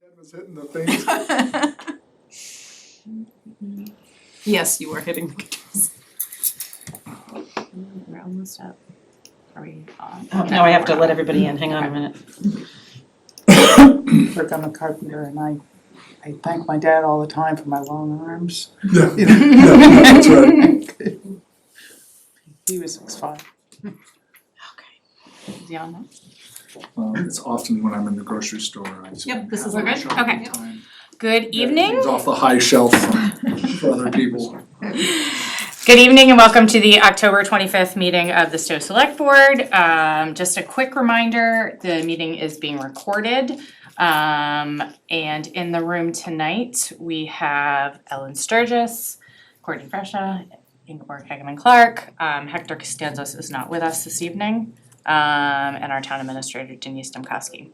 head was hitting the things. Yes, you are hitting the keys. We're almost up. Are we on? No, I have to let everybody in, hang on a minute. Work on the carpenter, and I thank my dad all the time for my long arms. Yeah, yeah, that's right. He was 6'5". Okay. Is he on now? It's often when I'm in the grocery store, I just Yep, this is have good? a shop Okay. time. Good Get evening. things off the high shelf for other people. Good evening and welcome to the October 25th meeting of the Stow Select Board. Just a quick reminder, the meeting is being recorded. And in the room tonight, we have Ellen Sturgis, Courtney Fresha, Ingeborg Hageman-Clark. Hector Costanzas is not with us this evening, and our town administrator Denise Domkowski.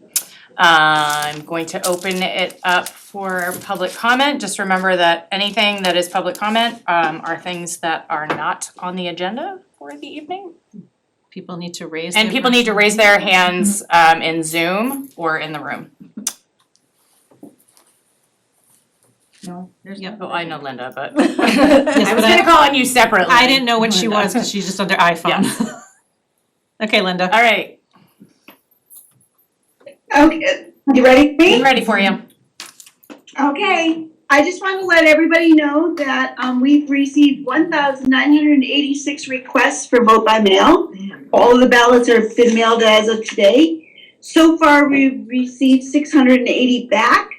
I'm going to open it up for public comment. Just remember that anything that is public comment are things that are not on the agenda for the evening. People need to raise And people need to raise their hands in Zoom or in the room. No, there's. Yep. Oh, I know Linda, but Yes, I was but gonna call on you separately. I didn't know what she was because she's just under iPhone. Yes. Okay, Linda. All right, Okay, you ready for me? I'm ready for you. Okay, I just want to let everybody know that we've received 1,986 requests for vote by mail. All of the ballots have been mailed as of today. So far, we've received 680 back.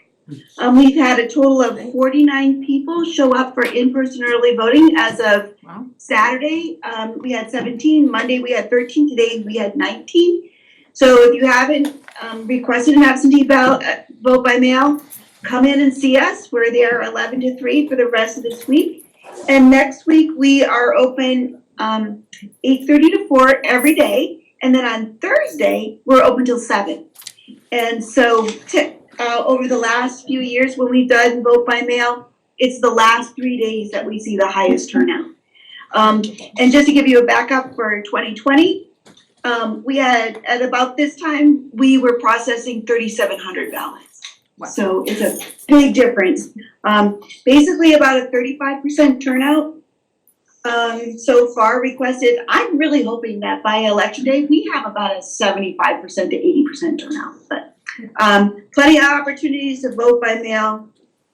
We've had a total of 49 people show up for in-person early voting as of Wow. Saturday. We had 17, Monday we had 13, today we had 19. So if you haven't requested an absentee ballot, vote by mail, come in and see us. We're there 11 to 3 for the rest of this week. And next week we are open 8:30 to 4 every day. And then on Thursday, we're open till 7. And so over the last few years when we've done vote by mail, it's the last 3 days that we see the highest turnout. And just to give you a backup for 2020, we had, at about this time, we were processing 3,700 ballots. Wow. So it's a big difference. Basically about a 35% turnout so far requested. I'm really hoping that by election day, we have about a 75% to 80% turnout. But plenty of opportunities to vote by mail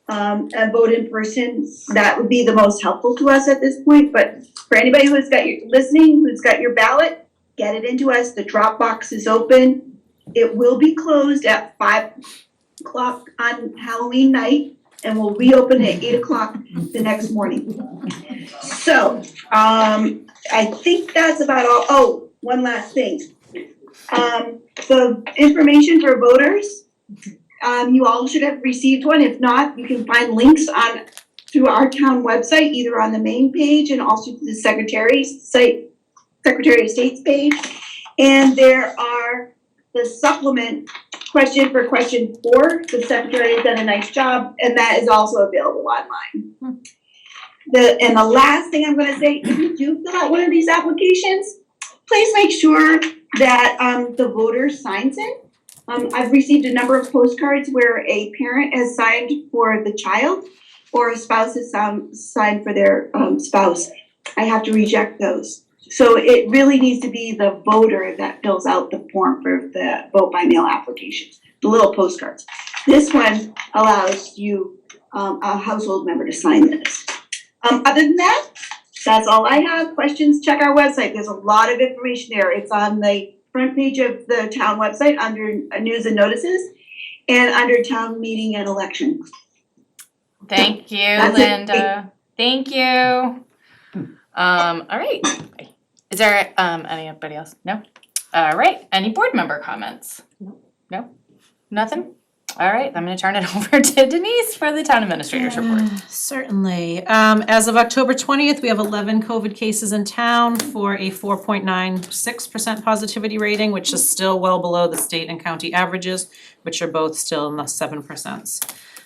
and vote in person. That would be the most helpful to us at this point. But for anybody who's got who's got your ballot, get it into us. The drop box is open. It will be closed at 5 o'clock on Halloween night, and we'll reopen at 8 o'clock the next morning. So, I think that's about all. Oh, one last thing. The information for voters, you all should have received one. If not, you can find links through our town website, either on the main page and also through the Secretary of State's page. And there are the supplement question for question 4. The Secretary has done a nice job, and that is also available online. And the last thing I'm gonna say, if you do fill out one of these applications, please make sure that the voter signs it. I've received a number of postcards where a parent has signed for the child or a spouse has signed for their spouse. I have to reject those. So it really needs to be the voter that fills out the form for the vote by mail application, the little postcards. This one allows you, a household member, to sign this. Other than that, that's all I have. Questions, check our website. There's a lot of information there. It's on the front page of the town website under news and notices and under town meeting and election. Thank you, That's it. Linda. Thank you. All right. Is there anybody else? No? All right. Any board member comments? No? Nothing? All right, I'm gonna turn it over to Denise for the town administrator's report. Certainly. As of October 20th, we have 11 COVID cases in town for a 4.96% positivity rating, which is still well below the state and county averages, which are both still in the 7%.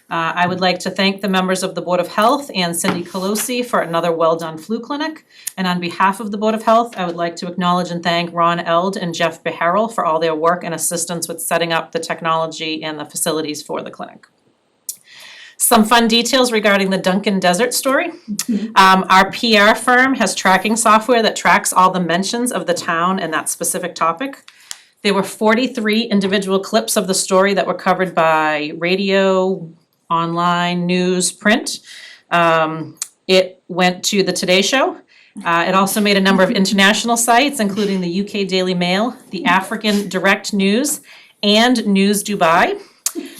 I would like to thank the members of the Board of Health and Cindy Colosi for another well-done flu clinic. And on behalf of the Board of Health, I would like to acknowledge and thank Ron Eld and Jeff Beharrell for all their work and assistance with setting up the technology and the facilities for the clinic. Some fun details regarding the Duncan Desert story. Our PR firm has tracking software that tracks all the mentions of the town and that specific topic. There were 43 individual clips of the story that were covered by radio, online, news, print. It went to the Today Show. It also made a number of international sites, including the UK Daily Mail, the African Direct News, and News Dubai.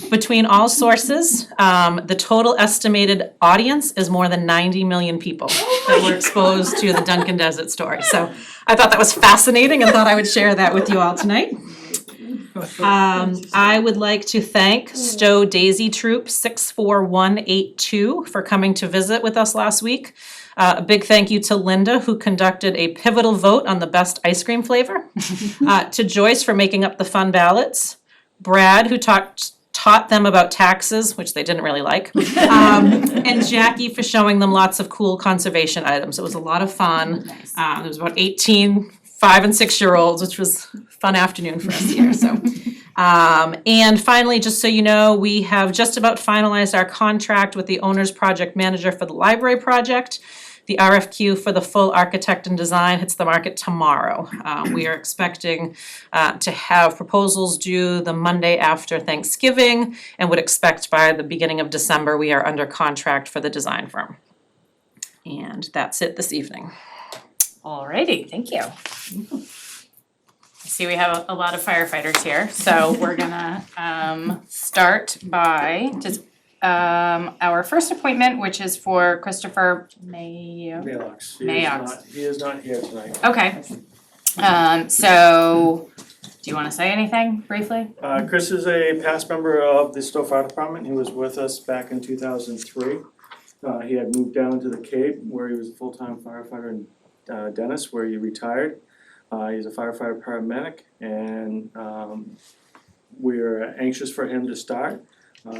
Between all sources, the total estimated audience is more than 90 million people that were exposed to the Duncan Desert story. So I thought that was fascinating and thought I would share that with you all tonight. I would like to thank Stow Daisy Troop 64182 for coming to visit with us last week. A big thank you to Linda, who conducted a pivotal vote on the best ice cream flavor. To Joyce for making up the fun ballots. Brad, who taught them about taxes, which they didn't really like. And Jackie for showing them lots of cool conservation items. It was a lot of fun. There was about 18 5- and 6-year-olds, which was a fun afternoon for us here, so. And finally, just so you know, we have just about finalized our contract with the owner's project manager for the library project. The RFQ for the full architect and design hits the market tomorrow. We are expecting to have proposals due the Monday after Thanksgiving and would expect by the beginning of December, we are under contract for the design firm. And that's it this evening. Alrighty, thank you. I see we have a lot of firefighters here, so we're gonna start by just our first appointment, which is for Christopher Mailloux. Mailloux. He is not here tonight. Okay. So do you wanna say anything briefly? Chris is a past member of the Stow Fire Department. He was with us back in 2003. He had moved down to the Cape where he was a full-time firefighter in Dennis, where he retired. He's a firefighter paramedic, and we're anxious for him to start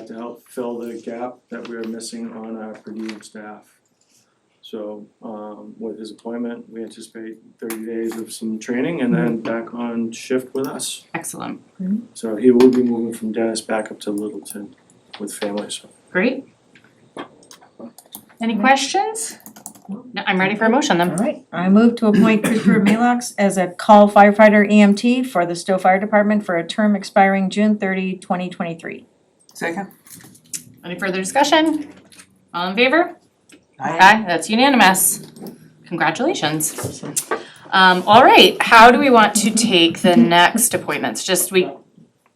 to help fill the gap that we are missing on our per diem staff. So with his appointment, we anticipate 30 days of some training and then back on shift with us. Excellent, So he will be moving from Dennis back up to Littleton with family, so. great. Any questions? No, I'm ready for a motion then. All right, I move to appoint Christopher Mailloux as a call firefighter EMT for the Stow Fire Department for a term expiring June 30, 2023. Second? Any further discussion? All in favor? Aye, that's unanimous. Congratulations. All right, how do we want to take the next appointments? Just I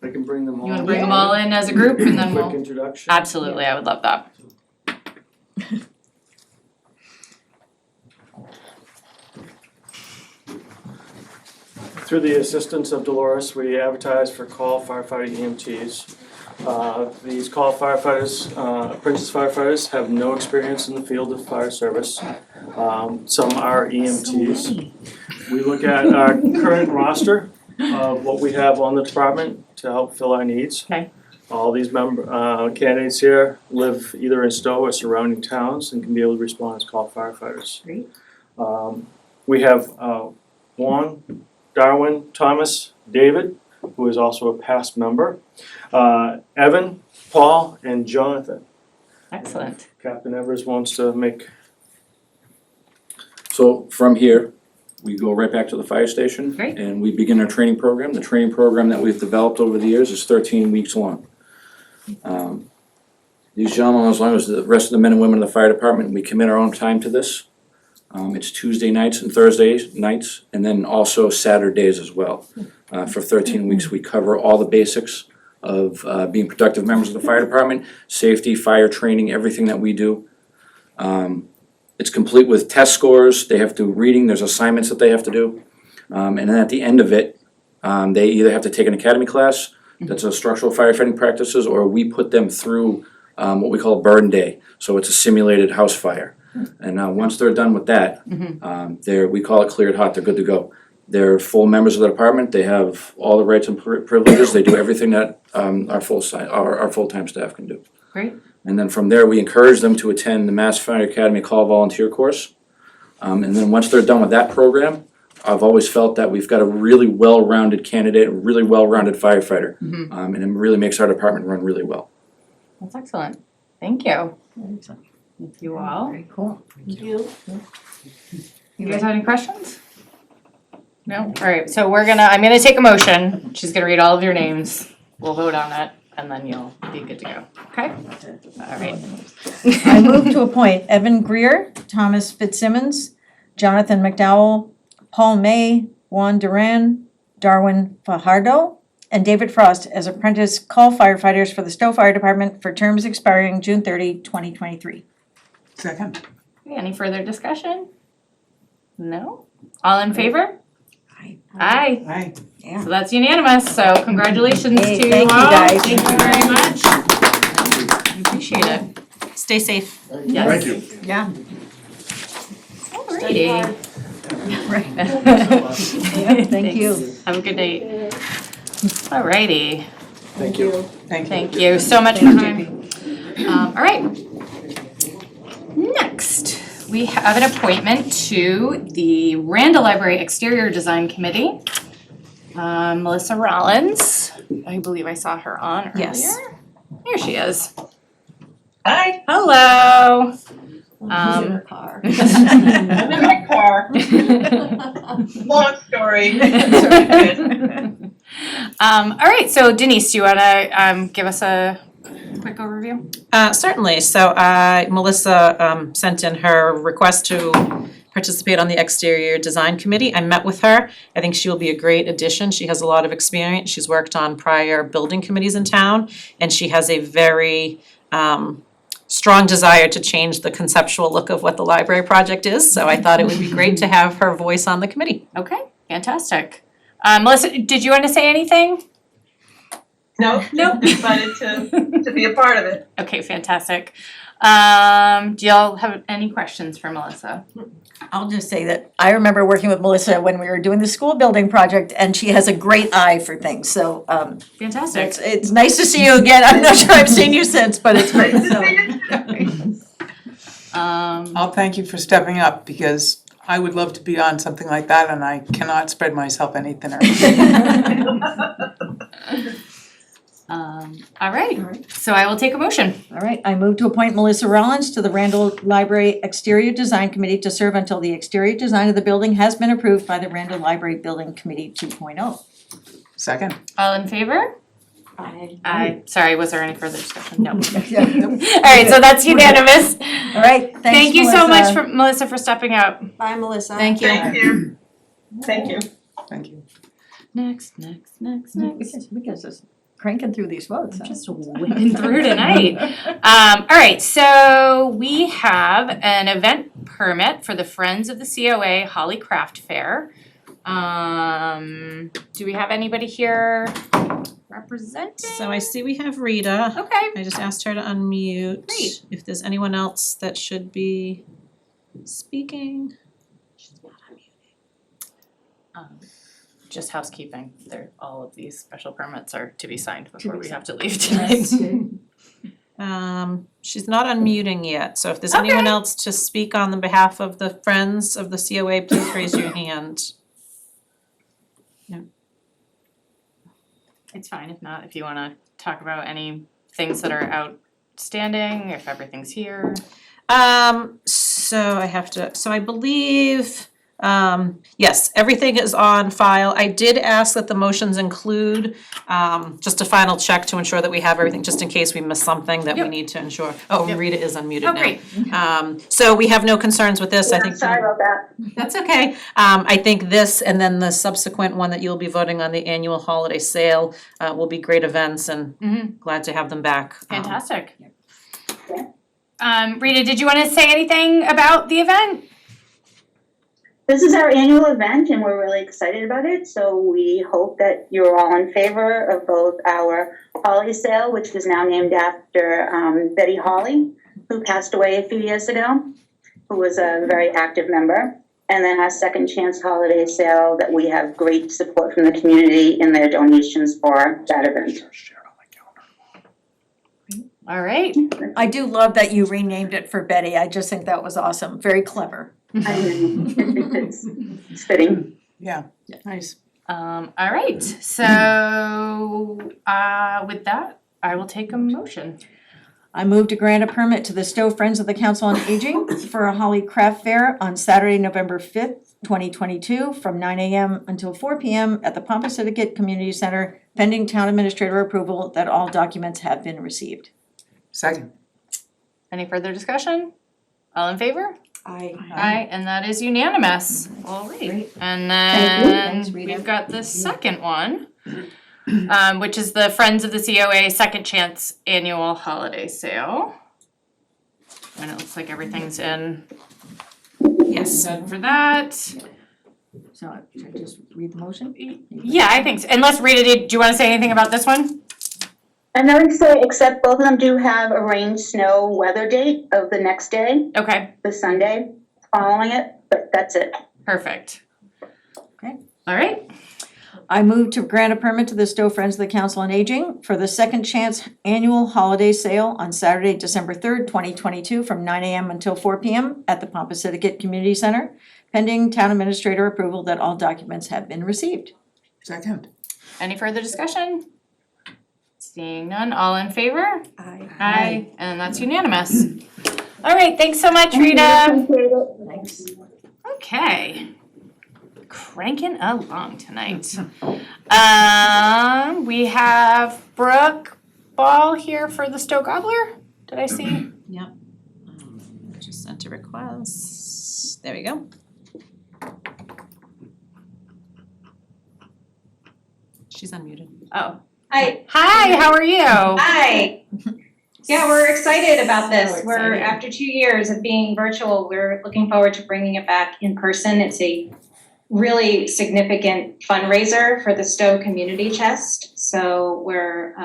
can bring them all. you wanna bring them all in as a group and then Quick we'll, introduction. absolutely, I would love that. Through the assistance of Dolores, we advertise for call firefighter EMTs. These call firefighters, apprentice firefighters, have no experience in the field of fire service. Some are EMTs. We look at our current roster of what we have on the department to help fill our needs. Okay. All these candidates here live either in Stow or surrounding towns and can be able to respond as call firefighters. Great. We have Juan, Darwin, Thomas, David, who is also a past member, Evan, Paul, and Johnathan. Excellent. Captain Evers wants to make. So from here, we go right back to the fire station. Great. And we begin our training program. The training program that we've developed over the years is 13 weeks long. These gentlemen, as long as the rest of the men and women in the fire department, we commit our own time to this. It's Tuesday nights and Thursday nights, and then also Saturdays as well. For 13 weeks, we cover all the basics of being productive members of the fire department, safety, fire training, everything that we do. It's complete with test scores. They have to do reading, there's assignments that they have to do. And then at the end of it, they either have to take an academy class, that's a structural firefighting practices, or we put them through what we call a burn day. So it's a simulated house fire. And once they're done with that, we call it cleared hot, they're good to go. They're full members of the department, they have all the rights and privileges, they do everything that our full-time staff can do. Great. And then from there, we encourage them to attend the Mass Fire Academy Call Volunteer course. And then once they're done with that program, I've always felt that we've got a really well-rounded candidate, a really well-rounded firefighter. And it really makes our department run really well. That's excellent. Thank you. Thank you all. Very cool. You guys have any questions? No? Alright, so I'm gonna take a motion. She's gonna read all of your names. We'll vote on it and then you'll be good to go. Okay? Alright. I move to appoint Evan Greer, Thomas Fitzsimmons, Johnathan McDowell, Paul May, Juan Duran, Darwin Fajardo, and David Frost as apprentice call firefighters for the Stow Fire Department for terms expiring June 30, 2023. Second. Any further discussion? No? All in favor? Aye. Aye. Aye. Yeah. So that's unanimous, so congratulations Hey, to you thank you, all. guys. Thank you very much. I appreciate it. Stay safe. Yes. Thank you. Yeah. Alrighty. Right. Yeah, thank you. Thanks. Have a good night. Alrighty, Thank you. thank you so much for coming. Alright. Next, we have an appointment to the Randall Library Exterior Design Committee. Melissa Rollins, I believe I saw her on earlier. Yes. Here she is. Hi, Hello. I'm in my car. Long story. Alright, so Denise, do you wanna give us a quick overview? Certainly, so Melissa sent in her request to participate on the exterior design committee. I met with her. I think she will be a great addition. She has a lot of experience. She's worked on prior building committees in town, and she has a very strong desire to change the conceptual look of what the library project is. So I thought it would be great to have her voice on the committee. Okay, fantastic. Melissa, did you wanna say anything? Nope, decided to be a part of it. Okay, fantastic. Do y'all have any questions for Melissa? I'll just say that I remember working with Melissa when we were doing the school building project, and she has a great eye for things, so Fantastic. it's nice to see you again. I'm not sure I've seen you since, but it's great, so. I'll thank you for stepping up because I would love to be on something like that and I cannot spread myself any thinner. All right, so I will take a motion. All right, I move to appoint Melissa Rollins to the Randall Library Exterior Design Committee to serve until the exterior design of the building has been approved by the Randall Library Building Committee 2.0. Second. All in favor? Aye. Sorry, was there any further discussion? No. Yeah. All right, so that's unanimous. All right, thanks, Thank you so much Melissa. Melissa for stepping up. Bye, Melissa. Thank you. Thank you. Thank you. Thank you. Next. We can just cranking through these votes, huh? Just whipping through tonight. All right, so we have an event permit for the Friends of the COA Holly Craft Fair. Do we have anybody here representing? So I see we have Rita. Okay, I just asked her to unmute. Great. If there's anyone else that should be speaking. She's not unmuted. just housekeeping, all of these special permits are to be signed before we have to leave tonight. She's not unmuting yet, so if there's anyone Okay. else to speak on the behalf of the Friends of the COA, please raise your hand. It's fine, if not, if you wanna talk about any things that are outstanding, if everything's here. So I believe, yes, everything is on file. I did ask that the motions include, just a final check to ensure that we have everything, just in case we miss something that we Yep. need to ensure. Oh, Yep. Rita is unmuted now. Oh, great. So we have no concerns with this, I think. Sorry about that. That's okay. I think this and then the subsequent one that you'll be voting on, the annual holiday sale, will be great events and Mhm. glad to have them back. Fantastic. Rita, did you wanna say anything about the event? This is our annual event and we're really excited about it. So we hope that you're all in favor of both our Holiday Sale, which is now named after Betty Hawley, who passed away a few years ago, who was a very active member. And then our Second Chance Holiday Sale that we have great support from the community in their donations for that event. All right, I do love that you renamed it for Betty. I just think that was awesome. Very clever. I mean, it's fitting. Yeah. Nice. all right, so, with that, I will take a motion. I move to grant a permit to the Stowe Friends of the Council on Aging for a Holly Craft Fair on Saturday, November 5th, 2022, from 9 a.m. until 4 p.m. at the Pompositticut Community Center, pending town administrator approval that all documents have been received. Second. Any further discussion? All in favor? Aye. Aye, and that is unanimous. All right. And Thank you. then Thanks, Rita. we've got the second one, which is the Friends of the COA Second Chance Annual Holiday Sale. And it looks like everything's in Yes. good for that. So should I just read the motion? Yeah, I think so. Unless Rita, do you wanna say anything about this one? And nothing to say, except both of them do have a rain snow weather date of the next day, Okay, the Sunday following it, but that's it. perfect. Okay. All right, I move to grant a permit to the Stowe Friends of the Council on Aging for the Second Chance Annual Holiday Sale on Saturday, December 3rd, 2022, from 9 a.m. until 4 p.m. at the Pompositticut Community Center, pending town administrator approval that all documents have been received. Second. any further discussion? Seeing none, all in favor? Aye. Aye, and that's unanimous. All right, thanks so much, Rita. Appreciate it. Thanks. Okay. Cranking along tonight. We have Brooke Ball here for the Stowe Gobbler. Did I see? Yep. Just sent a request. There we go. She's unmuted. Oh. Hi. Hi, how are you? Hi. Yeah, we're excited about this. So We're, excited. after 2 years of being virtual, we're looking forward to bringing it back in person. It's a really significant fundraiser for the Stowe Community Chest. So we're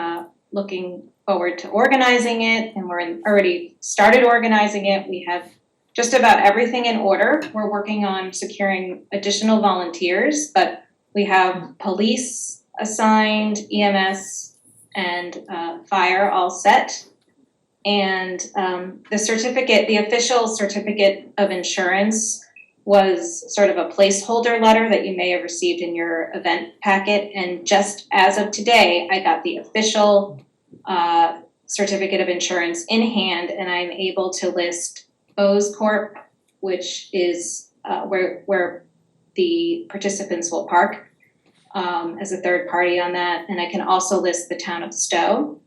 looking forward to organizing it, and we're already started organizing it. We have just about everything in order. We're working on securing additional volunteers, but we have police assigned, EMS, and fire all set. And the certificate, the official certificate of insurance was sort of a placeholder letter that you may have received in your event packet. And just as of today, I got the official certificate of insurance in hand, and I'm able to list Bose Corp, which is where the participants will park, as a third party on that. And I can also list the town of Stowe,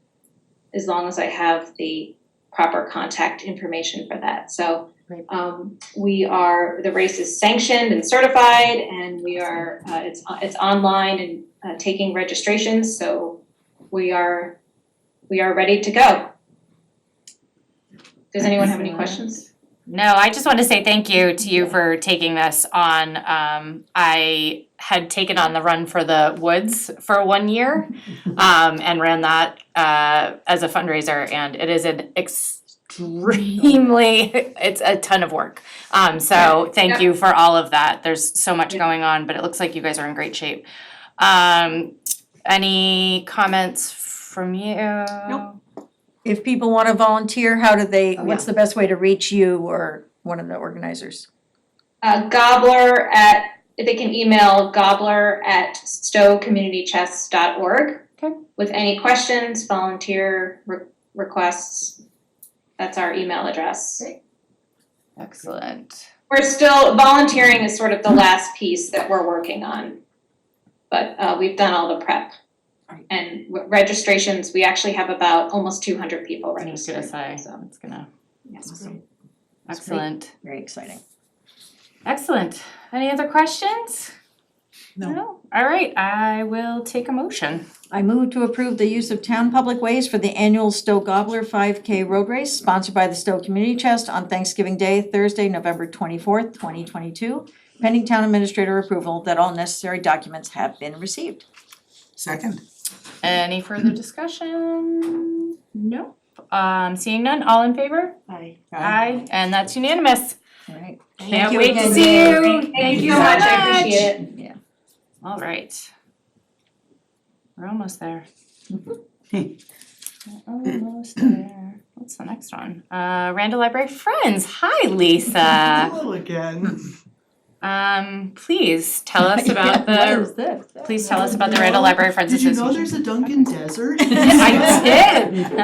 as long as I have the proper contact information for that. So the race is sanctioned and certified, and we are it's online and taking registrations, so we are ready to go. Does anyone have any questions? No, I just want to say thank you to you for taking this on. I had taken on the Run for the Woods for 1 year, and ran that as a fundraiser, and it is an extremely, it's a ton of work. So thank you for all of that. There's so much going on, but it looks like you guys are in great shape. Any comments from you? Nope. If people want to volunteer, how do they, what's the best way to reach you or one of the organizers? They can email gobbler@stowecommunitychest.org. Okay. With any questions, volunteer requests. That's our email address. Excellent. We're still, volunteering is sort of the last piece that we're working on. But we've done all the prep. And registrations, we actually have about almost 200 people I was gonna registered. say, So, it's gonna, yes. Awesome. excellent, Very exciting. excellent. Any other questions? No. All right, I will take a motion. I move to approve the use of town public ways for the annual Stowe Gobbler 5K road race sponsored by the Stowe Community Chest on Thanksgiving Day, Thursday, November 24th, 2022, pending town administrator approval that all necessary documents have been received. Second. Any further discussion? No. Seeing none, all in favor? Aye. Aye, and that's unanimous. All right. Can't you wait again, to see Dave. you. Thank you so much, I appreciate it. Yeah. All right. We're almost there. Almost there. What's the next one? Randall Library Friends. Hi, Lisa. Hello again. Please tell us about What is the, this? please tell us about the Randall Library Friends Did you Association. know there's a Dunkin' Desert? I did.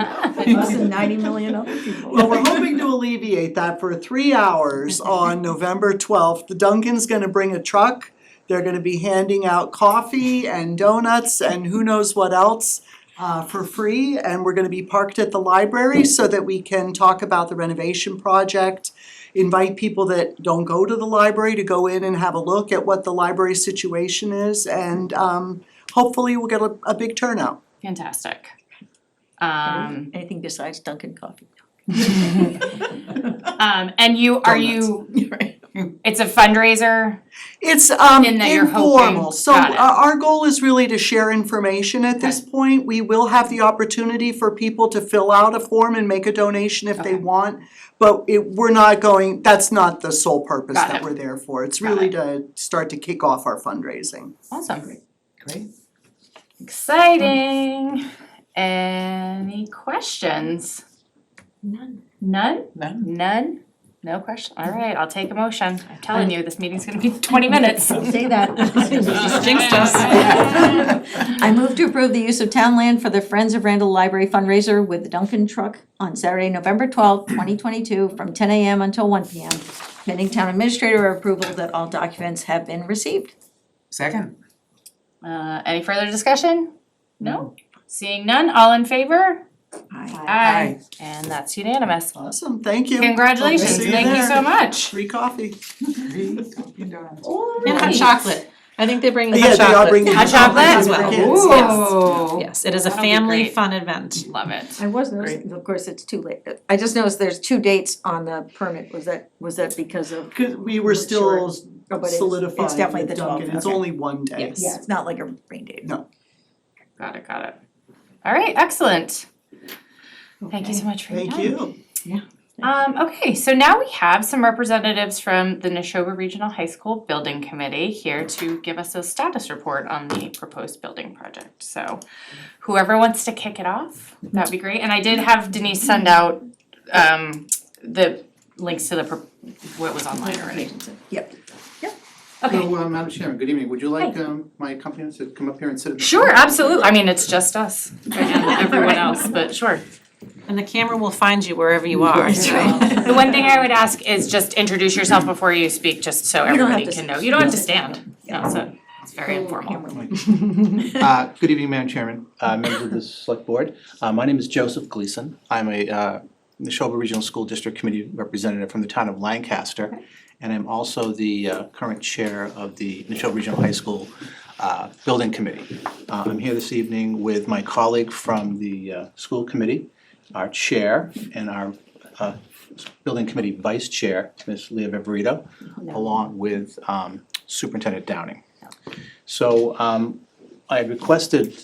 Us and 90 million other people. Well, we're hoping to alleviate that for 3 hours on November 12th. The Dunkin's gonna bring a truck. They're gonna be handing out coffee and donuts and who knows what else for free. And we're gonna be parked at the library so that we can talk about the renovation project. Invite people that don't go to the library to go in and have a look at what the library situation is. And hopefully we'll get a big turnout. Fantastic. Anything besides Dunkin' coffee? And are you, it's a fundraiser? It's In that you're hoping- informal, so got it. our goal is really to share information at this point. We will have the opportunity for people to fill out a form and make a donation if they Okay. want. But we're not going, that's not the sole purpose Got that it. we're there for. It's Got really it. to start to kick off our fundraising. Awesome. Great. Exciting. Any questions? None. None? None. None? No question? All right, I'll take a motion. I'm telling you, this meeting's gonna be 20 minutes. Don't say that. Jinxed us. I move to approve the use of town land for the Friends of Randall Library fundraiser with the Dunkin' truck on Saturday, November 12th, 2022, from 10 a.m. until 1 p.m. Pending town administrator approval that all documents have been received. Second. Any further discussion? No? Seeing none, all in favor? Aye. And that's unanimous. Awesome, thank you. Congratulations, Hope to see thank you there. so much. Free coffee. And hot chocolate. I think they bring the Yeah, hot they are chocolate. bringing Hot chocolate? As well. for the kids. Ooh. Yes, it is a That'll be family great. fun event. Love it. I was noticing, of course, it's too late. I just noticed there's 2 dates on the permit. Was that because of? Cause we were still Oh, but it's solidifying definitely with the 12th, Dunkin'. It's okay. only one day. Yes. Yeah, it's not like a rain date. No. Got it. All right, excellent. Thank you so much for your Thank time. you. Okay, so now we have some representatives from the Neshoba Regional High School Building Committee here to give us a status report on the proposed building project. So whoever wants to kick it off, that'd be great. And I did have Denise send out the links to what was online already. Yep. Okay, So, Madam Chairman, good evening. Would you like my accompanist to come up here and sit at the sure, absolutely. I mean, it's just us and everyone else, but sure. And the camera will find you wherever you are. That's right. The one thing I would ask is just introduce yourself before you speak, just so You don't have everybody to can know. sit. You don't have to stand. No, so it's very informal. Good evening, Madam Chairman, members of the Select Board. My name is Joseph Gleason. I'm a Neshoba Regional School District Committee representative from the town of Lancaster. And I'm also the current chair of the Neshoba Regional High School Building Committee. I'm here this evening with my colleague from the school committee, our chair, and our building committee vice chair, Ms. Leah Viverito, along with Superintendent Downing. So I requested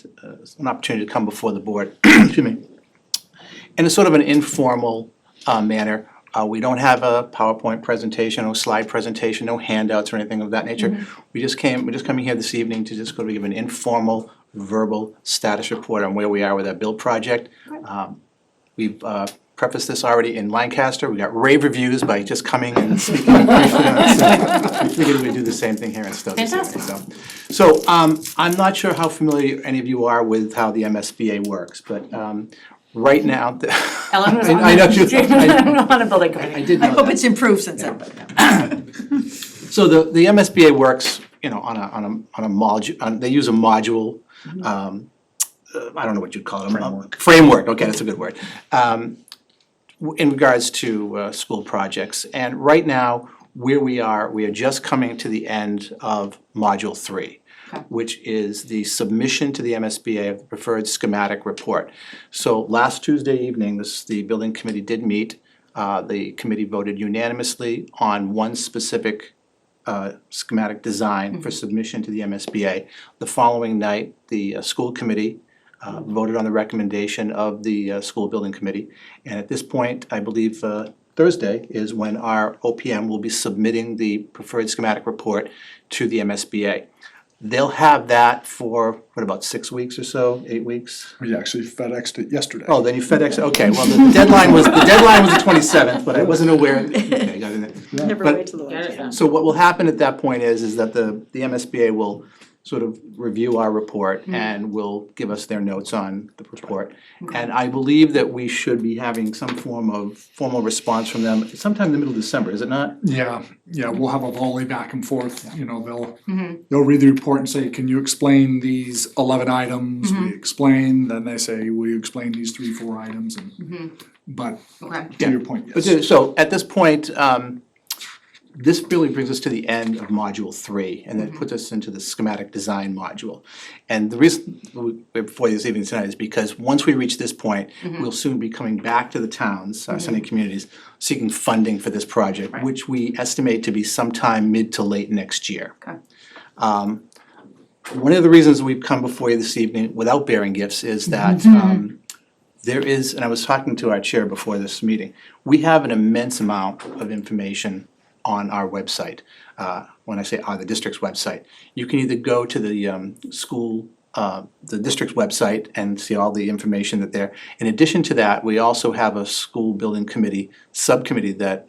an opportunity to come before the board, excuse me, in a sort of an informal manner. We don't have a PowerPoint presentation, no slide presentation, no handouts or anything of that nature. We're just coming here this evening to just go to give an informal, verbal status report on where we are with our build project. We've prefaced this already in Lancaster. We got rave reviews by just coming and speaking briefly on it. So we figured we'd do the same thing here in Stow this evening. So I'm not sure how familiar any of you are with how the MSBA works, but right now, Ellen was I know she- on a building committee. I did I know hope that. it's improved since then, but. So the MSBA works, on a module, they use a module, I don't know what you'd call it. Framework, okay, that's a good word. In regards to school projects. And right now, where we are just coming to the end of Module 3, which is the submission to the MSBA of the preferred schematic report. So last Tuesday evening, the building committee did meet. The committee voted unanimously on one specific schematic design for submission to the MSBA. The following night, the school committee voted on the recommendation of the school building committee. And at this point, I believe Thursday is when our OPM will be submitting the preferred schematic report to the MSBA. They'll have that for, what, about 6 weeks or so, 8 weeks? We actually FedExed it yesterday. Oh, then you FedEx, okay, well, the deadline was the 27th, but I wasn't aware, okay, got it. Never But- wait till the last minute. So what will happen at that point is that the MSBA will sort of review our report and will give us their notes on the report. And I believe that we should be having some form of formal response from them sometime in the middle of December, is it not? Yeah, we'll have a volley back and forth, you know, they'll read the report and say, can you explain these 11 items? We explain, then they say, will you explain these 3-4 items? And but Okay. to your point, But yes. so at this point, this really brings us to the end of module 3, and then puts us into the schematic design module. And the reason we're before this evening tonight is because once we reach this point, we'll soon be coming back to the towns, our surrounding communities, seeking funding for this project, Right. which we estimate to be sometime mid to late next year. Okay. One of the reasons we've come before you this evening without bearing gifts is that there is, and I was talking to our chair before this meeting, we have an immense amount of information on our website. When I say the district's website, you can either go to the school, the district's website and see all the information that there. In addition to that, we also have a school building committee, subcommittee that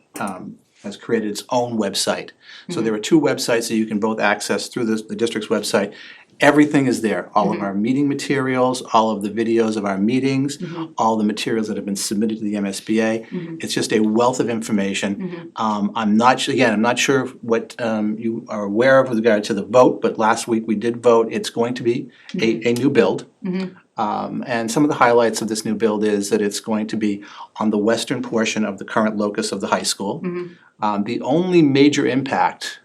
has created its own website. So there are 2 websites that you can both access through the district's website. Everything is there, all of our meeting materials, all of the videos of our meetings, all the materials that have been submitted to the MSBA. It's just a wealth of information. I'm not sure what you are aware of with regard to the vote, but last week we did vote. It's going to be a new build. And some of the highlights of this new build is that it's going to be on the western portion of the current locus of the high school. The only major impact,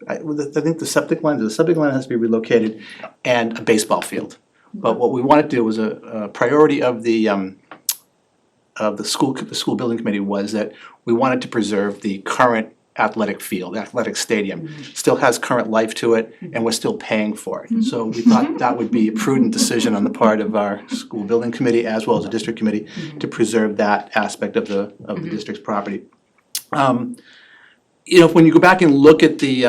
I think the septic line has to be relocated, and a baseball field. But what we want to do was a priority of the school building committee was that we wanted to preserve the current athletic field, athletic stadium. Still has current life to it, and we're still paying for it. So we thought that would be a prudent decision on the part of our school building committee as well as the district committee to preserve that aspect of the district's property. You know, when you go back and look at the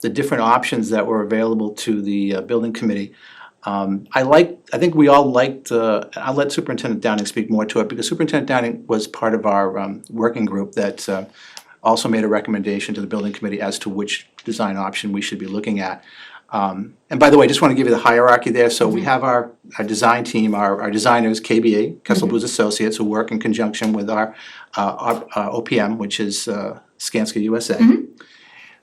different options that were available to the building committee, I think we all liked, I'll let Superintendent Downing speak more to it, because Superintendent Downing was part of our working group that also made a recommendation to the building committee as to which design option we should be looking at. And by the way, I just want to give you the hierarchy there. So we have our design team, our designers, KBA, Kessel Booz Associates, who work in conjunction with our OPM, which is Skanska USA.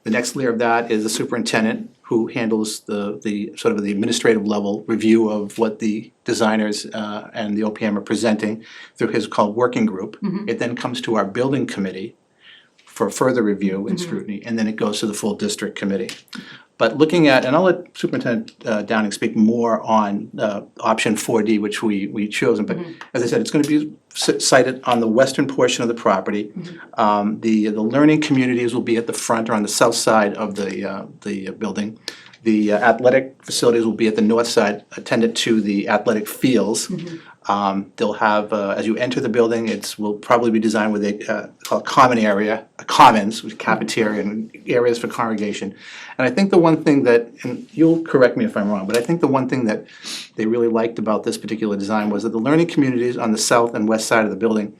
The next layer of that is the superintendent, who handles the sort of the administrative level review of what the designers and the OPM are presenting through his called working group. It then comes to our building committee for further review and scrutiny, and then it goes to the full district committee. But looking at, and I'll let Superintendent Downing speak more on option 4D, which we chosen, but as I said, it's going to be sited on the western portion of the property. The learning communities will be at the front or on the south side of the building. The athletic facilities will be at the north side, attendant to the athletic fields. They'll have, as you enter the building, will probably be designed with a common area, a commons, with cafeteria and areas for congregation. And I think the one thing that, and you'll correct me if I'm wrong, but I think the one thing that they really liked about this particular design was that the learning communities on the south and west side of the building,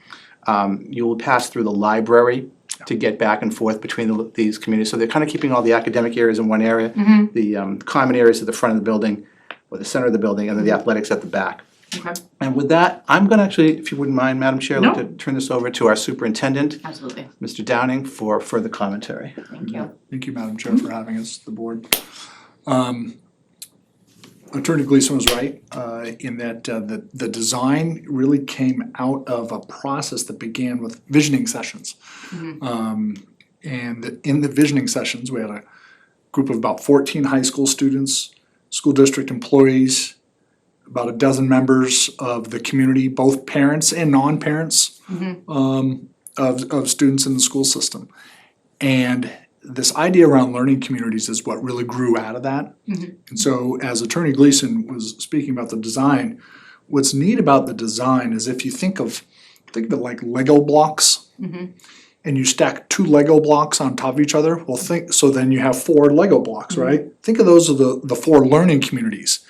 you will pass through the library to get back and forth between these communities. So they're kind of keeping all the academic areas in one area, the common areas at the front of the building, or the center of the building, and then the athletics at the back. Okay. And with that, I'm gonna actually, if you wouldn't mind, Madam Chair, I'd like to turn this over to our superintendent, Absolutely. Mr. Downing, for further commentary. Thank you. Thank you, Madam Chair, for having us, the board. Attorney Gleason was right in that the design really came out of a process that began with visioning sessions. And in the visioning sessions, we had a group of about 14 high school students, school district employees, about a dozen members of the community, both parents and non-parents of students in the school system. And this idea around learning communities is what really grew out of that. And so as Attorney Gleason was speaking about the design, what's neat about the design is if you think of it like Lego blocks, and you stack 2 Lego blocks on top of each other, well so then you have 4 Lego blocks, right? Think of those as the 4 learning communities.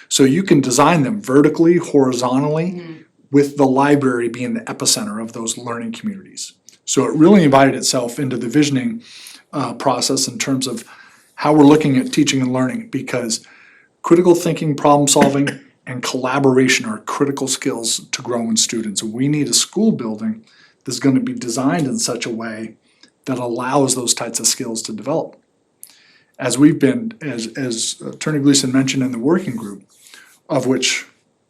So you can design them vertically, horizontally, with the library being the epicenter of those learning communities. So it really invited itself into the visioning process in terms of how we're looking at teaching and learning, because critical thinking, problem solving, and collaboration are critical skills to grow in students. And we need a school building that's going to be designed in such a way that allows those types of skills to develop. As we've been, as Attorney Gleason mentioned in the working group, of which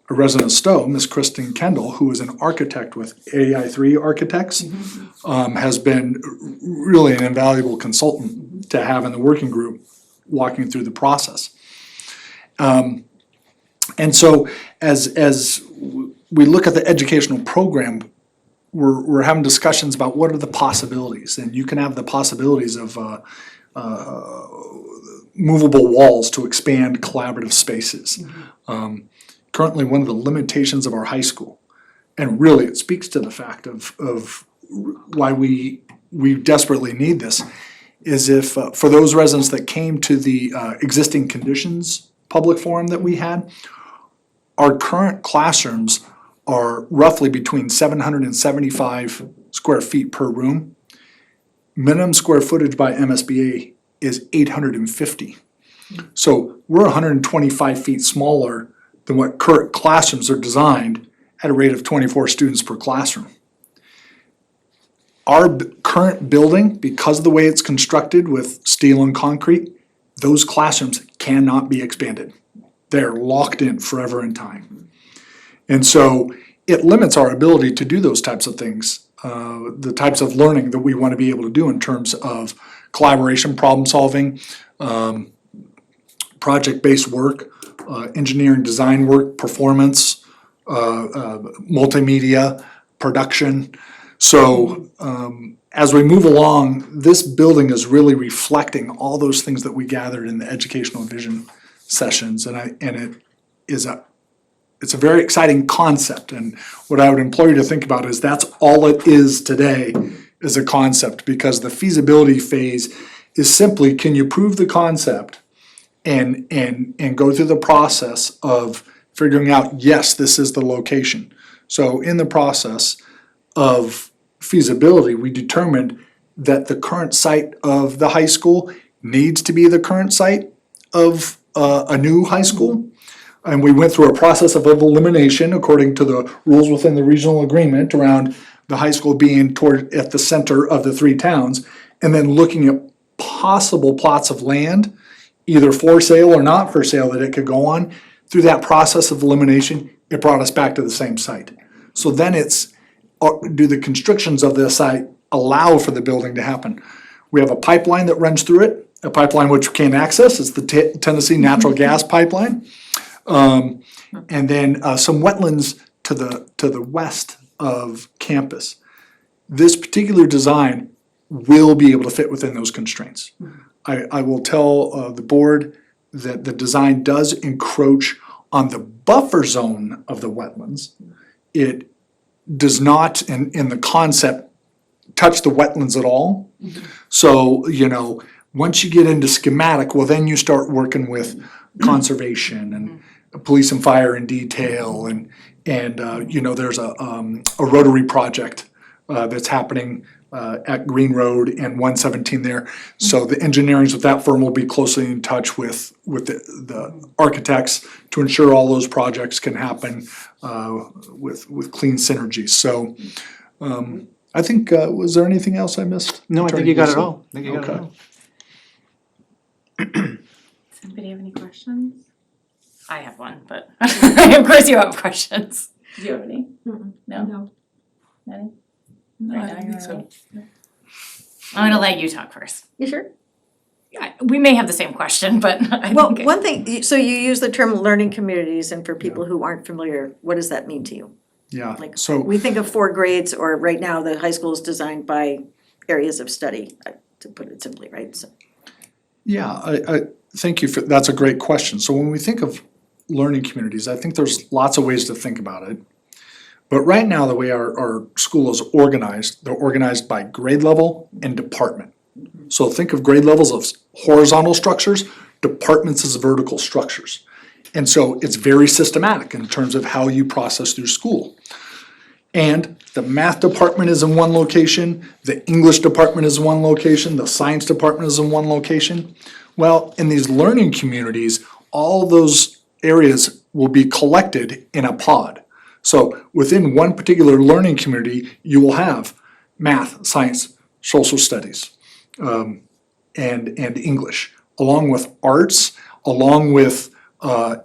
a resident of Stow, Miss Kristen Kendall, who is an architect with AI3 Architects, has been really an invaluable consultant to have in the working group walking through the process. And so as we look at the educational program, we're having discussions about what are the possibilities, and you can have the possibilities of movable walls to expand collaborative spaces. Currently, one of the limitations of our high school, and really it speaks to the fact of why we desperately need this, is if for those residents that came to the existing conditions public forum that we had, our current classrooms are roughly between 775 square feet per room. Minimum square footage by MSBA is 850. So we're 125 feet smaller than what current classrooms are designed at a rate of 24 students per classroom. Our current building, because of the way it's constructed with steel and concrete, those classrooms cannot be expanded. They're locked in forever in time. And so it limits our ability to do those types of things, the types of learning that we want to be able to do in terms of collaboration, problem solving, project-based work, engineering design work, performance, multimedia, production. So as we move along, this building is really reflecting all those things that we gathered in the educational vision sessions, it's a very exciting concept, and what I would implore you to think about is that's all it is today, is a concept, because the feasibility phase is simply, can you prove the concept and go through the process of figuring out, yes, this is the location. So in the process of feasibility, we determined that the current site of the high school needs to be the current site of a new high school. And we went through a process of elimination according to the rules within the regional agreement around the high school being at the center of the 3 towns, and then looking at possible plots of land, either for sale or not for sale, that it could go on. Through that process of elimination, it brought us back to the same site. So then it's, do the constrictions of the site allow for the building to happen? We have a pipeline that runs through it, a pipeline which we can't access, it's the Tennessee natural gas pipeline. And then some wetlands to the west of campus. This particular design will be able to fit within those constraints. I will tell the board that the design does encroach on the buffer zone of the wetlands. It does not, in the concept, touch the wetlands at all. So, once you get into schematic, well, then you start working with conservation and police and fire in detail, and there's a rotary project that's happening at Green Road and 117 there. So the engineering with that firm will be closely in touch with the architects to ensure all those projects can happen with clean synergies. So I think, was there anything else I missed? No, I think you got it all. I think you got it Okay. all. Does anybody have any questions? I have one, but of course you have questions. Do you have any? No? Any? No, I don't think so. I'm gonna let you talk first. You sure? We may have the same question, but I Well, think one thing, so you use the term learning communities, and for people who aren't familiar, what does that mean to you? Yeah, Like, so. we think of 4 grades, or right now, the high school is designed by areas of study, to put it simply, right? So, Yeah, I thank you that's a great question. So when we think of learning communities, I think there's lots of ways to think about it. But right now, the way our school is organized, they're organized by grade level and department. So think of grade levels as horizontal structures, departments as vertical structures. And so it's very systematic in terms of how you process through school. And the math department is in one location, the English department is in one location, the science department is in one location. Well, in these learning communities, all those areas will be collected in a pod. So within one particular learning community, you will have math, science, social studies, and English, along with arts, along with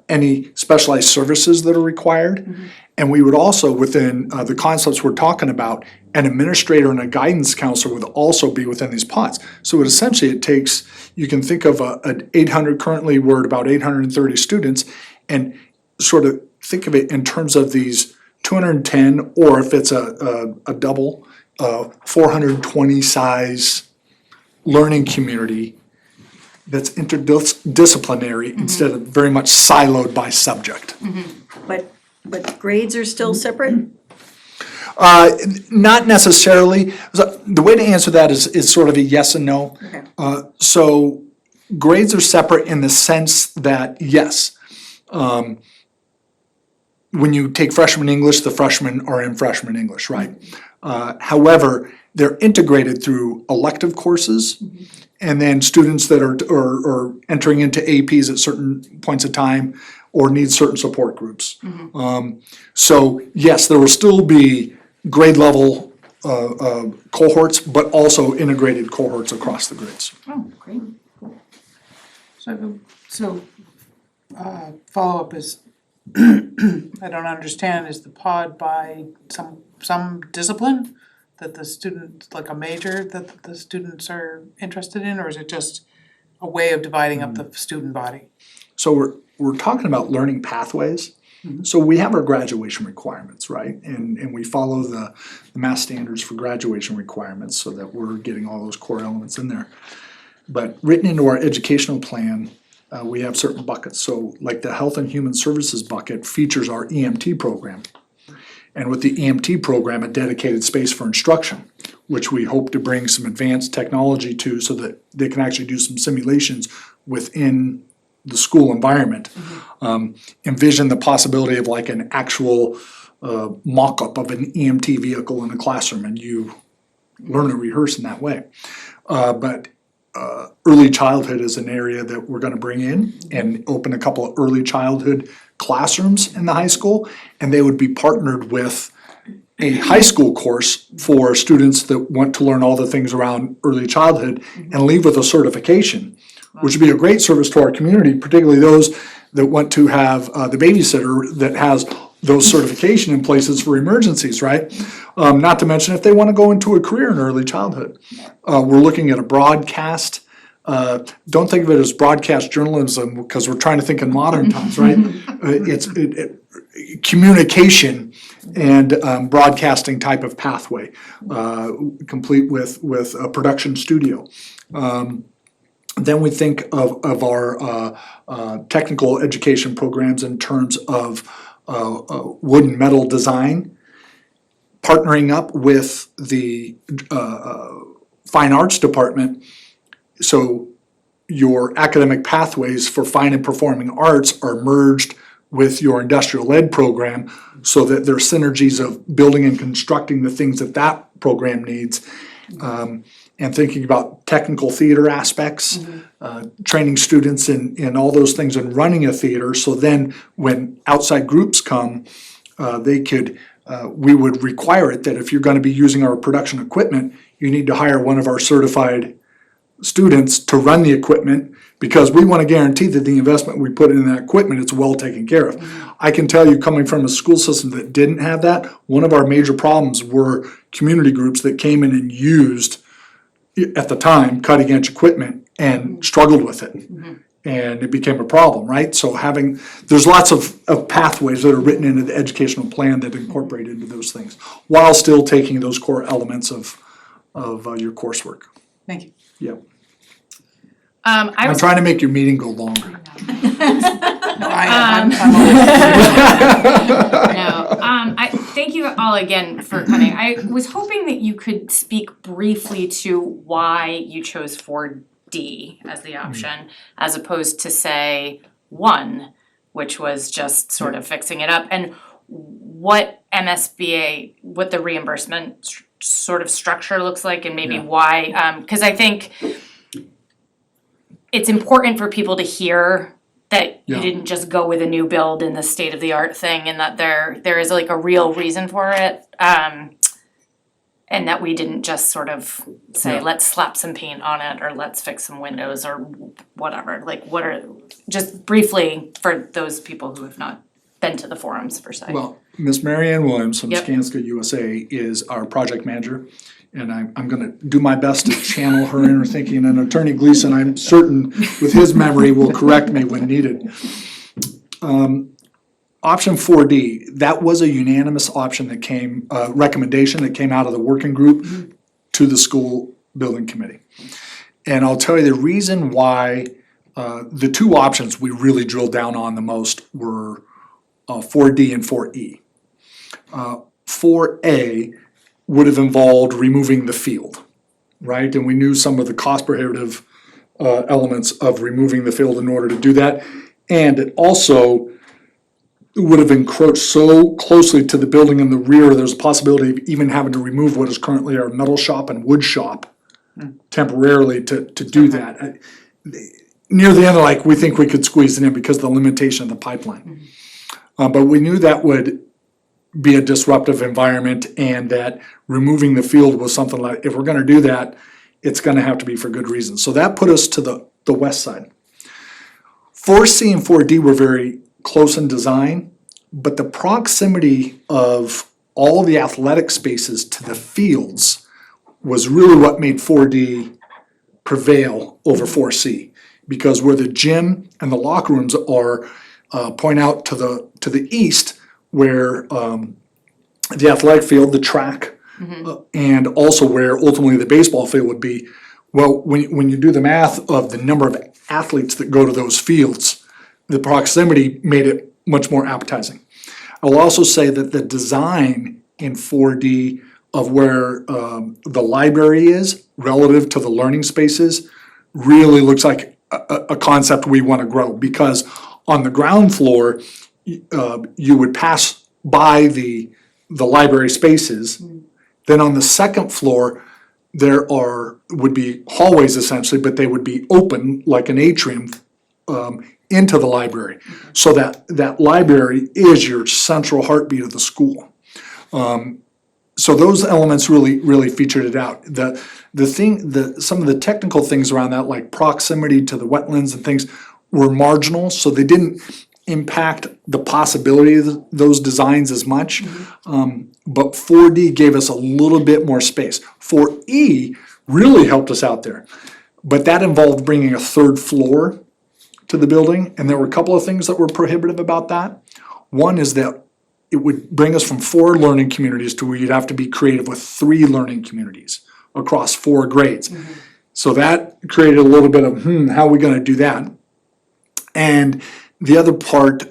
any specialized services that are required. And we would also, within the concepts we're talking about, an administrator and a guidance counselor would also be within these pods. So it takes, you can think of an 800, currently we're at about 830 students, and sort of think of it in terms of these 210, or if it's a double, 420 size learning community that's interdisciplinary instead of very much siloed by subject. But grades are still separate? Not necessarily. So the way to answer that is sort of a yes and no. Okay. So grades are separate in the sense that, yes, when you take freshman English, the freshmen are in freshman English, right? However, they're integrated through elective courses, and then students that are entering into APs at certain points of time or need certain support groups. So yes, there will still be grade level cohorts, but also integrated cohorts across the grades. Oh, great. So, follow-up is, I don't understand, is the pod by some discipline that the student, like a major that the students are interested in, or is it just a way of dividing up the student body? So we're talking about learning pathways. So we have our graduation requirements, right? And we follow the math standards for graduation requirements so that we're getting all those core elements in there. But written into our educational plan, we have certain buckets. So like the Health and Human Services bucket features our EMT program. And with the EMT program, a dedicated space for instruction, which we hope to bring some advanced technology to so that they can actually do some simulations within the school environment. Envision the possibility of like an actual mock-up of an EMT vehicle in a classroom, and you learn and rehearse in that way. But early childhood is an area that we're gonna bring in and open a couple of early childhood classrooms in the high school, and they would be partnered with a high school course for students that want to learn all the things around early childhood and leave with a certification, which would be a great service to our community, particularly those that want to have the babysitter that has those certification in places for emergencies, right? Not to mention if they want to go into a career in early childhood. We're looking at a broadcast. Don't think of it as broadcast journalism because we're trying to think in modern times, right? It's communication and broadcasting type of pathway, complete with a production studio. Then we think of our technical education programs in terms of wood and metal design, partnering up with the fine arts department. So your academic pathways for fine and performing arts are merged with your industrial ed program so that there are synergies of building and constructing the things that program needs. And thinking about technical theater aspects, training students in all those things and running a theater. So then when outside groups come, we would require it that if you're gonna be using our production equipment, you need to hire one of our certified students to run the equipment because we wanna guarantee that the investment we put in that equipment is well taken care of. I can tell you, coming from a school system that didn't have that, one of our major problems were community groups that came in and used, at the time, cutting edge equipment and struggled with it. And it became a problem, right? So there's lots of pathways that are written into the educational plan that incorporate into those things, while still taking those core elements of your coursework. Thank you. Yep. I I'm was trying to make your meeting go longer. No, I'm always. no, thank you all again for coming. I was hoping that you could speak briefly to why you chose 4D as the option, as opposed to say 1, which was just sort of fixing it up, and what MSBA, what the reimbursement sort of structure looks like, and maybe why, 'cause I think it's important for people to hear that you didn't just go with a new build in the state-of-the-art thing, and that there is like a real reason for it, and that we didn't just sort of say, let's slap some paint on it, or let's fix some windows, or whatever. Like, what are, just briefly for those people who have not been to the forums per se. Well, Miss Marianne Williams from Yep. Skanska USA is our project manager, and I'm gonna do my best to channel her inner thinking, and Attorney Gleason, I'm certain with his memory, will correct me when needed. Option 4D, that was a unanimous option that came, recommendation that came out of the working group to the school building committee. And I'll tell you the reason why, the two options we really drilled down on the most were 4D and 4E. 4A would have involved removing the field, right? And we knew some of the cost prohibitive elements of removing the field in order to do that. And it also would have encroached so closely to the building in the rear, there's a possibility of even having to remove what is currently our metal shop and wood shop temporarily to do that. Near the end, like, we think we could squeeze it in because of the limitation of the pipeline. But we knew that would be a disruptive environment, and that removing the field was something like, if we're gonna do that, it's gonna have to be for good reason. So that put us to the west side. 4C and 4D were very close in design, but the proximity of all the athletic spaces to the fields was really what made 4D prevail over 4C. Because where the gym and the locker rooms are, point out to the east, where the athletic field, the track, and also where ultimately the baseball field would be. Well, when you do the math of the number of athletes that go to those fields, the proximity made it much more appetizing. I'll also say that the design in 4D of where the library is relative to the learning spaces really looks like a concept we want to grow, because on the ground floor, you would pass by the library spaces. Then on the second floor, there would be hallways essentially, but they would be open like an atrium into the library. So that library is your central heartbeat of the school. So those elements really featured it out. Some of the technical things around that, like proximity to the wetlands and things, were marginal, so they didn't impact the possibility of those designs as much. But 4D gave us a little bit more space. 4E really helped us out there, but that involved bringing a third floor to the building, and there were a couple of things that were prohibitive about that. One is that it would bring us from 4 learning communities to where you'd have to be creative with 3 learning communities across 4 grades. So that created a little bit of, how are we gonna do that? And the other part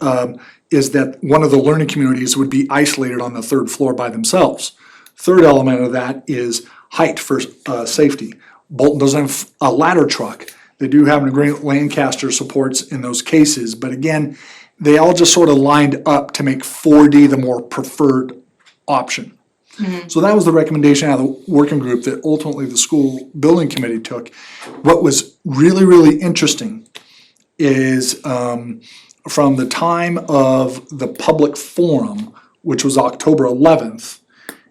is that one of the learning communities would be isolated on the 3rd floor by themselves. Third element of that is height for safety. Bolton doesn't have a ladder truck. They do have an agreement Lancaster supports in those cases, but again, they all just sort of lined up to make 4D the more preferred option. So that was the recommendation out of the working group that ultimately the school building committee took. What was really interesting is from the time of the public forum, which was October 11th,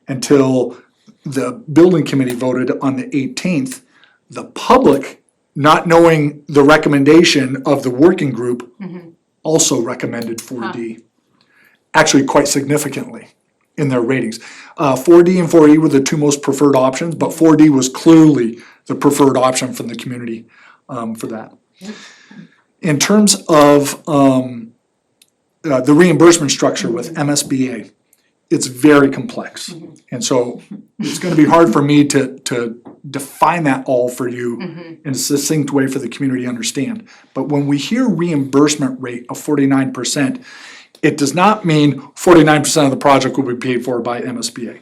until the building committee voted on the 18th, the public, not knowing the recommendation of the working group, also recommended 4D. Actually, quite significantly in their ratings. 4D and 4E were the 2 most preferred options, but 4D was clearly the preferred option from the community for that. In terms of the reimbursement structure with MSBA, it's very complex. And so it's gonna be hard for me to define that all for you in a succinct way for the community to understand. But when we hear reimbursement rate of 49%, it does not mean 49% of the project will be paid for by MSBA.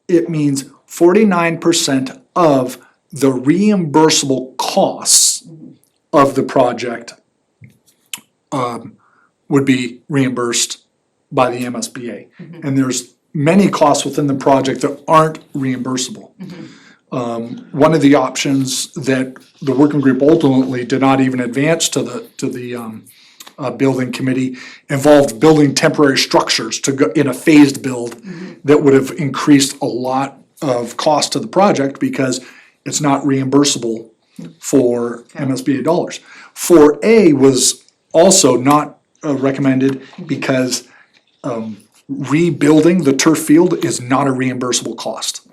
It means 49% of the reimbursable costs of the project would be reimbursed by the MSBA. And there's many costs within the project that aren't reimbursable. One of the options that the working group ultimately did not even advance to the building committee involved building temporary structures to go in a phased build that would have increased a lot of cost to the project because it's not reimbursable for MSBA dollars. 4A was also not recommended because rebuilding the turf field is not a reimbursable cost.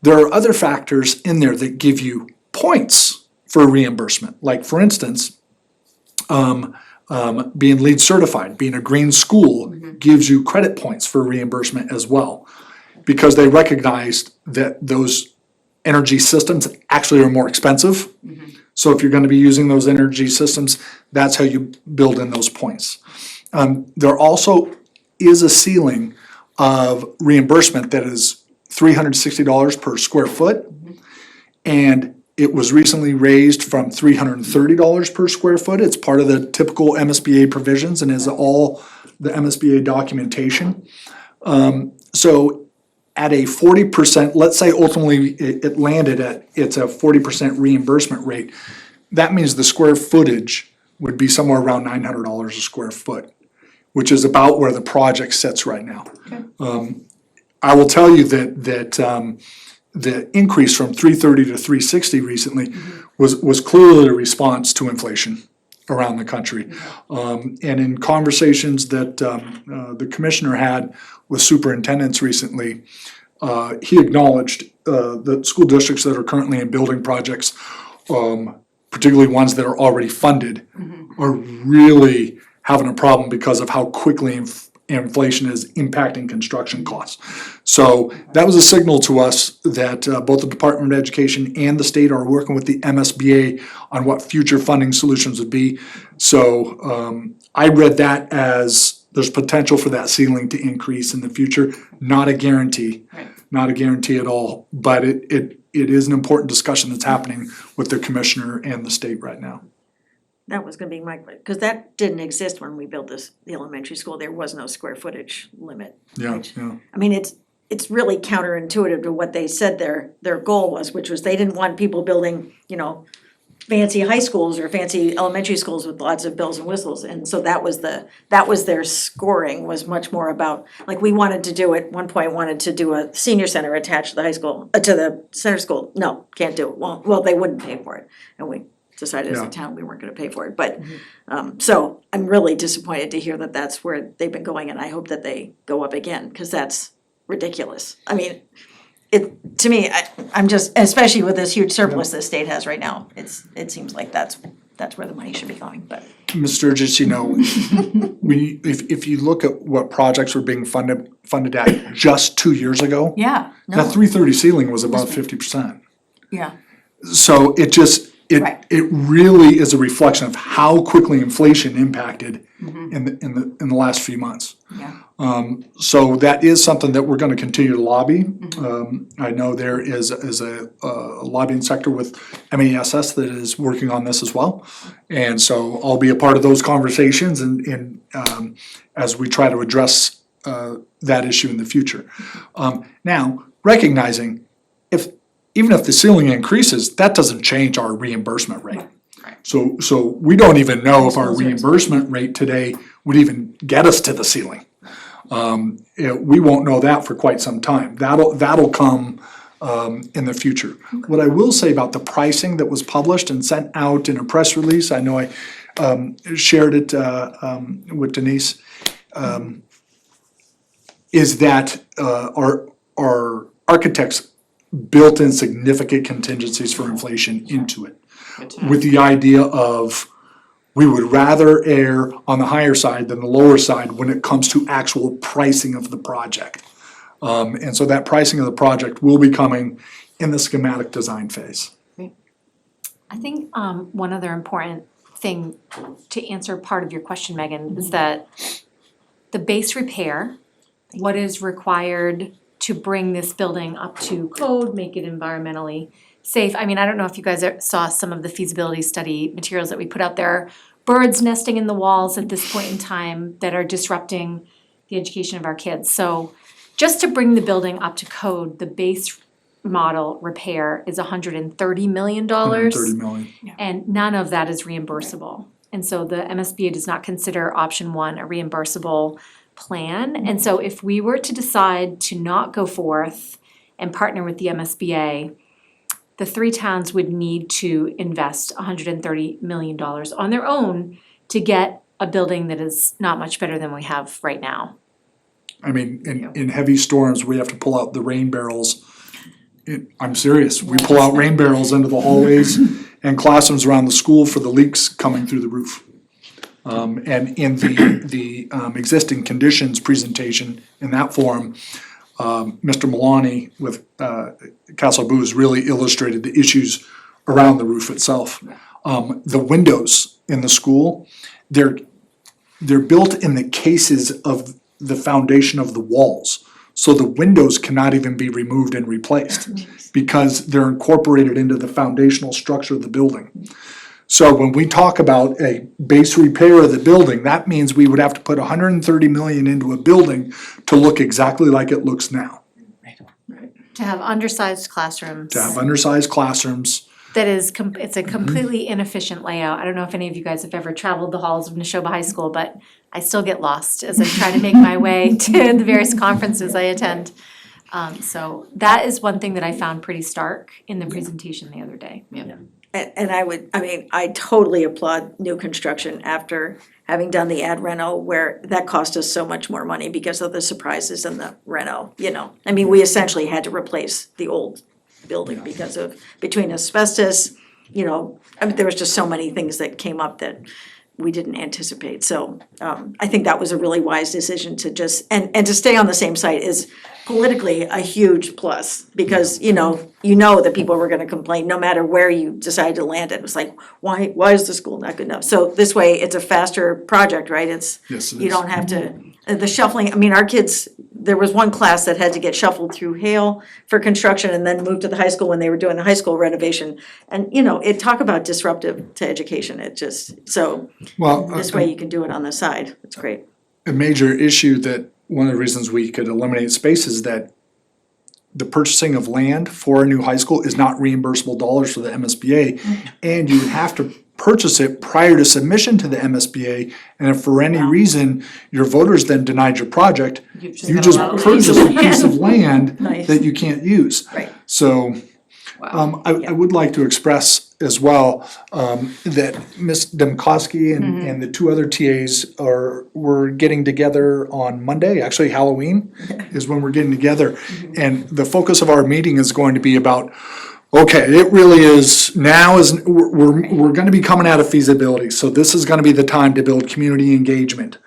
There are other factors in there that give you points for reimbursement, like for instance, being LEED certified, being a green school gives you credit points for reimbursement as well, because they recognized that those energy systems actually are more expensive. So if you're gonna be using those energy systems, that's how you build in those points. There also is a ceiling of reimbursement that is $360 per square foot. And it was recently raised from $330 per square foot. It's part of the typical MSBA provisions and is all the MSBA documentation. So at a 40%, let's say ultimately it landed at, it's a 40% reimbursement rate. That means the square footage would be somewhere around $900 a square foot, which is about where the project sits right now. I will tell you that the increase from 330 to 360 recently was clearly a response to inflation around the country. And in conversations that the commissioner had with superintendents recently, he acknowledged that school districts that are currently in building projects, particularly ones that are already funded, are really having a problem because of how quickly inflation is impacting construction costs. So that was a signal to us that both the Department of Education and the state are working with the MSBA on what future funding solutions would be. So I read that as there's potential for that ceiling to increase in the future, not a guarantee, not a guarantee at all, but it is an important discussion that's happening with the commissioner and the state right now. That was gonna be my, because that didn't exist when we built the elementary school, there was no square footage limit. Yeah. I mean, it's really counterintuitive to what they said their goal was, which was they didn't want people building, fancy high schools or fancy elementary schools with lots of bells and whistles, and so that was their scoring, was much more about, like, we wanted to do at one point, wanted to do a senior center attached to the high school, to the center school, no, can't do it, well, they wouldn't pay for it, and we decided as a town we weren't gonna pay for it, but, so I'm really disappointed to hear that that's where they've been going, and I hope that they go up again, cause that's ridiculous. I mean, to me, I'm just, especially with this huge surplus the state has right now, it seems like that's where the money should be going, but. Ms. Sturgis, if you look at what projects were being funded at just 2 years ago, Yeah, that 330 ceiling was about 50%. Yeah. So it really is a reflection of how quickly inflation impacted in the last few months. Yeah. So that is something that we're gonna continue to lobby. I know there is a lobbying sector with MASS that is working on this as well. And so I'll be a part of those conversations and as we try to address that issue in the future. Now, recognizing even if the ceiling increases, that doesn't change our reimbursement rate. So we don't even know if our reimbursement rate today would even get us to the ceiling. We won't know that for quite some time. That'll come in the future. What I will say about the pricing that was published and sent out in a press release, I know I shared it with Denise, is that our architects built in significant contingencies for inflation into it, with the idea of we would rather err on the higher side than the lower side when it comes to actual pricing of the project. And so that pricing of the project will be coming in the schematic design phase. I think one other important thing to answer part of your question, Megan, is that the base repair, what is required to bring this building up to code, make it environmentally safe. I mean, I don't know if you guys saw some of the feasibility study materials that we put out there. Birds nesting in the walls at this point in time that are disrupting the education of our kids. So just to bring the building up to code, the base model repair is $130 million. $130 million. And none of that is reimbursable. And so the MSBA does not consider option one a reimbursable plan. And so if we were to decide to not go forth and partner with the MSBA, the three towns would need to invest $130 million on their own to get a building that is not much better than we have right now. I mean, in heavy storms, we have to pull out the rain barrels. I'm serious, we pull out rain barrels into the hallways and classrooms around the school for the leaks coming through the roof. And in the existing conditions presentation in that forum, Mr. Maloney with Castle Booze really illustrated the issues around the roof itself. The windows in the school, they're built in the cases of the foundation of the walls. So the windows cannot even be removed and replaced because they're incorporated into the foundational structure of the building. So when we talk about a base repair of the building, that means we would have to put $130 million into a building to look exactly like it looks now. To have undersized classrooms. To have undersized classrooms. That is, it's a completely inefficient layout. I don't know if any of you guys have ever traveled the halls of Neshoba High School, but I still get lost as I try to make my way to the various conferences I attend. So that is one thing that I found pretty stark in the presentation the other day. And I totally applaud new construction after having done the ad reno where that cost us so much more money because of the surprises in the reno, you know. I mean, we essentially had to replace the old building because of, between asbestos, you know, I mean, there was just so many things that came up that we didn't anticipate. So I think that was a really wise decision to just, and to stay on the same site is politically a huge plus because, you know that people were gonna complain no matter where you decided to land it. It was like, why is the school not good enough? So this way, it's a faster project, right? Yes, it You is. don't have to, the shuffling, I mean, our kids, there was one class that had to get shuffled through hail for construction and then moved to the high school when they were doing the high school renovation. And, it talk about disruptive to education, it just, so Well, this way you can do it on the side, it's great. a major issue that one of the reasons we could eliminate space is that the purchasing of land for a new high school is not reimbursable dollars for the MSBA. And you have to purchase it prior to submission to the MSBA. And if for any reason your voters then denied your project, you just purchased a piece of land Nice. that you can't use. Right. So I would like to express as well that Ms. Demkowski and the two other TAs we're getting together on Monday, actually Halloween is when we're getting together. And the focus of our meeting is going to be about, okay, it really is, we're gonna be coming out of feasibility, so this is gonna be the time to build community engagement.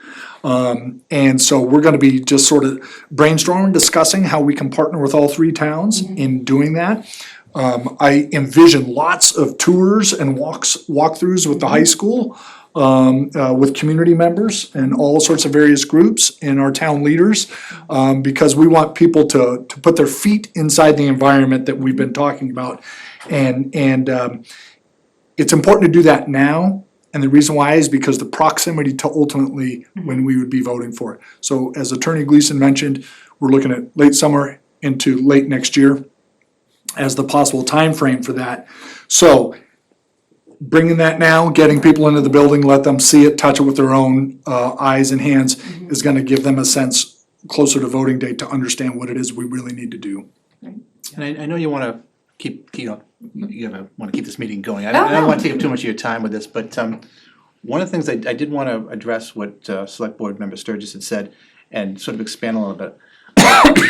And so we're gonna be just sort of brainstorming, discussing how we can partner with all three towns in doing that. I envision lots of tours and walkthroughs with the high school, with community members and all sorts of various groups and our town leaders, because we want people to put their feet inside the environment that we've been talking about. And it's important to do that now. And the reason why is because the proximity to ultimately when we would be voting for it. So as Attorney Gleason mentioned, we're looking at late summer into late next year as the possible time frame for that. So bringing that now, getting people into the building, let them see it, touch it with their own eyes and hands is gonna give them a sense closer to voting day to understand what it is we really need to do. And I know you wanna keep, wanna keep this meeting going. I don't wanna take up too much of your time with this, but one of the things I did wanna address what Select Board Member Sturgis had said and sort of expand a little bit.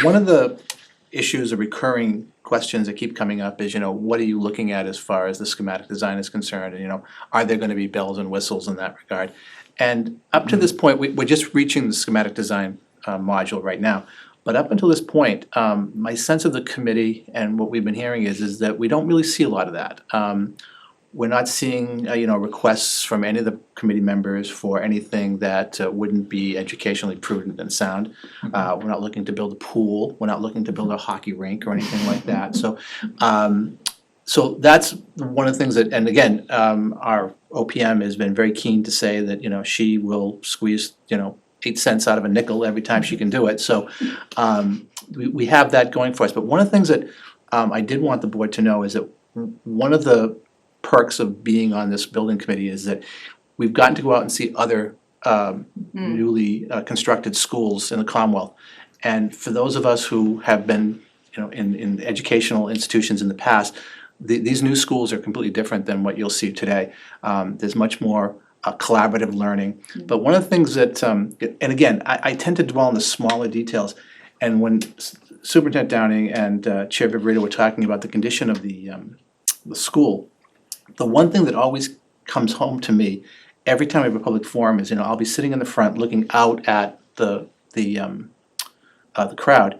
One of the issues or recurring questions that keep coming up is, what are you looking at as far as the schematic design is concerned? And, are there gonna be bells and whistles in that regard? And up to this point, we're just reaching the schematic design module right now. But up until this point, my sense of the committee and what we've been hearing is that we don't really see a lot of that. we're not seeing, requests from any of the committee members for anything that wouldn't be educationally prudent and sound. We're not looking to build a pool, we're not looking to build a hockey rink or anything like that, so so that's one of the things that, and again, our OPM has been very keen to say that, she will squeeze, 8 cents out of a nickel every time she can do it, so we have that going for us. But one of the things that I did want the board to know is that one of the perks of being on this building committee is that we've gotten to go out and see other newly constructed schools in the Commonwealth. And for those of us who have been, in educational institutions in the past, these new schools are completely different than what you'll see today. There's much more collaborative learning. But one of the things that, and again, I tend to dwell on the smaller details. And when Superintendent Downing and Chair Viverito were talking about the condition of the school, the one thing that always comes home to me every time I have a public forum is, I'll be sitting in the front looking out at the crowd,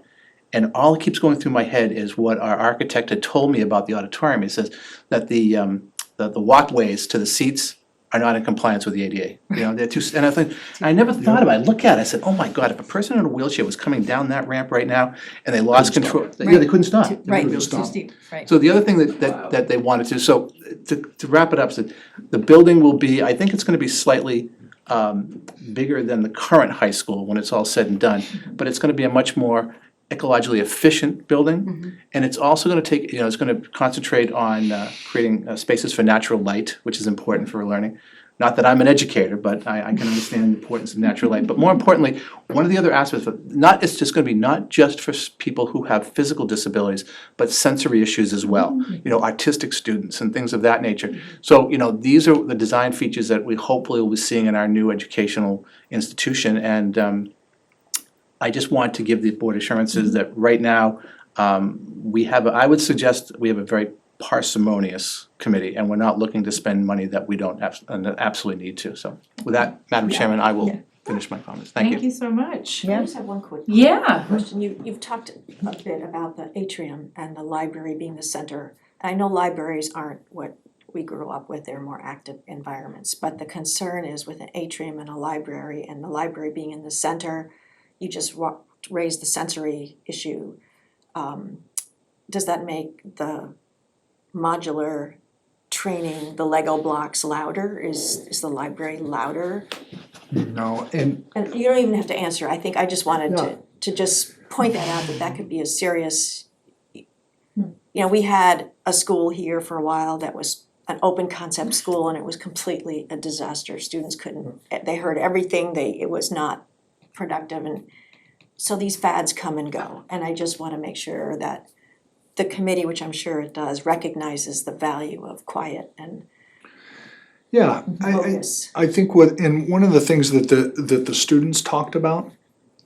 and all that keeps going through my head is what our architect had told me about the auditorium. He says that the walkways to the seats are not in compliance with the ADA. They're too, and I think, I never thought about it. I look at it, I said, oh my God, if a person in a wheelchair was coming down that ramp right now and they lost control, they couldn't stop. Right, They too stop. steep, right. So the other thing that they wanted to, so to wrap it up, so the building will be, I think it's gonna be slightly bigger than the current high school when it's all said and done, but it's gonna be a much more ecologically efficient building. And it's also gonna take, it's gonna concentrate on creating spaces for natural light, which is important for learning. Not that I'm an educator, but I can understand the importance of natural light. But more importantly, one of the other aspects of it's just gonna be not just for people who have physical disabilities, but sensory issues as well. Autistic students and things of that nature. So, these are the design features that we hopefully will be seeing in our new educational institution. And I just want to give the board assurances that right now, I would suggest we have a very parsimonious committee, and we're not looking to spend money that we don't absolutely need to. So with that, Madam Chairman, I will finish my comments. Thank you. Thank you so much. Yeah. I just have one quick Yeah. question. You've talked a bit about the atrium and the library being the center. I know libraries aren't what we grew up with, they're more active environments, but the concern is with an atrium and a library, and the library being in the center, you just raised the sensory issue. Does that make the modular training, the Lego blocks louder? Is the library louder? No, and And you don't even have to answer, I think I just wanted to just point that out, that could be a serious, we had a school here for a while that was an open concept school, and it was completely a disaster. Students they heard everything, it was not productive, and so these fads come and go. And I just wanna make sure that the committee, which I'm sure it does, recognizes the value of quiet and yeah, focus. I think one of the things that the students talked about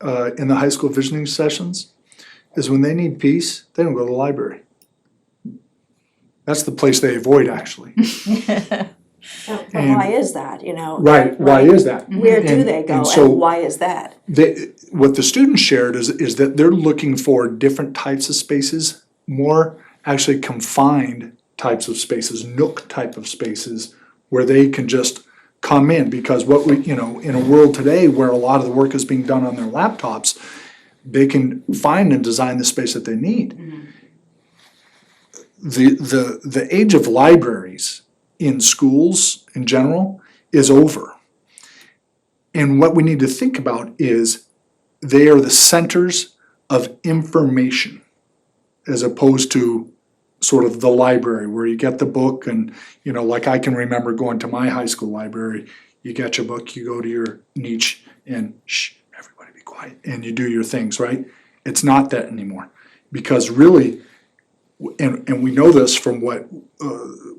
in the high school visioning sessions is when they need peace, they don't go to the library. That's the place they avoid, actually. But why is that, Right, why is that? Where do they go, and so and why is that? what the students shared is that they're looking for different types of spaces, more actually confined types of spaces, nook type of spaces, where they can just come in, because what we, in a world today where a lot of the work is being done on their laptops, they can find and design the space that they need. The age of libraries in schools in general is over. And what we need to think about is they are the centers of information, as opposed to sort of the library where you get the book and, like I can remember going to my high school library, you get your book, you go to your niche and shh, everybody be quiet, and you do your things, right? It's not that anymore, because really, and we know this from what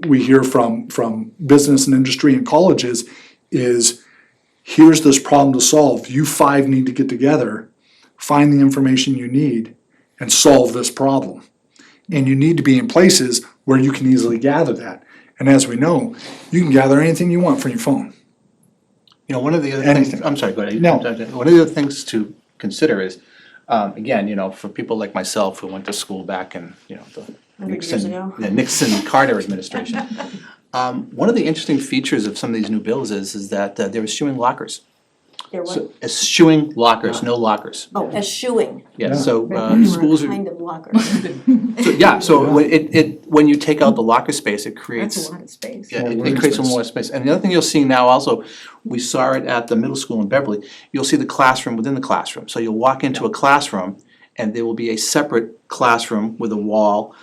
we hear from business and industry and colleges, is here's this problem to solve. You 5 need to get together, find the information you need, and solve this problem. And you need to be in places where you can easily gather that. And as we know, you can gather anything you want from your phone. One of the other things, I'm sorry, go ahead. No. One of the other things to consider is, again, for people like myself who went to school back in, the 100 years ago. Nixon Carter administration. One of the interesting features of some of these new bills is that they're eschewing lockers. They're what? So eschewing lockers, no lockers. Oh, eschewing. Yeah, so Right, schools are, kind of lockers. so when you take out the locker space, it creates. That's a lot of space. Yeah, More it room creates space. more space. And the other thing you'll see now also, we saw it at the middle school in Beverly, you'll see the classroom within the classroom. So you'll walk into a classroom and there will be a separate classroom with a wall.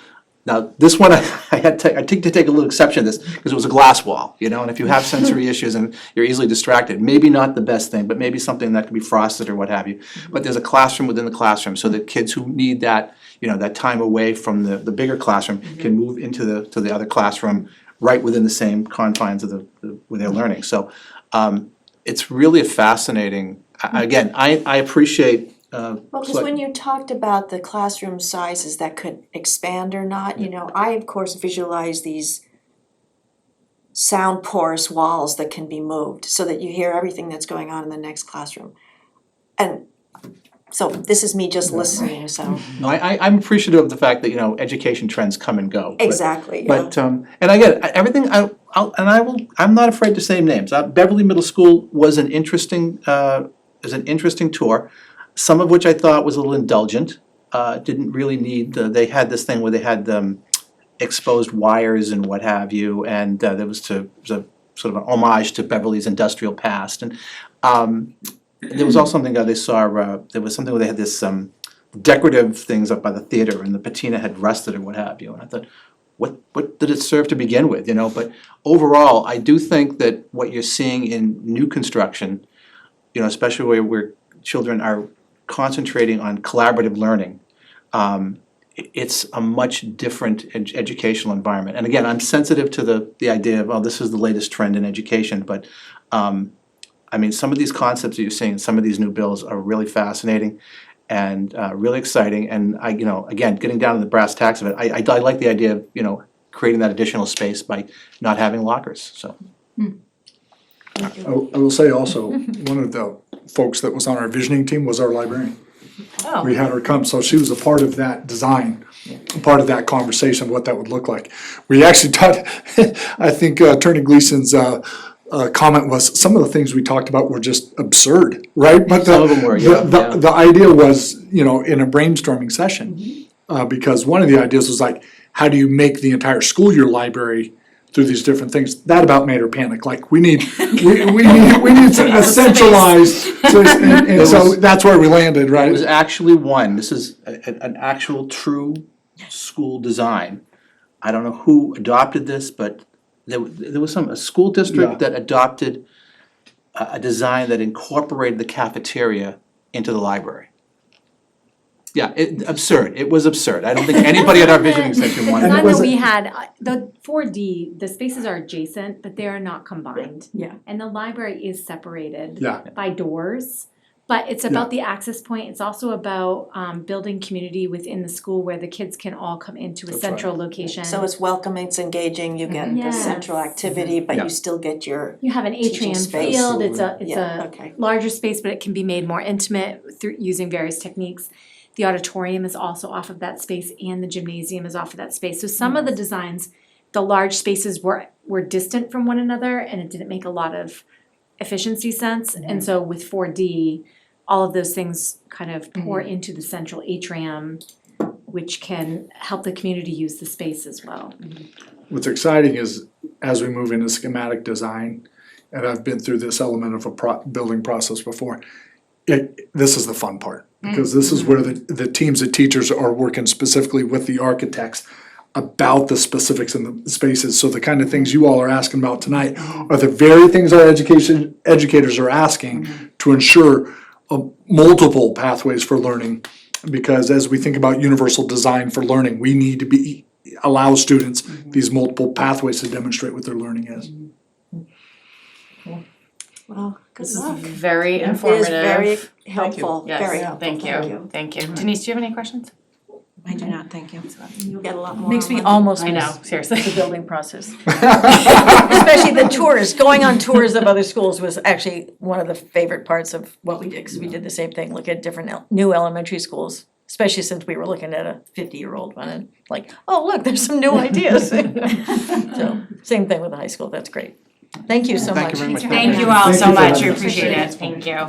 Now, this one, I had to take a little exception to this, because it was a glass wall, you know, and if you have sensory issues and you're easily distracted, maybe not the best thing, but maybe something that could be frosted or what have you. But there's a classroom within the classroom, so that kids who need that, you know, that time away from the bigger classroom can move into the other classroom right within the same confines of where they're learning. So it's really a fascinating, again, I appreciate Well, because when you talked about the classroom sizes that could expand or not, you know, I of course visualize these sound porous walls that can be moved so that you hear everything that's going on in the next classroom. And so this is me just listening, so. No, I'm appreciative of the fact that, you know, education trends come and go. Exactly, yeah. But, and again, everything, I'm not afraid to say names. Beverly Middle School was an interesting tour, some of which I thought was a little indulgent. Didn't really need, they had this thing where they had exposed wires and what have you, and there was a sort of an homage to Beverly's industrial past. And there was also something they saw, there was something where they had this decorative things up by the theater and the patina had rusted or what have you. And I thought, what did it serve to begin with, you know? But overall, I do think that what you're seeing in new construction, you know, especially where children are concentrating on collaborative learning, it's a much different educational environment. And again, I'm sensitive to the idea of, oh, this is the latest trend in education, but I mean, some of these concepts that you're seeing, some of these new bills are really fascinating and really exciting. And you know, again, getting down to the brass tacks of it, I like the idea of, you know, creating that additional space by not having lockers, so. I will say also, one of the folks that was on our visioning team was our librarian. Oh. We had her come, so she was a part of that design, a part of that conversation, what that would look like. We actually taught, I think Attorney Gleason's comment was, some of the things we talked about were just absurd, right? But Some of them were, yeah. the idea was, you know, in a brainstorming session, because one of the ideas was like, how do you make the entire school year library through these different things? That about made her panic, like, we need a centralized place, and so that's where we landed, right? It was actually this is an actual true school design. I don't know who adopted this, but there was a school district that adopted a design that incorporated the cafeteria into the library. Yeah, absurd, it was absurd, I don't think anybody at our visioning section wanted It's it. not that we had, the 4D, the spaces are adjacent, but they are not combined. Yeah. And the library is separated Yeah. by doors. But it's about the access point, it's also about building community within the school where the kids can all come into a That's central location. So it's welcoming, it's engaging, you get the central Yes. activity, but Yeah. you still get your, You have an teaching atrium space. field, it's yeah, a okay. larger space, but it can be made more intimate through using various techniques. The auditorium is also off of that space and the gymnasium is off of that space. So some of the designs, the large spaces were distant from one another and it didn't make a lot of efficiency sense. And so with 4D, all of those things kind of pour into the central atrium, which can help the community use the space as well. What's exciting is, as we move into schematic design, and I've been through this element of a building process before, this is the fun part, because this is where the teams of teachers are working specifically with the architects about the specifics in the spaces. So the kind of things you all are asking about tonight are the very things our educators are asking to ensure multiple pathways for learning. Because as we think about universal design for learning, we need to allow students these multiple pathways to demonstrate what their learning is. Well, good This is luck. very It is informative. very helpful, very Yes, helpful, thank you. Denise, do you have any questions? I do not, thank you. You'll get a lot more. Makes me on almost I know, miss seriously. the building process. Especially the tours, going on tours of other schools was actually one of the favorite parts of what we did, because we did the same thing, look at different new elementary schools especially since we were looking at a 50-year-old one and like, oh, look, there's some new ideas. So, same thing with the high school, that's great. Thank you so much. Thank you very much. Thank you all so Thank you. much, we appreciate it, thank you.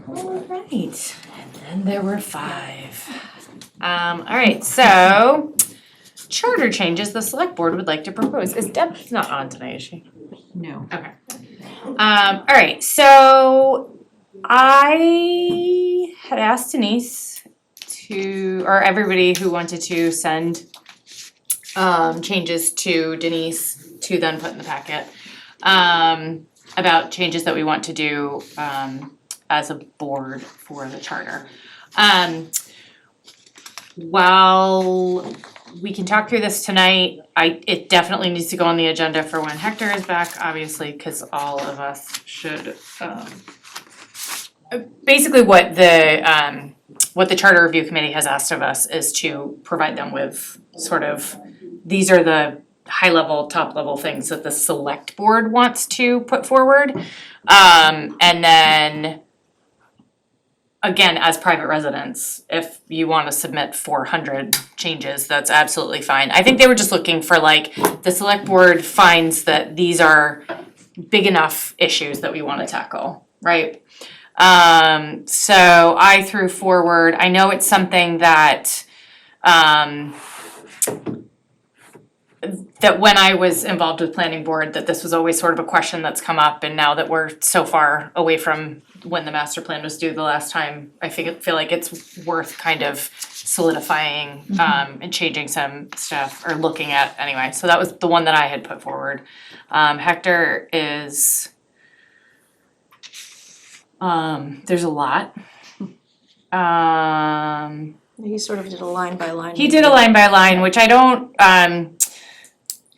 Alright, and then there were 5. Alright, so charter changes the select board would like to propose. Is Deb's not on tonight, is she? No. Okay. Alright, so I had asked Denise to, or everybody who wanted to send changes to Denise to then put in the packet, about changes that we want to do as a board for the charter. While we can talk through this tonight, it definitely needs to go on the agenda for when Hector is back, obviously, cause all of us should, basically what the charter review committee has asked of us is to provide them with sort of, these are the high level, top level things that the select board wants to put forward. And then again, as private residents, if you wanna submit 400 changes, that's absolutely fine. I think they were just looking for like, the select board finds that these are big enough issues that we wanna tackle, right? So I threw forward, I know it's something that, that when I was involved with planning board, that this was always sort of a question that's come up, and now that we're so far away from when the master plan was due the last time, I feel like it's worth kind of solidifying, and changing some stuff, or looking at anyway, so that was the one that I had put forward. Hector is, there's a lot. He sort of did a line by line. He did a line by line, which I don't,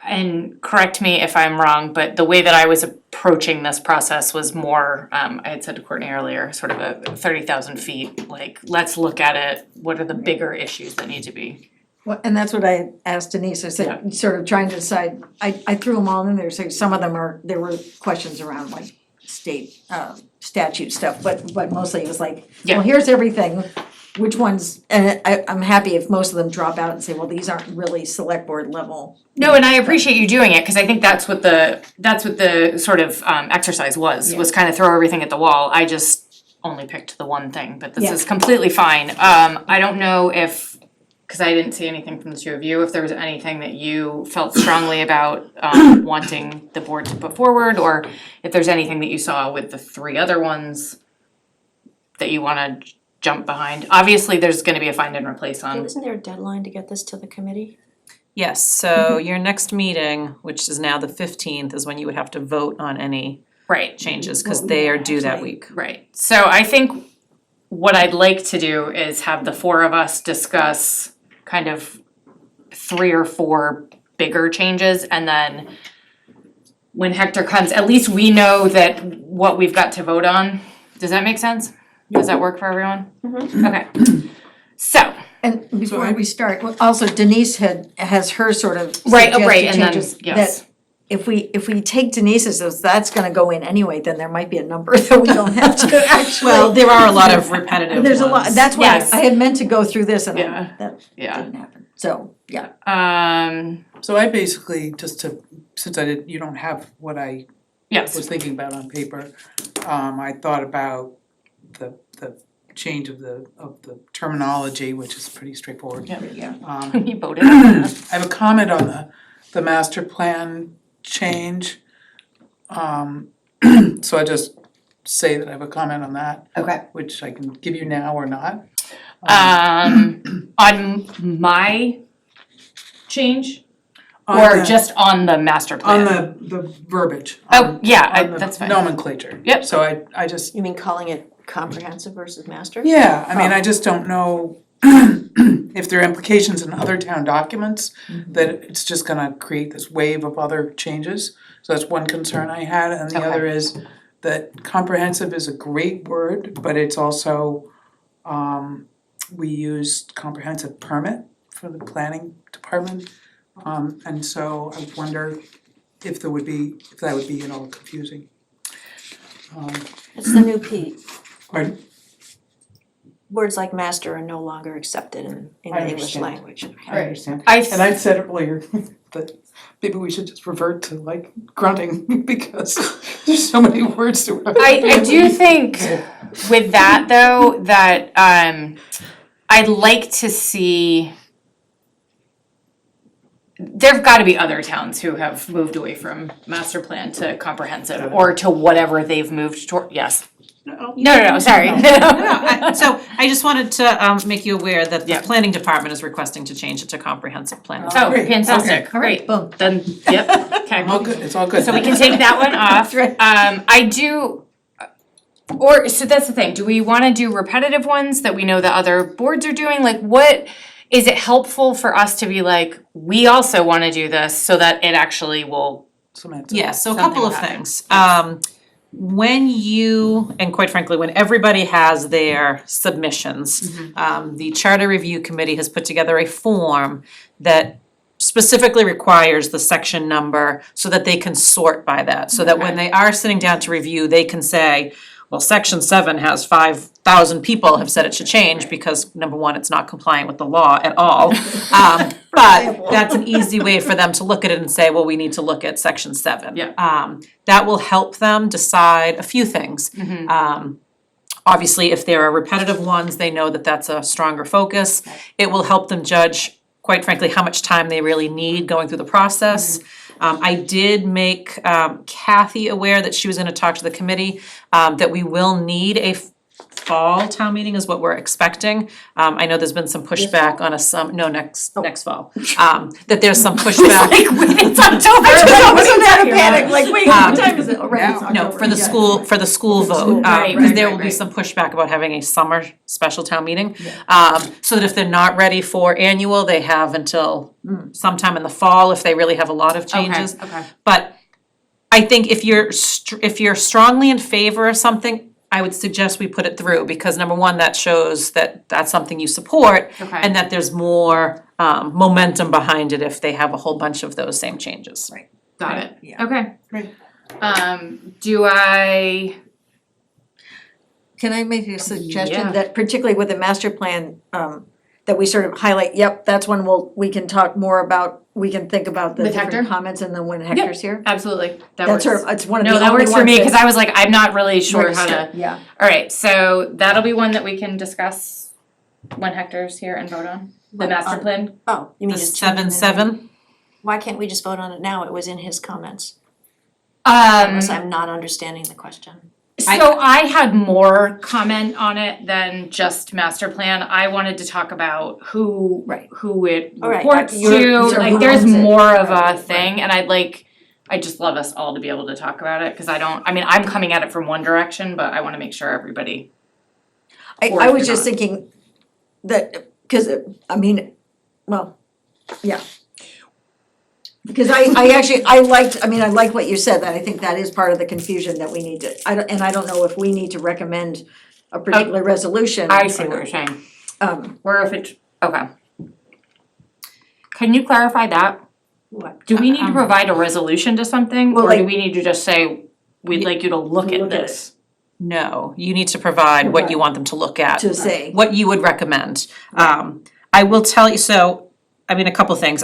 and correct me if I'm wrong, but the way that I was approaching this process was more, I had said to Courtney earlier, sort of a 30,000 feet, like, let's look at it, what are the bigger issues that need to be? Well, and that's what I asked Denise, I said, sort of trying to decide, I threw them all in there, so some of them there were questions around like state, statute stuff, but mostly it was like, well, here's everything. Which ones, and I'm happy if most of them drop out and say, well, these aren't really select board level. No, and I appreciate you doing it, cause I think that's what the sort of exercise was kind of throw everything at the wall. I just only picked the one thing, but this is completely fine. I don't know if, cause I didn't see anything from the two of you, if there was anything that you felt strongly about wanting the board to put forward, or if there's anything that you saw with the 3 other ones that you wanna jump behind. Obviously, there's gonna be a find and replace on. Isn't there a deadline to get this to the committee? Yes, so your next meeting, which is now the 15th, is when you would have to vote on any changes, cause they are due that week. Right, so I think what I'd like to do is have the 4 of us discuss kind of 3 or 4 bigger changes, and then when Hector comes, at least we know that what we've got to vote on. Does that make sense? Does that work for everyone? Okay, so. And before we start, also Denise has her sort of Right, suggested and then, changes yes. that if we take Denise's, that's gonna go in anyway, then there might be a number that we don't have to actually. Well, there are a lot of repetitive ones. There's a lot, that's why Yes. I had meant to go through this and that Yeah. didn't happen, so, yeah. So I basically, since you don't have what I was thinking about on paper, I thought about the change of the terminology, which is pretty straightforward. You voted on that. I have a comment on the master plan change. So I just say that I have a comment on that. Okay. Which I can give you now or not. On my change, or just on the master plan? On the verbiage. Oh, yeah, on the that's fine. nomenclature. Yep. So I just. You mean calling it comprehensive versus master? Yeah, I mean, I just don't know if there are implications in other town documents, that it's just gonna create this wave of other changes. So that's one concern I had, and the other is that comprehensive is a great word, but it's also, we used comprehensive permit for the planning department. And so I wonder if that would be confusing. It's the new P. Pardon? words like master are no longer accepted in I the English understand. language. I understand. I And I said earlier that maybe we should just revert to like grunting because there's so many words to remember. I do think with that though, that I'd like to see. There've gotta be other towns who have moved away from master plan to comprehensive or to whatever they've moved toward, yes. No, sorry. So I just wanted to make you aware that the Yeah. planning department is requesting to change it to comprehensive plan. Oh, Great. fantastic, All right, great, boom. then, yep, okay. All good, it's all good. So we can take that one off. I do, or, so that's the thing, do we wanna do repetitive ones that we know that other boards are doing? Like what, is it helpful for us to be like, we also wanna do this so that it actually will, Cement. Yeah, so a Something couple will of happen. things. When you, and quite frankly, when everybody has their submissions, the Charter Review Committee has put together a form that specifically requires the section number so that they can sort by that, so that when they are sitting down to review, they can say, well, section 7 has 5,000 people have said it should change because number one, it's not compliant with the law at all. But that's an easy way for them to look at it and say, well, we need to look at section 7. Yeah. That will help them decide a few things. Obviously, if there are repetitive ones, they know that that's a stronger focus. It will help them judge, quite frankly, how much time they really need going through the process. I did make Kathy aware that she was gonna talk to the committee, that we will need a fall town meeting is what we're expecting. I know there's been some pushback on next fall. That there's some pushback. it's October. I was in a panic, like, wait, what time is it? Oh, right, it's No, October. for the school vote, Right, because right, there right, will be right. some pushback about having a summer special town meeting. So that if they're not ready for annual, they have until sometime in the fall if they really have a lot of changes. Okay. But I think if you're strongly in favor of something, I would suggest we put it through, because number one, that shows that that's something you support, Okay. and that there's more momentum behind it if they have a whole bunch of those same changes. Right. Got it, Yeah. okay. Great. Do I, Can I make a suggestion Yeah. that particularly with the master plan, that we sort of highlight, yep, that's when we can talk more about, we can think about the With different Hector? comments and then when Hector's here? absolutely, that That's works. sort of, it's one of the No, only that ones works for me, cause I was like, I'm not really sure how to. Yeah. Alright, so that'll be one that we can discuss when Hector's here and vote on, the When, master plan. Oh, you The mean just 7-7, Why can't we just vote on it now? It was in his comments. Unless I'm not understanding the question. So I had more comment on it than just master plan. I wanted to talk about who it All right, reports you're- to, so like who there's owns it? more of a Right, thing, and I just love us all to be able to talk about it, cause I'm coming at it from one direction, but I wanna make sure everybody. I was just thinking that, cause because I like what you said, that I think that is part of the confusion that we need to, I don't know if we need to recommend a particular resolution. I see what you're saying, Um, or if it's, okay. Can you clarify that? What? Do we need to provide a resolution to something, Well, or do like- we need to just say, we'd like you to look at Look at this? no, you need to provide what you want them to look at. To say. What you would recommend. I will tell you, a couple things,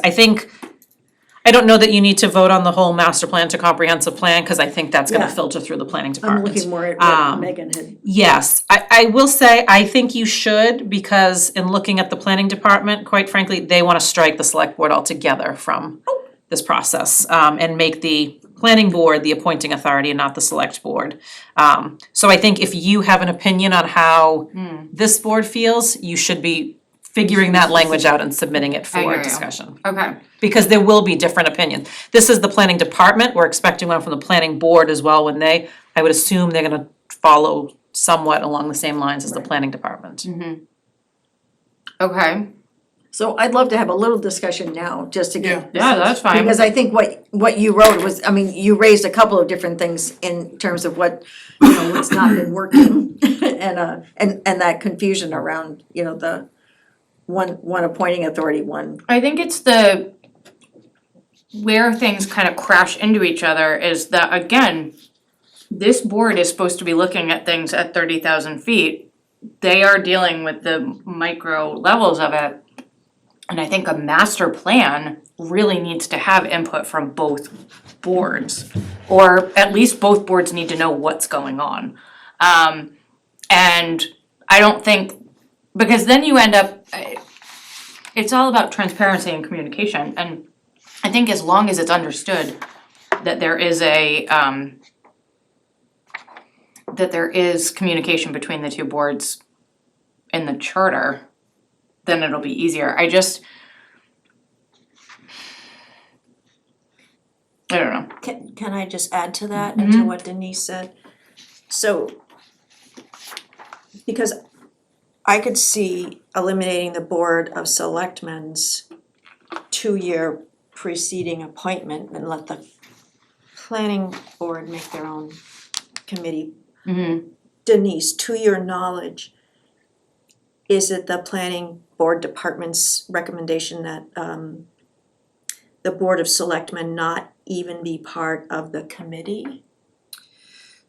I don't know that you need to vote on the whole master plan to comprehensive plan, cause I think that's gonna Yeah. filter through the planning I'm department. looking more at what Megan had. Yes, I will say, I think you should, because in looking at the planning department, quite frankly, they wanna strike the select board altogether from this process, and make the planning board the appointing authority and not the select board. So I think if you have an opinion on how this board feels, you should be figuring that language out and submitting it I hear for you. discussion. Okay. Because there will be different opinions. This is the planning department, we're expecting one from the planning board as well, when I would assume they're gonna follow somewhat along the same lines as the planning department. Okay, So I'd love to have a little discussion now, just to get. yeah, that's fine. Because I think what you wrote was, you raised a couple of different things in terms of what's not been working. And that confusion around, the one appointing authority, one. I think it's where things kind of crash into each other is that, again, this board is supposed to be looking at things at 30,000 feet, they are dealing with the micro levels of it. And I think a master plan really needs to have input from both boards, or at least both boards need to know what's going on. And I don't think, because then you end up, it's all about transparency and communication, and I think as long as it's understood that there is that there is communication between the two boards in the charter, then it'll be easier. I don't know. Can I just add to that and to what Denise said? So, because I could see eliminating the Board of Selectmen's 2-year preceding appointment and let the planning board make their own committee. Denise, to your knowledge, is it the planning board department's recommendation that the Board of Selectmen not even be part of the committee?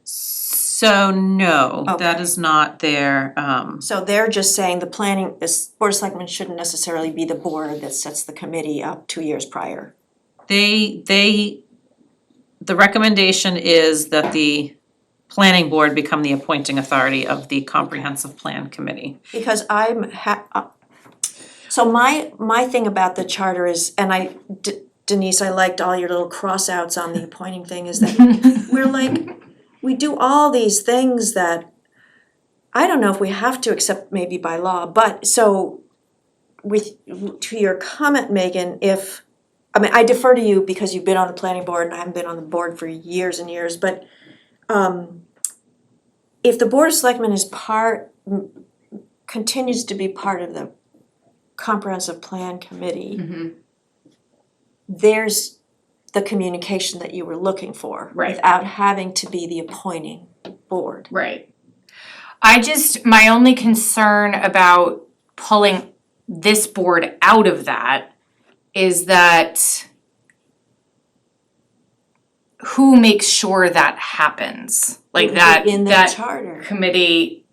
So no, that Okay. is not their, So they're just saying this Board of Selectmen shouldn't necessarily be the board that sets the committee up 2 years prior. the recommendation is that the planning board become the appointing authority of the comprehensive plan committee. Because so my thing about the charter is, and Denise, I liked all your little cross outs on the appointing thing, is that we're like, we do all these things that I don't know if we have to except maybe by law, but so to your comment, Megan, I defer to you because you've been on the planning board and I haven't been on the board for years and years, but if the Board of Selectmen continues to be part of the comprehensive plan committee, there's the communication that you were looking for. Right. Without having to be the appointing board. Right. My only concern about pulling this board out of that is that who makes sure that happens? Like that In the charter. committee,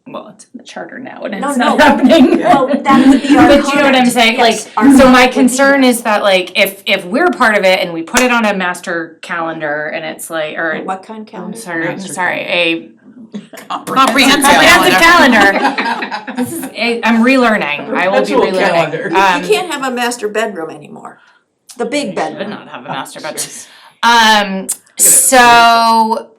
well, it's in the charter now and No, it's no. not happening. Well, that would be our But you know what I'm comment. saying, Yes, like, our so comment my would be concern that. is that like, if we're part of it and we put it on a master calendar and it's like, or. What kind of calendar? I'm sorry, a Comprehensive comprehensive calendar. This is, I'm relearning, I will be Perpetual relearning. calendar. You can't have a master bedroom anymore. The big Should bedroom. not have a master bedroom. So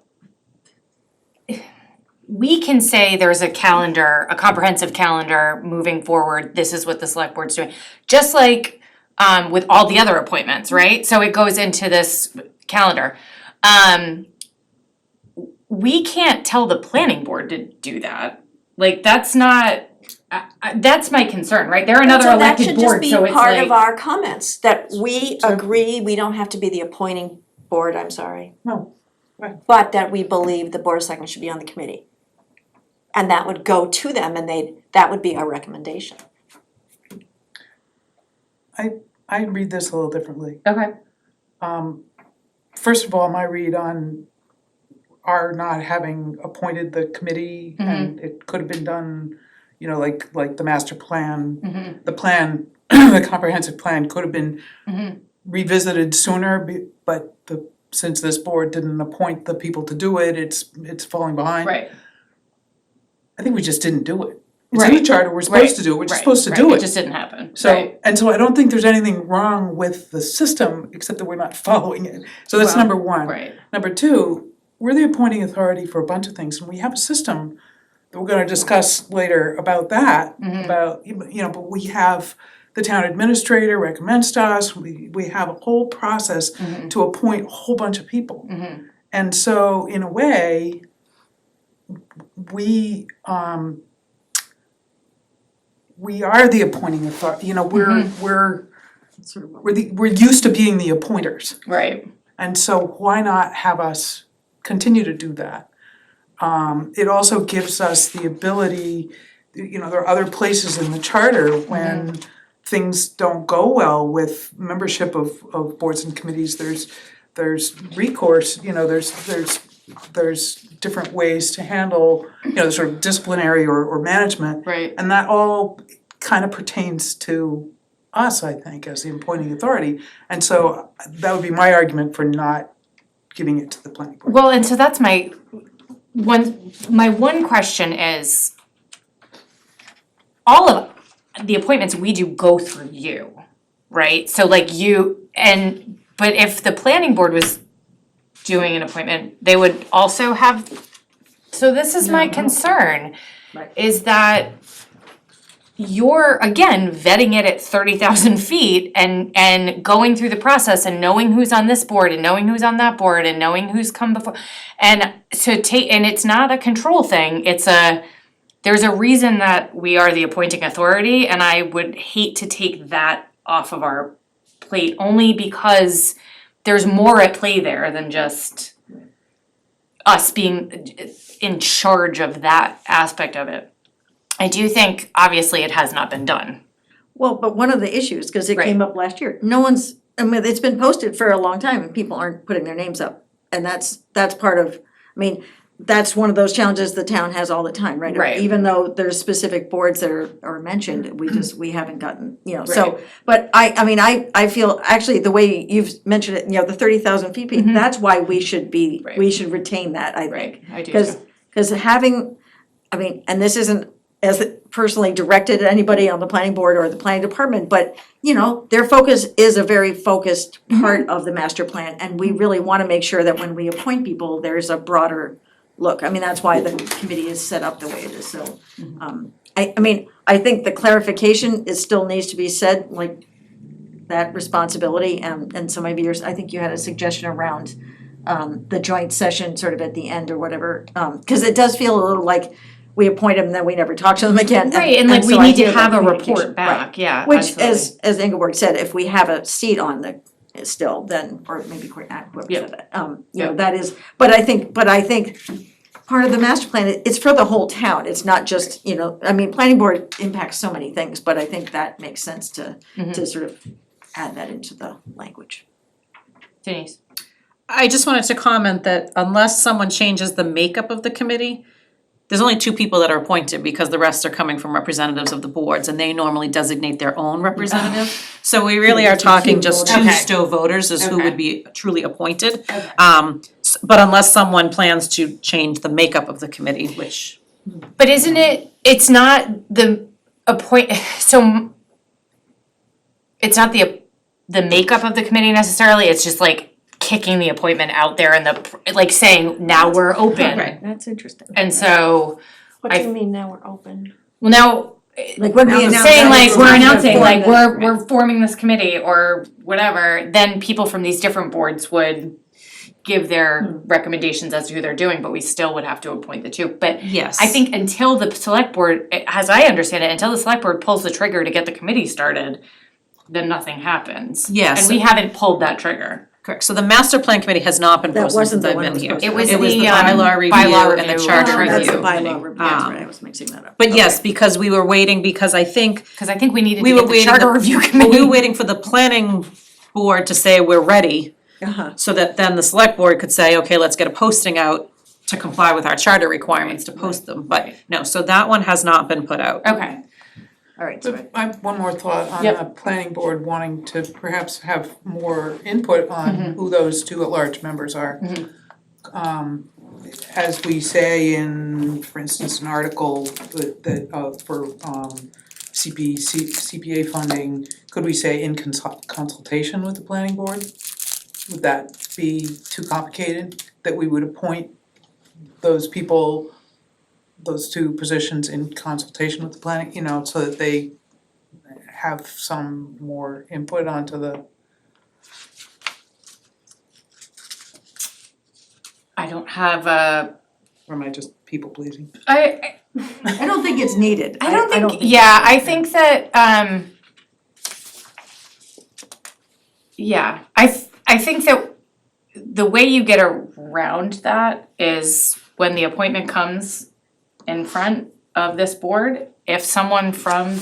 we can say there's a calendar, a comprehensive calendar moving forward, this is what the select board's doing. Just like with all the other appointments, right? So it goes into this calendar. We can't tell the planning board to do that. Like, that's not, that's my concern, right? They're another elected board, so So that should just be it's part of like, our comments, that we agree, we don't have to be the appointing board, I'm sorry. No, right. But that we believe the Board of Selectmen should be on the committee. And that would go to them and that would be our recommendation. I read this a little differently. okay, First of all, my read on our not having appointed the committee and it could have been done, like the master plan, the plan, the comprehensive plan could have been revisited sooner, but since this board didn't appoint the people to do it, it's falling behind. right. I think we just didn't do it. It's in the Right. charter, we're supposed to do it, we're just supposed to do It it. just didn't happen, So, right. and so I don't think there's anything wrong with the system, except that we're not following it. So that's Well, number one. Right. Number two, we're the appointing authority for a bunch of things, and we have a system that we're gonna discuss later about that, about, but we have the town administrator recommends to us, we have a whole process to appoint a whole bunch of people. And so, in a way, we are the appointing authority, we're used to being the appointers. Right. And so why not have us continue to do that? It also gives us the ability, there are other places in the charter when things don't go well with membership of boards and committees, there's recourse, there's there's different ways to handle, sort of disciplinary or management. Right. And that all kind of pertains to us, I think, as the appointing authority. And so that would be my argument for not giving it to the planning board. Well, and so that's my one question is, all of the appointments we do go through you, right? So like but if the planning board was doing an appointment, they would also have, so this is my concern, Right. is that you're, again, vetting it at 30,000 feet and going through the process and knowing who's on this board and knowing who's on that board and knowing who's come before. And it's not a control thing, there's a reason that we are the appointing authority, and I would hate to take that off of our plate only because there's more at play there than just us being in charge of that aspect of it. I do think, obviously, it has not been done. Well, but one of the issues, because it Right. came up last year, it's been posted for a long time and people aren't putting their names up. And that's part of, that's one of those challenges the town has all the time, right? Right. Even though there's specific boards that are mentioned, we haven't gotten, so. Right. But I feel, actually, the way you've mentioned it, the 30,000 feet, Mhm. that's why we should Right. we should retain that, I think. Right, I do too. Cause having, and this isn't as personally directed at anybody on the planning board or the planning department, but their focus is a very focused part of the master plan, and we really wanna make sure that when we appoint people, there's a broader look. That's why the committee is set up the way it is, so. I think the clarification still needs to be said, like, that responsibility, and some of yours, I think you had a suggestion around the joint session sort of at the end or whatever, cause it does feel a little like we appoint them, then we never talk to them again. Right, and like we so I need to hear that have a communication, report right. back, yeah, Which, absolutely. as Ingeborg said, if we have a seat on the, still, then, or maybe whoever Yeah. said that, Yeah. that is, but I think part of the master plan, it's for the whole town, it's not just, planning board impacts so many things, but I think that makes sense to sort of add that into the language. Denise? I just wanted to comment that unless someone changes the makeup of the committee, there's only 2 people that are appointed because the rest are coming from representatives of the boards, and they normally designate their own representative. So we really are talking just 2 Okay. Stow voters is who Okay. would be truly appointed. But unless someone plans to change the makeup of the committee, which, But isn't it's not the so it's not the makeup of the committee necessarily, it's just like kicking the appointment out there and like saying, now we're open. Right. That's interesting. And so, What do you mean now we're open? well, now, Like when we announce. saying like, we're announcing, like, Right. we're forming this committee or whatever, then people from these different boards would give their recommendations as to who they're doing, but we still would have to appoint the 2. But yes. I think until the select board, as I understand it, until the select board pulls the trigger to get the committee started, then nothing happens. Yes. And we haven't pulled that trigger. Correct, so the master plan committee has not been That posted wasn't since the I've one been that was here. posted. It was It was the, the bylaw bylaw review and the review. charter Oh, review. that's the bylaw review, that's Um, right, I was mixing that up. But yes, because we were waiting, because I think Cause I think we needed we to were get the waiting, charter review well, committee. we were waiting for the planning board to say we're ready, Uh-huh. so that then the select board could say, okay, let's get a posting out to comply with our charter requirements to post them, but no, so that one has not been put out. Okay, All right, so I have one more thought on Yep. the planning board wanting to perhaps have more input on who those 2 at-large members are. As we say in, for instance, an article that for CPA funding, could we say in consultation with the planning board? Would that be too complicated, that we would appoint those people, those 2 positions in consultation with the planning, so that they have some more input onto the. I don't have a, Or am I just people pleasing? I don't think it's needed. don't think, yeah, I think that, yeah, I think that the way you get around that is when the appointment comes in front of this board, if someone from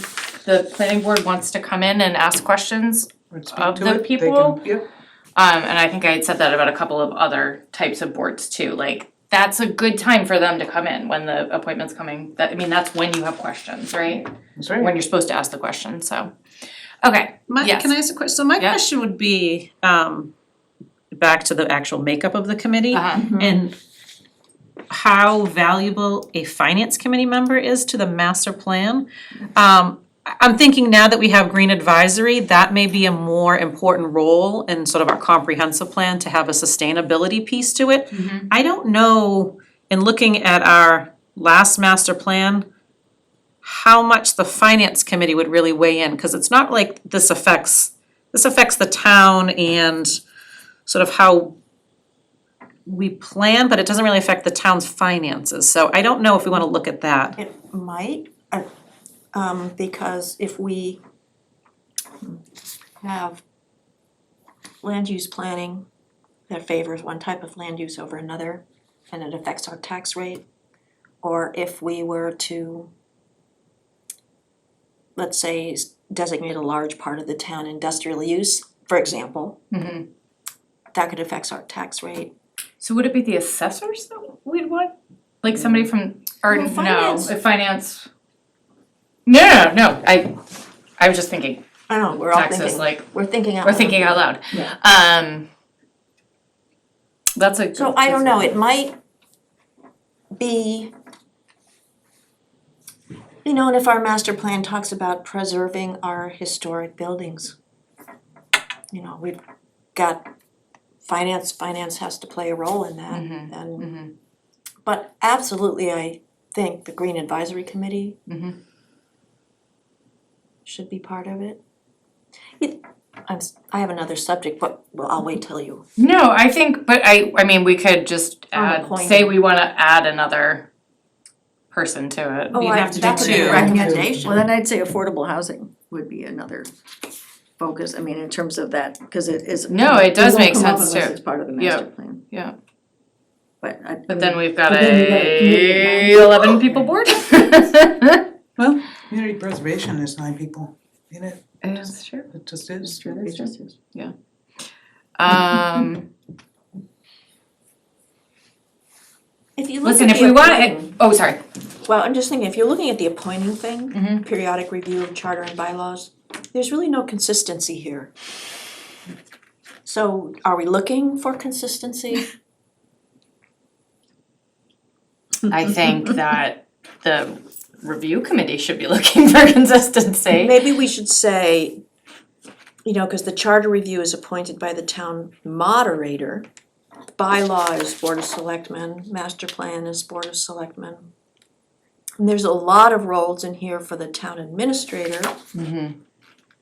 the planning board wants to come in and ask questions Or speak of to the it, they people, can- Yep. and I think I had said that about a couple of other types of boards too, like, that's a good time for them to come in when the appointment's coming. That, I mean, that's when you have questions, right? That's right. When you're supposed to ask the question, so. Okay, yes. Can I ask a question? So my Yeah. question would be, back to the actual makeup of the committee Uh-huh. and how valuable a finance committee member is to the master plan. I'm thinking now that we have green advisory, that may be a more important role in sort of our comprehensive plan to have a sustainability piece to it. Mhm. I don't know, in looking at our last master plan, how much the finance committee would really weigh in, cause it's not like this affects the town and sort of how we plan, but it doesn't really affect the town's finances, so I don't know if we wanna look at that. It might, because if we have land use planning that favors one type of land use over another, and it affects our tax rate, or if we were to, let's say, designate a large part of the town industrial use, for example, Mhm. that could affect our tax rate. So would it be the assessors that we'd want? Like somebody from, or Well, no, finance. finance? No, I was just thinking I don't know, we're all taxes, thinking, like, we're thinking out we're loud. thinking out loud. Yeah. That's a. So I don't know, it might be, you know, and if our master plan talks about preserving our historic buildings, you know, we've got finance has to play a role in that, and but absolutely, I think the Green Advisory Committee should be part of it. I have another subject, but well, I'll wait till you. No, I think, but I mean, we could just add, Appointed. say we wanna add another person to it. Oh, You'd have to do that could be two. a recommendation. Well, then I'd say affordable housing would be another focus, I mean, in terms of that, cause it is. No, it does won't make come up sense unless too. it's part of the Yeah. master plan. Yeah. But Then we've got But then you got a committee of a 9 11 people board. Well, community preservation is 9 people in it, That's true. it just is. If you look Listen, at if the we wanna, appointing- oh, sorry. Well, I'm just thinking, if you're looking at the appointing thing, Mhm. periodic review of charter and bylaws, there's really no consistency here. So are we looking for consistency? I think that the review committee should be looking for consistency. Maybe we should say, you know, cause the charter review is appointed by the town moderator. Bylaw is Board of Selectmen, master plan is Board of Selectmen. And there's a lot of roles in here for the town administrator. Mhm.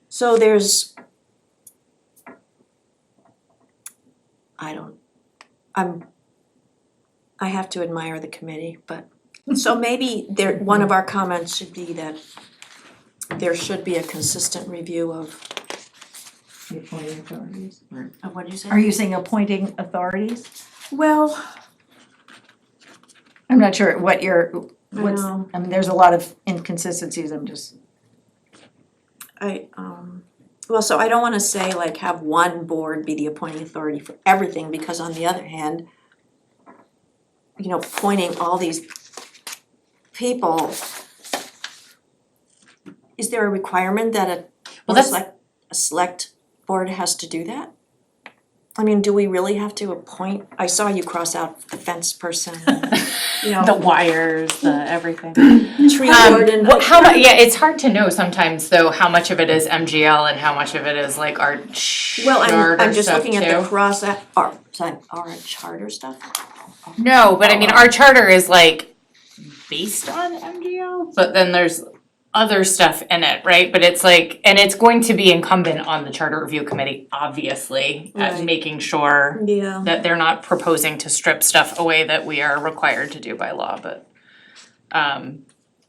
So there's, I have to admire the committee, but, so maybe there, one of our comments should be that there should be a consistent review of appointing authorities. what'd you say? Are you saying appointing authorities? Well, I'm not sure what what's, know. I mean, there's a lot of inconsistencies, I'm just. well, so I don't wanna say like have one board be the appointing authority for everything, because on the other hand, you know, appointing all these people, is there a requirement that a select board has to do that? I mean, do we really have to appoint, I saw you cross out the fence person, you know, The wires, the everything. tree warden. How much, yeah, it's hard to know sometimes though, how much of it is MGL and how much of it is like our Well, charter I'm just stuff looking at the too. cross out, our charter stuff. No, but I mean, our charter is like based on MGL, but then there's other stuff in it, right? But it's like, and it's going to be incumbent on the charter review committee, obviously, at Right. making sure Yeah. that they're not proposing to strip stuff away that we are required to do by law, but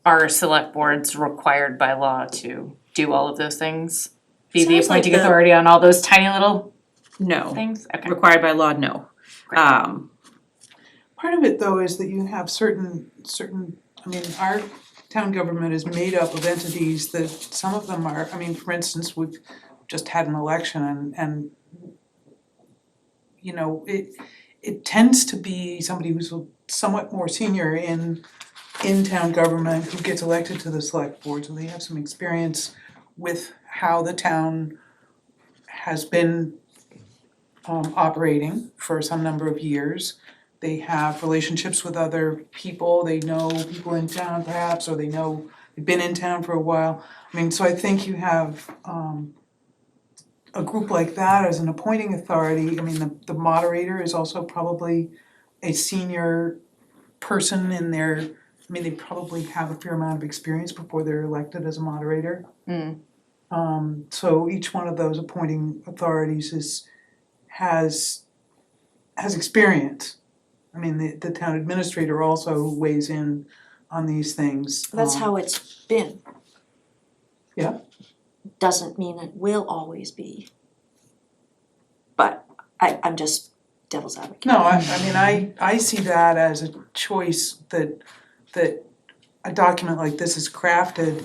our select board's required by law to do all of those things, be the Sounds like appointing the- authority on all those tiny little No, things, okay. required by law, no. Part of it though is that you have certain, I mean, our town government is made up of entities that some of them are, I mean, for instance, we've just had an election and you know, it tends to be somebody who's somewhat more senior in town government who gets elected to the select board, so they have some experience with how the town has been operating for some number of years. They have relationships with other people, they know people in town perhaps, or they've been in town for a while. I mean, so I think you have a group like that as an appointing authority. I mean, the moderator is also probably a senior person in their, I mean, they probably have a fair amount of experience before they're elected as a moderator. So each one of those appointing authorities has experience. I mean, the town administrator also weighs in on these things. That's how it's been. Yeah. Doesn't mean it will always be. But I'm just devil's advocate. No, I mean, I see that as a choice that a document like this is crafted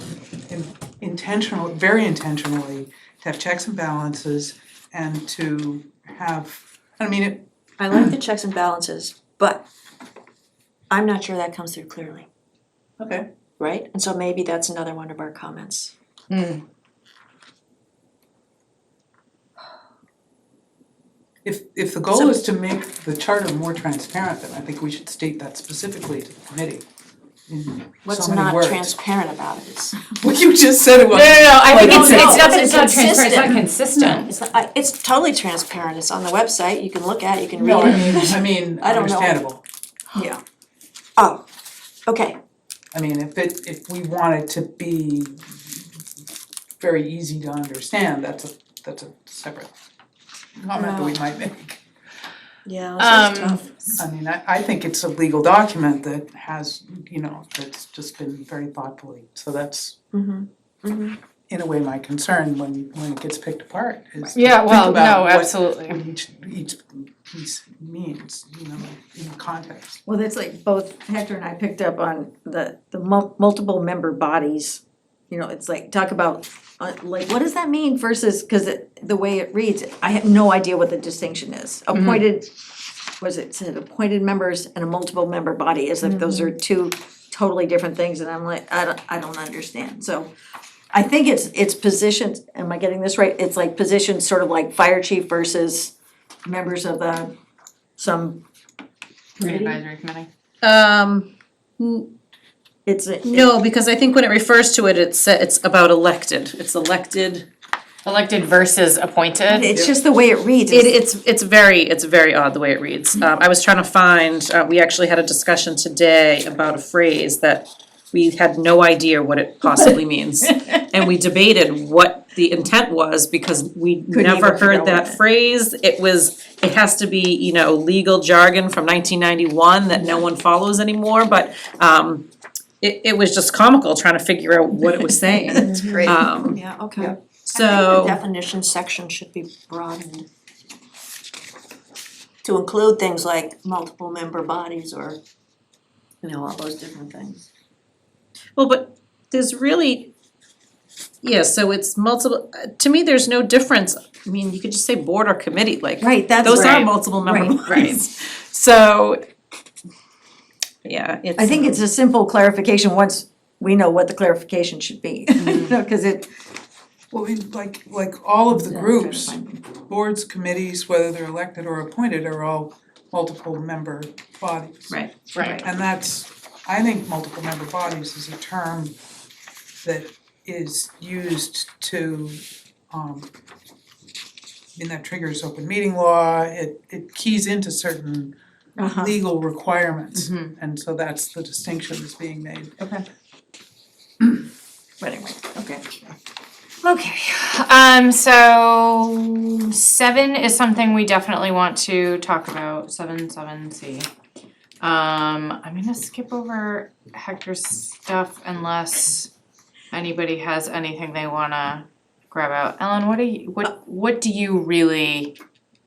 very intentionally, to have checks and balances and to have, I mean, I like the checks and balances, but I'm not sure that comes through clearly, okay. right? And so maybe that's another one of our comments. If the goal is to make the charter more transparent, then I think we should state that specifically to the committee in What's so many not words. transparent about it is. Well, you just said it was. No, I think no, it's no, not it's transparent, it's not consistent. consistent. It's not, it's totally transparent, it's on the website, you can look at it, you can read No, it. I mean, I don't know. understandable. Yeah. Oh, okay, I mean, if we want it to be very easy to understand, that's a separate comment that we might make. yeah, this is tough. I mean, I think it's a legal document that has, that's just been very thoughtfully, so that's in a way my concern when it gets picked apart is to Yeah, think well, about no, what absolutely. each piece means, in context. Well, that's like both Hector and I picked up on the multiple member bodies. It's like, talk about, like, what does that mean versus, cause the way it reads, I have no idea what the distinction is. Appointed, said appointed members and a multiple member body, as if those are two totally different things, and I'm like, I don't understand, so. I think it's positions, am I getting this right? It's like positions sort of like fire chief versus members of some Green Advisory Committee. It's no, because I think when it refers to it, it's about elected. It's elected. Elected versus appointed. It's just the way it reads. It's very odd the way it reads. I was trying to find, we actually had a discussion today about a phrase that we had no idea what it possibly means. And we debated what the intent was because we never heard that phrase. It has to be, legal jargon from 1991 that no one follows anymore, but it was just comical trying to figure out what it was saying. That's great. Um, Yeah, okay. yeah. So. I think the definition section should be broadened to include things like multiple member bodies or, all those different things. Well, but there's really, so it's multiple, to me, there's no difference. I mean, you could just say board or committee, like, Right, that's those are right. multiple member Right. bodies. So, yeah, it's. I think it's a simple clarification once we know what the clarification should be, cause it. Well, like all of the Yeah, groups, trying to find- boards, committees, whether they're elected or appointed, are all multiple member bodies. Right. And I think multiple member bodies is a term that is used to, that triggers open meeting law, it keys into certain legal requirements. And so that's the distinction that's being made. Okay. But anyway, okay. Okay, so 7 is something we definitely want to talk about, 7C. I'm gonna skip over Hector's stuff unless anybody has anything they wanna grab out. Ellen, what do you really,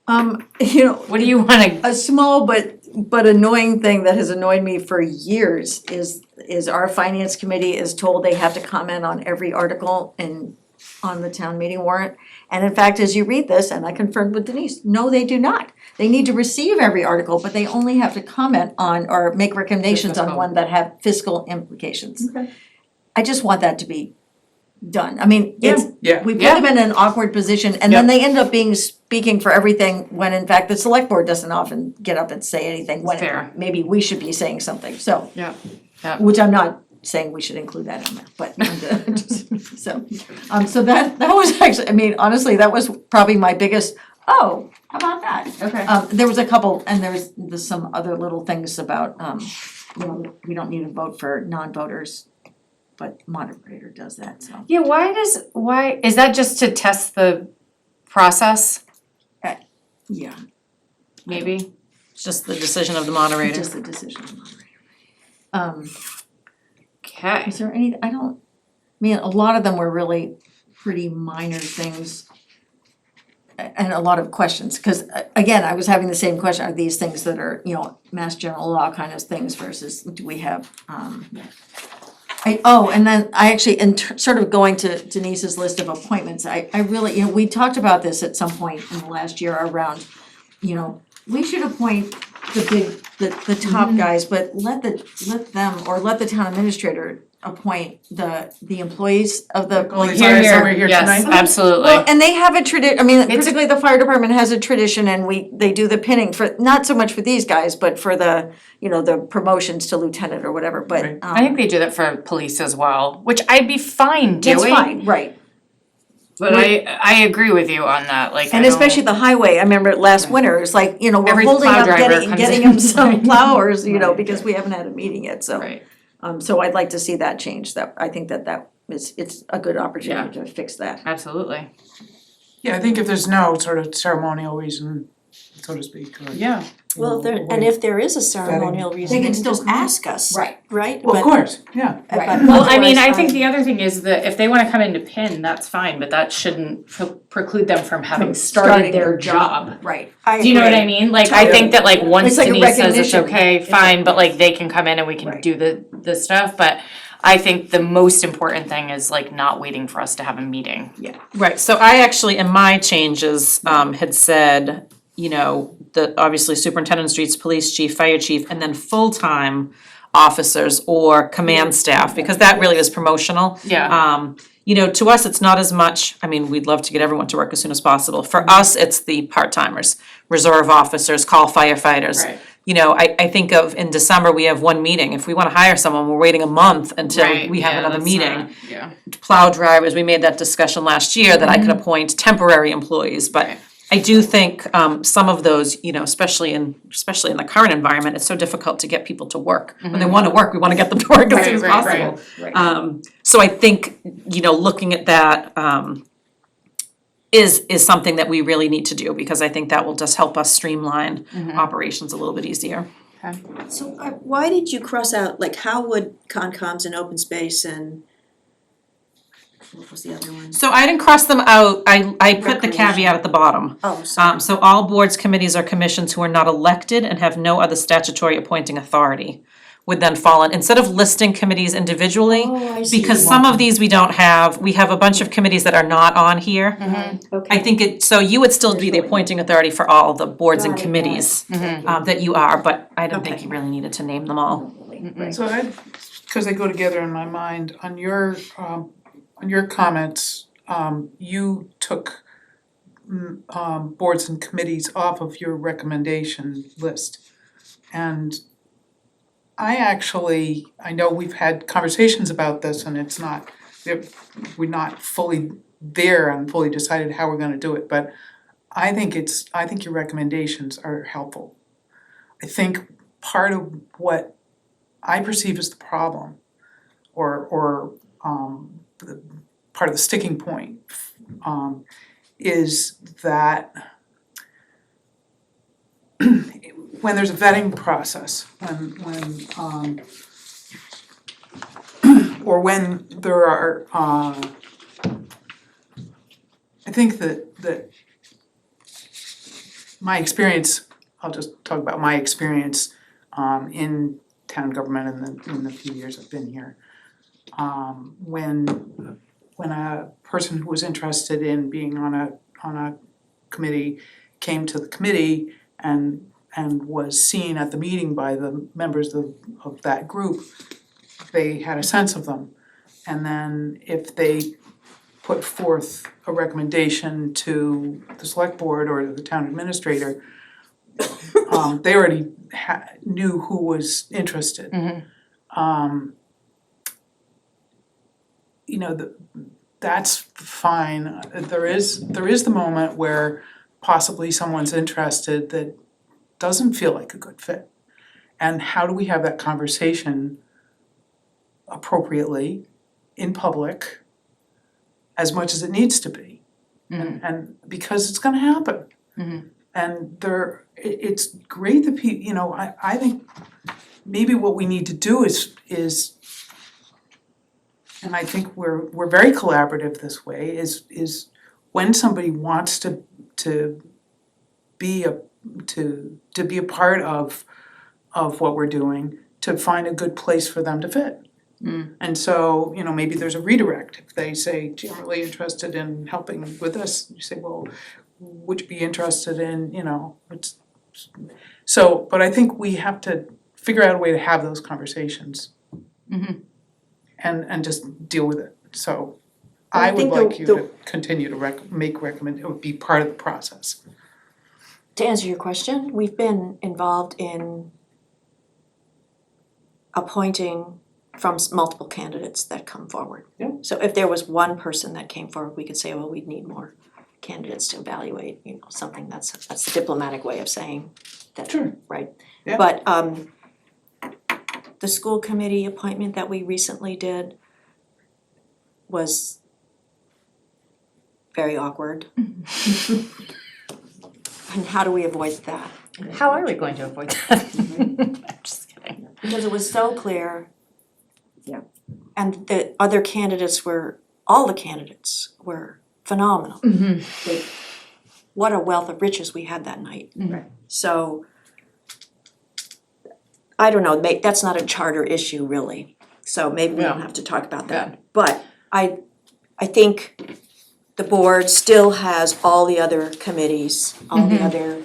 what do you wanna? A small but annoying thing that has annoyed me for years is our finance committee is told they have to comment on every article on the town meeting warrant. And in fact, as you read this, and I confirmed with Denise, no, they do not. They need to receive every article, but they only have to comment on or make recommendations on fiscal. one that have fiscal implications. Okay. I just want that to be done. I mean, it's, Yeah. we put them in an awkward position and then they end up speaking for everything when in fact the select board doesn't often get up and say anything when Fair. maybe we should be saying something, so. Yeah. Yeah. Which I'm not saying we should include that in there, but so that was actually, I mean, honestly, that was probably my biggest, oh, how about that? Okay. There was a couple, and there's some other little things about, you know, we don't need to vote for non-voters, but moderator does that, so. Yeah, why, is that just to test the process, Yeah, maybe? It's just the decision of the moderator. just the decision of the moderator. Okay. Is there any, I mean, a lot of them were really pretty minor things. And a lot of questions, cause again, I was having the same question, are these things that are, you know, mass general law kind of things versus do we have, and then I actually, sort of going to Denise's list of appointments, I really, you know, we talked about this at some point in the last year around, you know, we should appoint the top guys, but let them, or let the town administrator appoint the employees of the police. Here, here Yes, tonight? absolutely. Well, and they have a I mean, It's a- particularly the fire department has a tradition and they do the pinning for, not so much for these guys, but for the, you know, the promotions to lieutenant or whatever, but Right. I think they do that for police as well, which I'd be fine doing. That's fine, right. But I agree with you on that, like, And especially the highway, I remember last winter, it's like, you know, we're Every holding plow up driver getting comes in. them some plowers, you know, Right. because we haven't had a meeting yet, so. Right. So I'd like to see that change, that, I think that it's a good opportunity to fix that. Absolutely. Yeah, I think if there's no sort of ceremonial reason, so to speak, or, Yeah. Well, if there is a ceremonial reason, They can then still just ask us. Right. Right? Well, of But- course, yeah. Right. but Well, I mean, I otherwise, think the other thing is that if they wanna come in to pin, that's fine, but that shouldn't preclude them from having From started starting their their job. Right. Do you know what I mean? Like, I think that like once It's like a Denise says it's recognition. okay, fine, but like they can come in and we can Right. do the stuff, but I think the most important thing is like not waiting for us to have a meeting. Right, so I actually, in my changes, had said, you know, the, obviously superintendent of streets, police chief, fire chief, and then full-time officers or command staff, because that really is promotional. Yeah. You know, to us, it's not as much, I mean, we'd love to get everyone to work as soon as possible. For us, it's the part-timers, reserve officers, call firefighters. Right. You know, I think of in December, we have one meeting. If we wanna hire someone, we're waiting a month until Right, we have yeah, another that's meeting. not- Yeah. Plow drivers, we made that discussion last year that I could appoint temporary employees, but Right. I do think some of those, you know, especially in the current environment, it's so difficult to get people to work. When they wanna work, we wanna get them to work as soon as Right, possible. right. So I think, you know, looking at that is something that we really need to do, because I think that will just help us streamline operations a little bit easier. So why did you cross out, like, how would Concom's and open space and what was the other one? So I didn't cross them out, I put the Recreation. caveat at the bottom. Oh, sorry. So all boards, committees, or commissions who are not elected and have no other statutory appointing authority would then fall in, instead of listing committees individually, Oh, I see. because some of these we don't have, we have a bunch of committees that are not on here. Okay. I think so you would still be the appointing authority for all the boards and Got it, got it. committees that you are, but I didn't think Okay. you really needed to name them all. So cause they go together in my mind, on your comments, you took boards and committees off of your recommendation list. And I know we've had conversations about this and it's not, we're not fully there and fully decided how we're gonna do it, but I think your recommendations are helpful. I think part of what I perceive as the problem, or the part of the sticking point, is that when there's a vetting process, when or when there are, I think that my experience, I'll just talk about my experience in town government in the few years I've been here. When a person who was interested in being on a committee came to the committee, and was seen at the meeting by the members of that group, they had a sense of them. And then if they put forth a recommendation to the select board or to the town administrator, they already knew who was interested. You know, that's fine. There is the moment where possibly someone's interested that doesn't feel like a good fit. And how do we have that conversation appropriately in public as much as it needs to be? And because it's gonna happen. And it's great that you know, I think maybe what we need to do is and I think we're very collaborative this way, is when somebody wants to be a part of what we're doing, to find a good place for them to fit. And so, you know, maybe there's a redirect. If they say, gee, I'm really interested in helping with this, you say, well, would you be interested in, you know, so, but I think we have to figure out a way to have those conversations. And just deal with it. So I would like you to continue to be part of the process. To answer your question, we've been involved in appointing from multiple candidates that come forward. So if there was one person that came forward, we could say, well, we'd need more candidates to evaluate, you know, something that's the diplomatic way of saying that, right? Yeah. But the school committee appointment that we recently did was very awkward. And how do we avoid that? How are we going to avoid that? I'm just kidding. Because it was so clear. And the other candidates all the candidates were phenomenal. Like, what a wealth of riches we had that night. So, I don't know, that's not a charter issue really, so maybe we don't have to talk about that. But I think the board still has all the other committees, all the other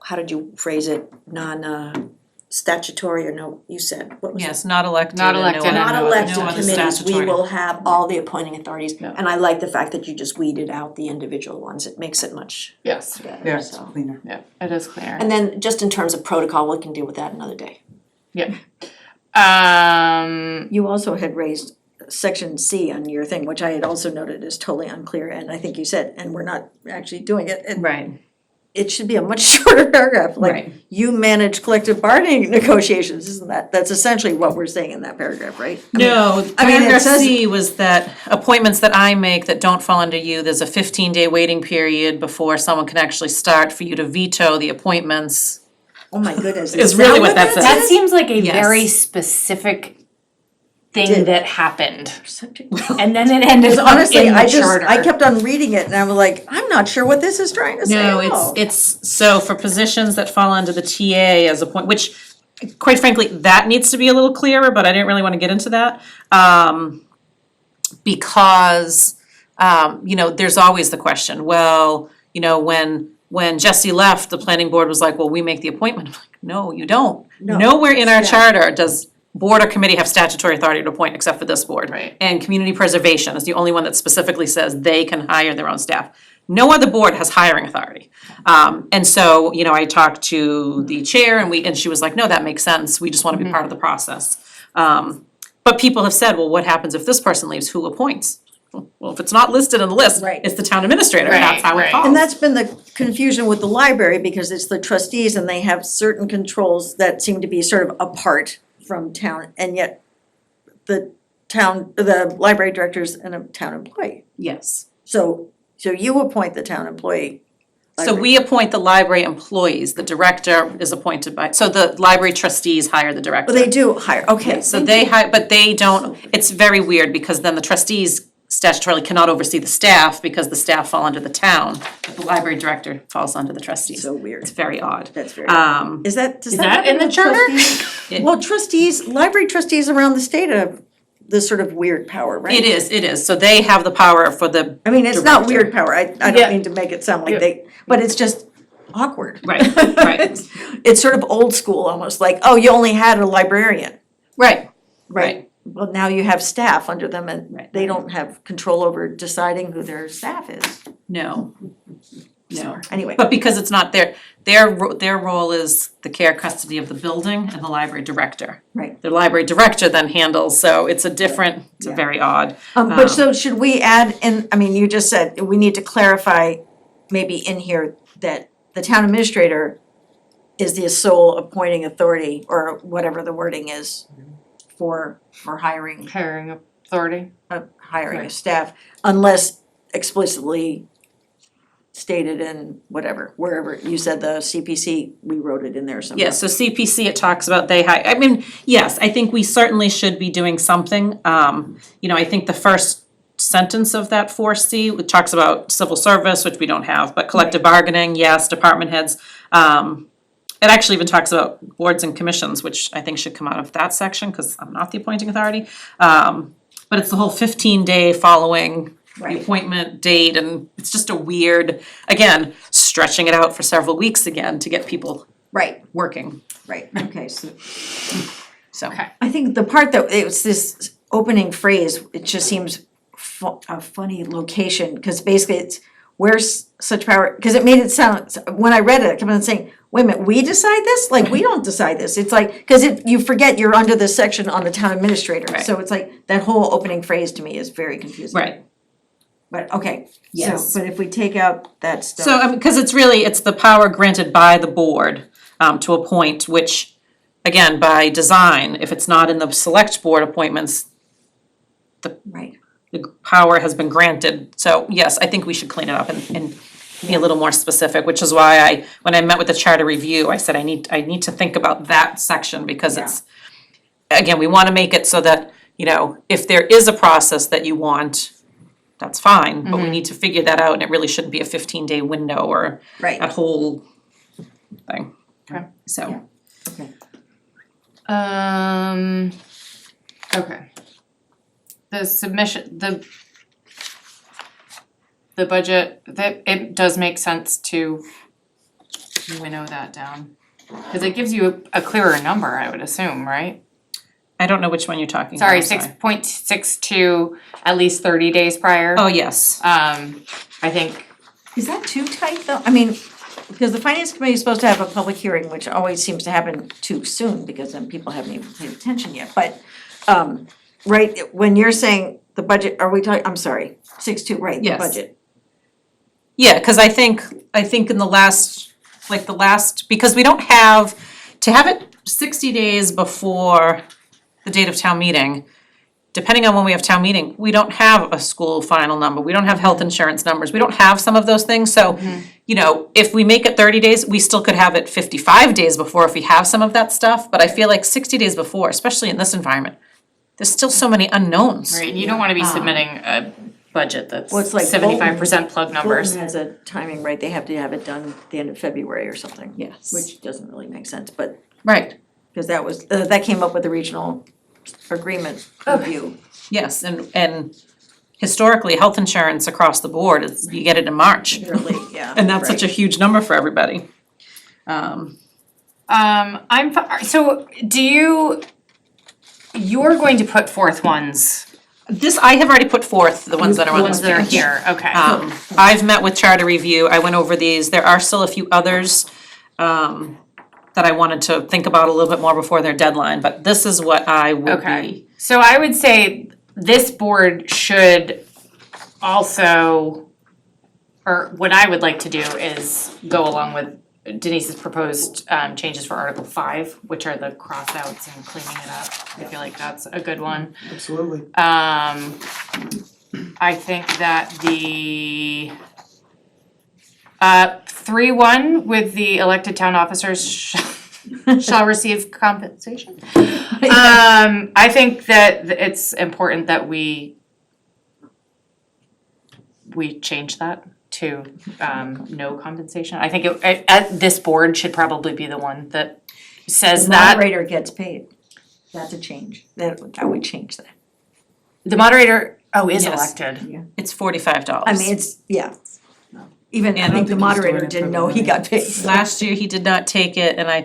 how did you phrase it, statutory, or no, you said, what was it? Yes, not elected. Not elected and Not no elected other committees, we statutory. will have all the appointing authorities, and I like the fact that you just weeded out the individual ones, it makes it much Yes, better, Yeah, it's so. cleaner. yeah, it is clear. And then just in terms of protocol, we can deal with that another day. Yeah. You also had raised section C on your thing, which I had also noted is totally unclear, and I think you said, and we're not actually doing it, and Right. it should be a much shorter paragraph, like, you manage collective bargaining negotiations, isn't that's essentially what we're saying in that paragraph, right? No, I mean, it paragraph says- C was that appointments that I make that don't fall under you, there's a 15-day waiting period before someone can actually start for you to veto the appointments. Oh my goodness. Is really what that says. That seems like a Yes. very specific thing Did- that happened. And then it ended up Honestly, in the charter. I kept on reading it and I was like, I'm not sure what this is trying to say No, at all. it's, so for positions that fall under the TA as a point, which quite frankly, that needs to be a little clearer, but I didn't really wanna get into that. Because, you know, there's always the question, well, you know, when Jesse left, the planning board was like, well, we make the appointment. I'm like, no, you don't. No. Nowhere in our Yeah. charter does board or committee have statutory authority to appoint except for this board. Right. And community preservation is the only one that specifically says they can hire their own staff. No other board has hiring authority. And so, you know, I talked to the chair and she was like, no, that makes sense. We just wanna be part of the process. But people have said, well, what happens if this person leaves? Who appoints? Well, if it's not listed in the list, Right. it's the town administrator, and that's how it Right. falls. And that's been the confusion with the library, because it's the trustees and they have certain controls that seem to be sort of apart from town, and yet the library director's a town employee. Yes. So you appoint the town employee. So we appoint the library employees, the director is appointed by, so the library trustees hire the director. Well, they do hire, okay. So they hire, but they don't, it's very weird, because then the trustees statutorily cannot oversee the staff, because the staff fall under the town. The library director falls under the trustees. So weird. It's very odd. That's very. Does Is that that in happen the with charter? trustees? Well, library trustees around the state have this sort of weird power, right? It is, so they have the power for the, I mean, it's not Director. weird power, I Yeah. don't mean to make it sound like they, but it's just awkward. right, right, It's sort of old school almost, like, oh, you only had a librarian, right, right? Well, now you have staff under them and Right. they don't have control over deciding who their staff is. no, no. Anyway, But because it's not their role is the care custody of the building and the library director. Right. The library director then handles, so it's a different, it's a Yeah. very odd. but so should we add in, I mean, you just said, we need to clarify maybe in here that the town administrator is the sole appointing authority, or whatever the wording is, for hiring Hiring authority. hiring a Right. staff, unless explicitly stated in whatever, wherever, you said the CPC, we wrote it in there somewhere. Yeah, so CPC, it talks about I mean, yes, I think we certainly should be doing something. I think the first sentence of that 4C, it talks about civil service, which we don't have, but collective bargaining, yes, department heads. It actually even talks about boards and commissions, which I think should come out of that section, cause I'm not the appointing authority. But it's the whole 15-day following the appointment date, and it's just a weird, again, stretching it out for several weeks again to get people Right, working, right, okay, so so. Okay. I think the part that, it was this opening phrase, it just seems a funny location, cause basically it's, where's such power, cause it made it sound, when I read it, I kept on saying, wait a minute, we decide this? Like, we don't decide this, it's like, cause you forget you're under this section on the town administrator, Right. so it's like, that whole opening phrase to me is very confusing. Right. But, okay, Yes. so, but if we take out that stuff. So, cause it's the power granted by the board, to appoint, which, again, by design, if it's not in the select board appointments, Right. the power has been granted. So, yes, I think we should clean it up and be a little more specific, which is why when I met with the charter review, I said I need to think about that section, because it's, again, we wanna make it so that, if there is a process that you want, that's fine, but we need to figure that out, and it really shouldn't be a 15-day window or Right. that whole thing. Okay. So, Okay. Okay. The submission, the budget, it does make sense to winnow that down. Cause it gives you a clearer number, I would assume, right? I don't know which one you're talking Sorry, about, 6.62, at least 30 days prior. Oh, yes. I think, Is that too tight though? I mean, because the finance committee is supposed to have a public hearing, which always seems to happen too soon, because then people haven't even paid attention yet, but, right, when you're saying the budget, are we talking, I'm sorry, 6.2, right, the Yes. budget. Yeah, cause I think in the last, because we don't have, to have it 60 days before the date of town meeting, depending on when we have town meeting, we don't have a school final number, we don't have health insurance numbers, we don't have some of those things, so, if we make it 30 days, we still could have it 55 days before if we have some of that stuff, but I feel like 60 days before, especially in this environment, there's still so many unknowns. right, you don't wanna be submitting a budget that's Well, it's like 75% plug numbers. Bolton has a timing, right, they have to have it done at the end of February or something. Yes. Which doesn't really make sense, but, Right, because that was, that came up with the regional agreement review. yes, and historically, health insurance across the board, you get it in March. Really, yeah. And that's such a huge number for everybody. So you're going to put forth ones, I have already put forth the ones that are the on ones this that are page. here, okay. I've met with charter review, I went over these, there are still a few others that I wanted to think about a little bit more before their deadline, but this is what I would Okay, be. so I would say this board should also, or what I would like to do is go along with Denise's proposed changes for Article 5, which are the crossouts and cleaning it up. I feel like that's a good one. Absolutely. I think that the 3-1 with the elected town officers shall receive compensation. I think that it's important that we change that to no compensation. I think this board should probably be the one that says The that. moderator gets paid, that's a change, that would change that. The moderator, is Yes. elected. It's $45. I mean, it's, yeah. Even, I And think the moderator didn't know he got paid. Last year, he did not take it, and I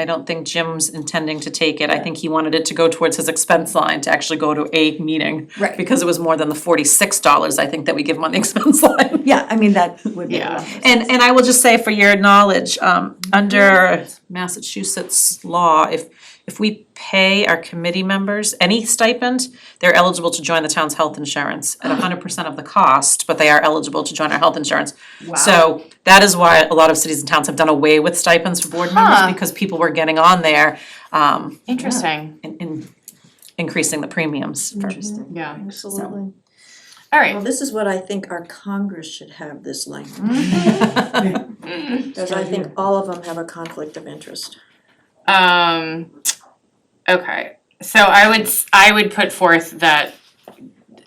don't think Jim's intending to take it. I think he wanted it to go towards his expense line to actually go to a meeting. Right. Because it was more than the $46, I think, that we give him on the expense line. Yeah, I mean, that would be. Yeah. And I will just say for your knowledge, under Massachusetts law, if we pay our committee members any stipend, they're eligible to join the town's health insurance at 100% of the cost, but they are eligible to join our health insurance. So that is why a lot of cities and towns have done away with stipends for board members, because people were getting on there, Interesting, in increasing the premiums for. yeah. Absolutely. All right. Well, this is what I think our Congress should have this language. Because I think all of them have a conflict of interest. Okay, so I would put forth that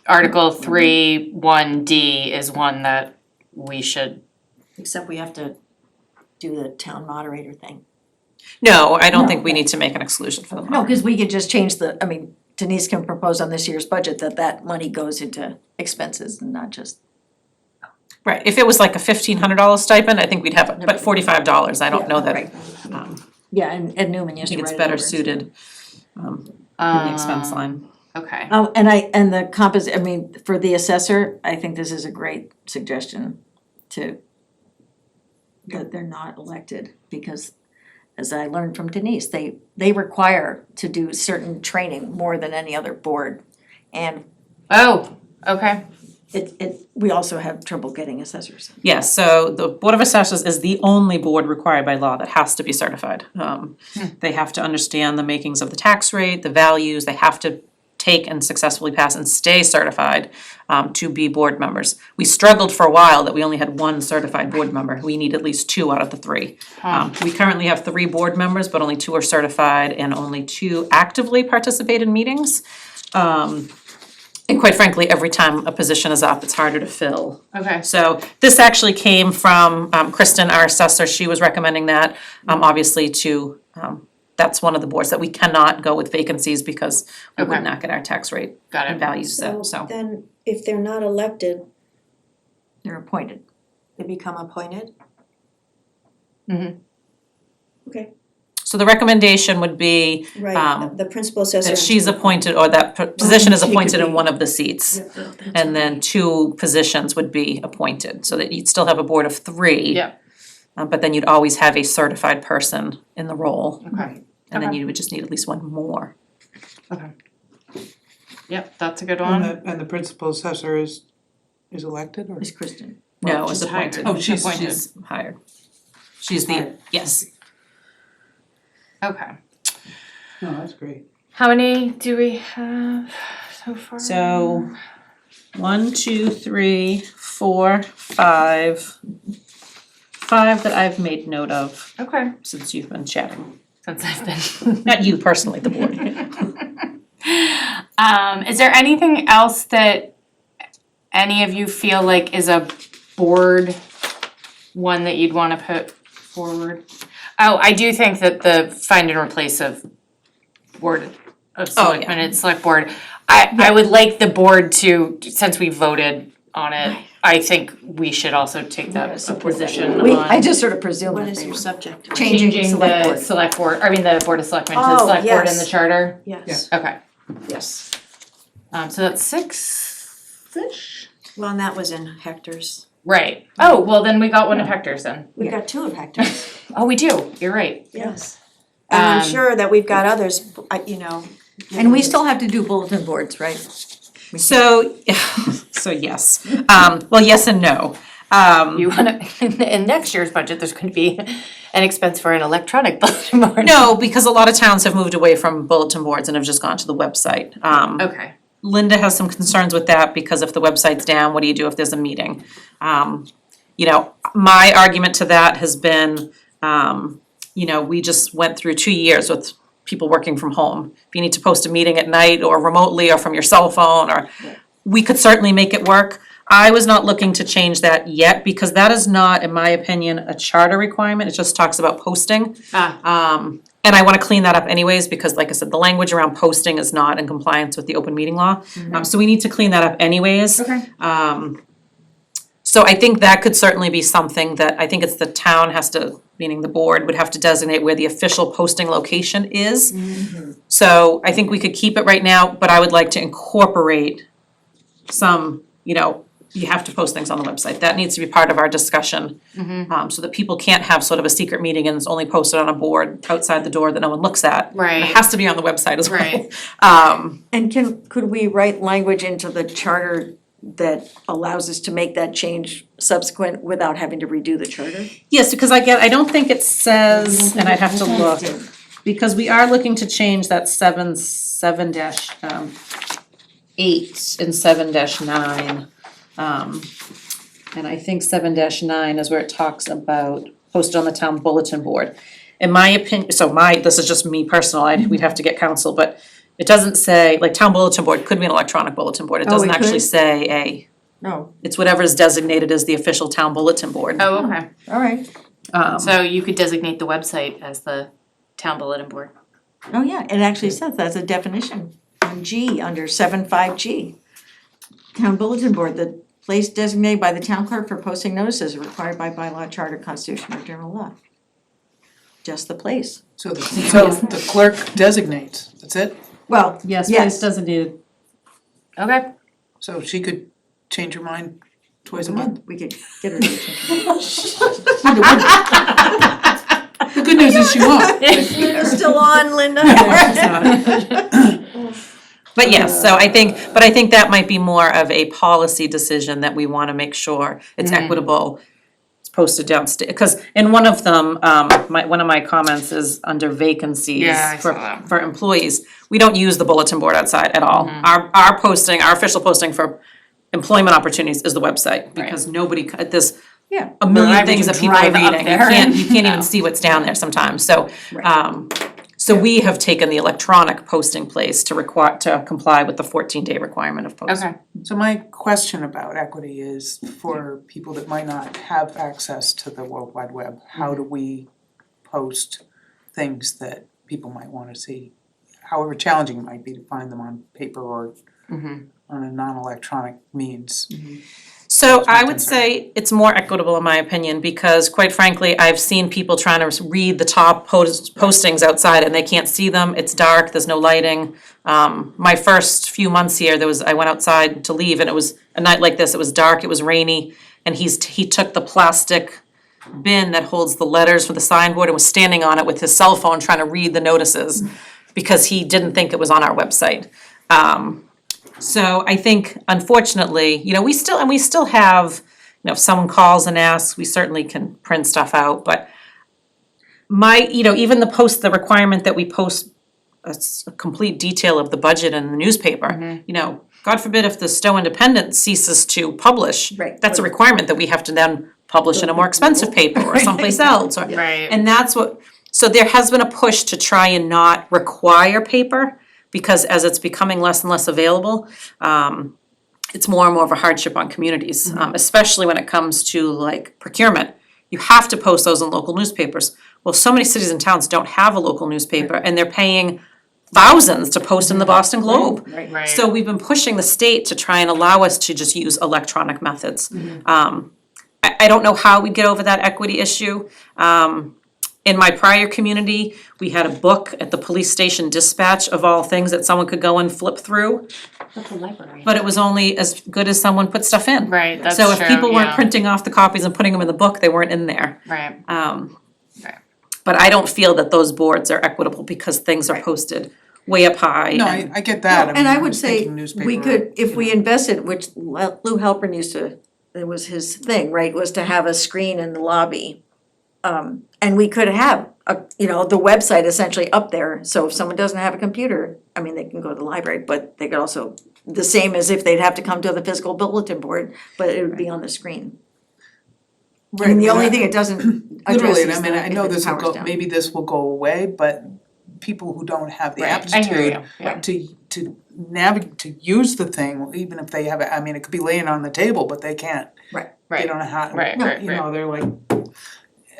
Article 3(1)D is one that we should. Except we have to do the town moderator thing. No, I don't think we need to make an exclusion for them. No, because we could just change I mean, Denise can propose on this year's budget that money goes into expenses and not just. Right, if it was like a $1,500 stipend, I think we'd have it, but $45, I don't know that. Right. Yeah, and Ed Newman I used to think write it's it better over. suited, in the expense line. Okay. Oh, and I mean, for the assessor, I think this is a great suggestion that they're not elected, because as I learned from Denise, they require to do certain training more than any other board. And Oh, okay. we also have trouble getting assessors. Yes, so the Board of Assessors is the only board required by law that has to be certified. They have to understand the makings of the tax rate, the values, they have to take and successfully pass and stay certified to be board members. We struggled for a while that we only had one certified board member. We need at least 2 out of the 3. We currently have 3 board members, but only 2 are certified and only 2 actively participate in meetings. And quite frankly, every time a position is up, it's harder to fill. Okay. So this actually came from Kristen, our assessor. She was recommending that, obviously that's one of the boards that we cannot go with vacancies because we would Okay. not get our tax rate Got and it. values set, so. Then if they're not elected, they're appointed. They become appointed? Mhm. Okay, So the recommendation would be right, the principal assessor. that she's appointed, or that position is She could appointed in be. one of the seats. And then 2 positions would be appointed, so that you'd still have a board of 3. Yeah. But then you'd always have a certified person in the role. Okay. And then Okay. you would just need at least 1 more. Yep, that's a good one. And the principal assessor is elected or? Is Kristen. No, she's it's appointed. hired. Oh, she's She's hired. She's the, yes. Okay. No, that's great. How many do we have so far? So 1, 2, 3, 4, 5. 5 that I've made note of Okay. since you've been chatting. Since I've been. Not you personally, the board. Is there anything else that any of you feel like is a board one that you'd wanna put forward? Oh, I do think that the find and replace of board of selectmen and select board, I would like the board to, since we voted on it, I think we should also take that position on. I just sort of presume What that is they your were subject? changing select the board. select board, I mean, the board of selectmen to Oh, select board in yes. the charter. Yes, Okay, yes. so that's 6-ish? Well, and that was in Hector's. Right. Oh, well, then we got one of Hector's then. We got 2 of Hector's, Oh, we do, you're right. yes. And I'm Um, sure that we've got others, And we still have to do bulletin boards, right? So, so yes. Well, yes and no. You wanna, in next year's budget, there's gonna be an expense for an electronic bulletin board. No, because a lot of towns have moved away from bulletin boards and have just gone to the website. Okay. Linda has some concerns with that because if the website's down, what do you do if there's a meeting? My argument to that has been, we just went through 2 years with people working from home. If you need to post a meeting at night or remotely or from your cell phone, or we could certainly make it work. I was not looking to change that yet, because that is not, in my opinion, a charter requirement, it just talks about posting. And I wanna clean that up anyways, because like I said, the language around posting is not in compliance with the open meeting law. So we need to clean that up anyways. Okay. So I think that could certainly be something that, I think it's the town has to, meaning the board, would have to designate where the official posting location is. So I think we could keep it right now, but I would like to incorporate some, you know, you have to post things on the website. That needs to be part of our discussion. So that people can't have sort of a secret meeting and it's only posted on a board outside the door that no one looks at. Right. It has to be on the website as well. Right. And could we write language into the charter that allows us to make that change subsequent without having to redo the charter? Yes, because I don't think it says, and I'd have to look, because we are looking to change that seven dash, 8 and 7-9. And I think 7-9 is where it talks about posted on the town bulletin board. In my opinion, this is just me personal, we'd have to get counsel, but it doesn't say, like, town bulletin board could be an electronic bulletin board, it doesn't it actually could? say No, it's whatever is designated as the official town bulletin board. Oh, okay. all right. So you could designate the website as the town bulletin board. Oh, yeah, it actually says that's a definition on G, under 7.5G. Town bulletin board, the place designated by the town clerk for posting notices required by bylaw, charter, constitution, or general law. Just the place. So the clerk designates, that's it? Well, Yes, Yes. place designated. Okay. So she could change her mind twice a month. we could get her to change. The good news is she won't. You're still on, Linda. But yes, so I think that might be more of a policy decision that we wanna make sure it's equitable. It's posted downstairs, because in one of them, one of my comments is under vacancies Yeah, I saw that. for employees. We don't use the bulletin board outside at all. Our posting, our official posting for employment opportunities is the website, because nobody, there's Yeah. a million Well, things I that would people are drive up reading, you there can't, and- you can't No. even see what's down there sometimes, so, so we have taken the electronic posting place to comply with the 14-day requirement of posting. Okay. So my question about equity is for people that might not have access to the World Wide Web, how do we post things that people might wanna see? However challenging it might be to find them on paper or on a non-electronic means. So I would say it's more equitable in my opinion, because quite frankly, I've seen people trying to read the top postings outside and they can't see them, it's dark, there's no lighting. My first few months here, I went outside to leave and it was a night like this, it was dark, it was rainy, and he took the plastic bin that holds the letters for the signboard and was standing on it with his cell phone trying to read the notices, because he didn't think it was on our website. So I think unfortunately, you know, we still have, you know, if someone calls and asks, we certainly can print stuff out, but even the requirement that we post a complete detail of the budget in the newspaper, you know, God forbid if the Stow Independent ceases to publish, Right. that's a requirement that we have to then publish in a more expensive paper or someplace else, or, Right. and that's what, so there has been a push to try and not require paper, because as it's becoming less and less available, it's more and more of a hardship on communities, especially when it comes to like procurement. You have to post those in local newspapers. Well, so many cities and towns don't have a local newspaper and they're paying thousands to post in the Boston Globe. Right. So we've been pushing the state to try and allow us to just use electronic methods. I don't know how we get over that equity issue. In my prior community, we had a book at the police station dispatch of all things that someone could go and flip through, That's a library. but it was only as good as someone put stuff in. Right, that's So if true, people weren't yeah. printing off the copies and putting them in the book, they weren't in there. Right. Right. But I don't feel that those boards are equitable because things are posted way up high. No, and- I get that, And I would was say, thinking newspaper. we could, if we invested, which Lou Halpern used to, it was his thing, right, was to have a screen in the lobby. And we could have, the website essentially up there, so if someone doesn't have a computer, I mean, they can go to the library, but they could also, the same as if they'd have to come to the physical bulletin board, but it would be on the screen. I mean, the only thing it doesn't address Literally, is and I mean, I know if it this will powers go, down. maybe this will go away, but people who don't have the Right, I hear aptitude you, yeah. to navigate, to use the thing, even if they have it, I mean, it could be laying on the table, but they can't. They Right, don't know how, right, right, you know, they're like,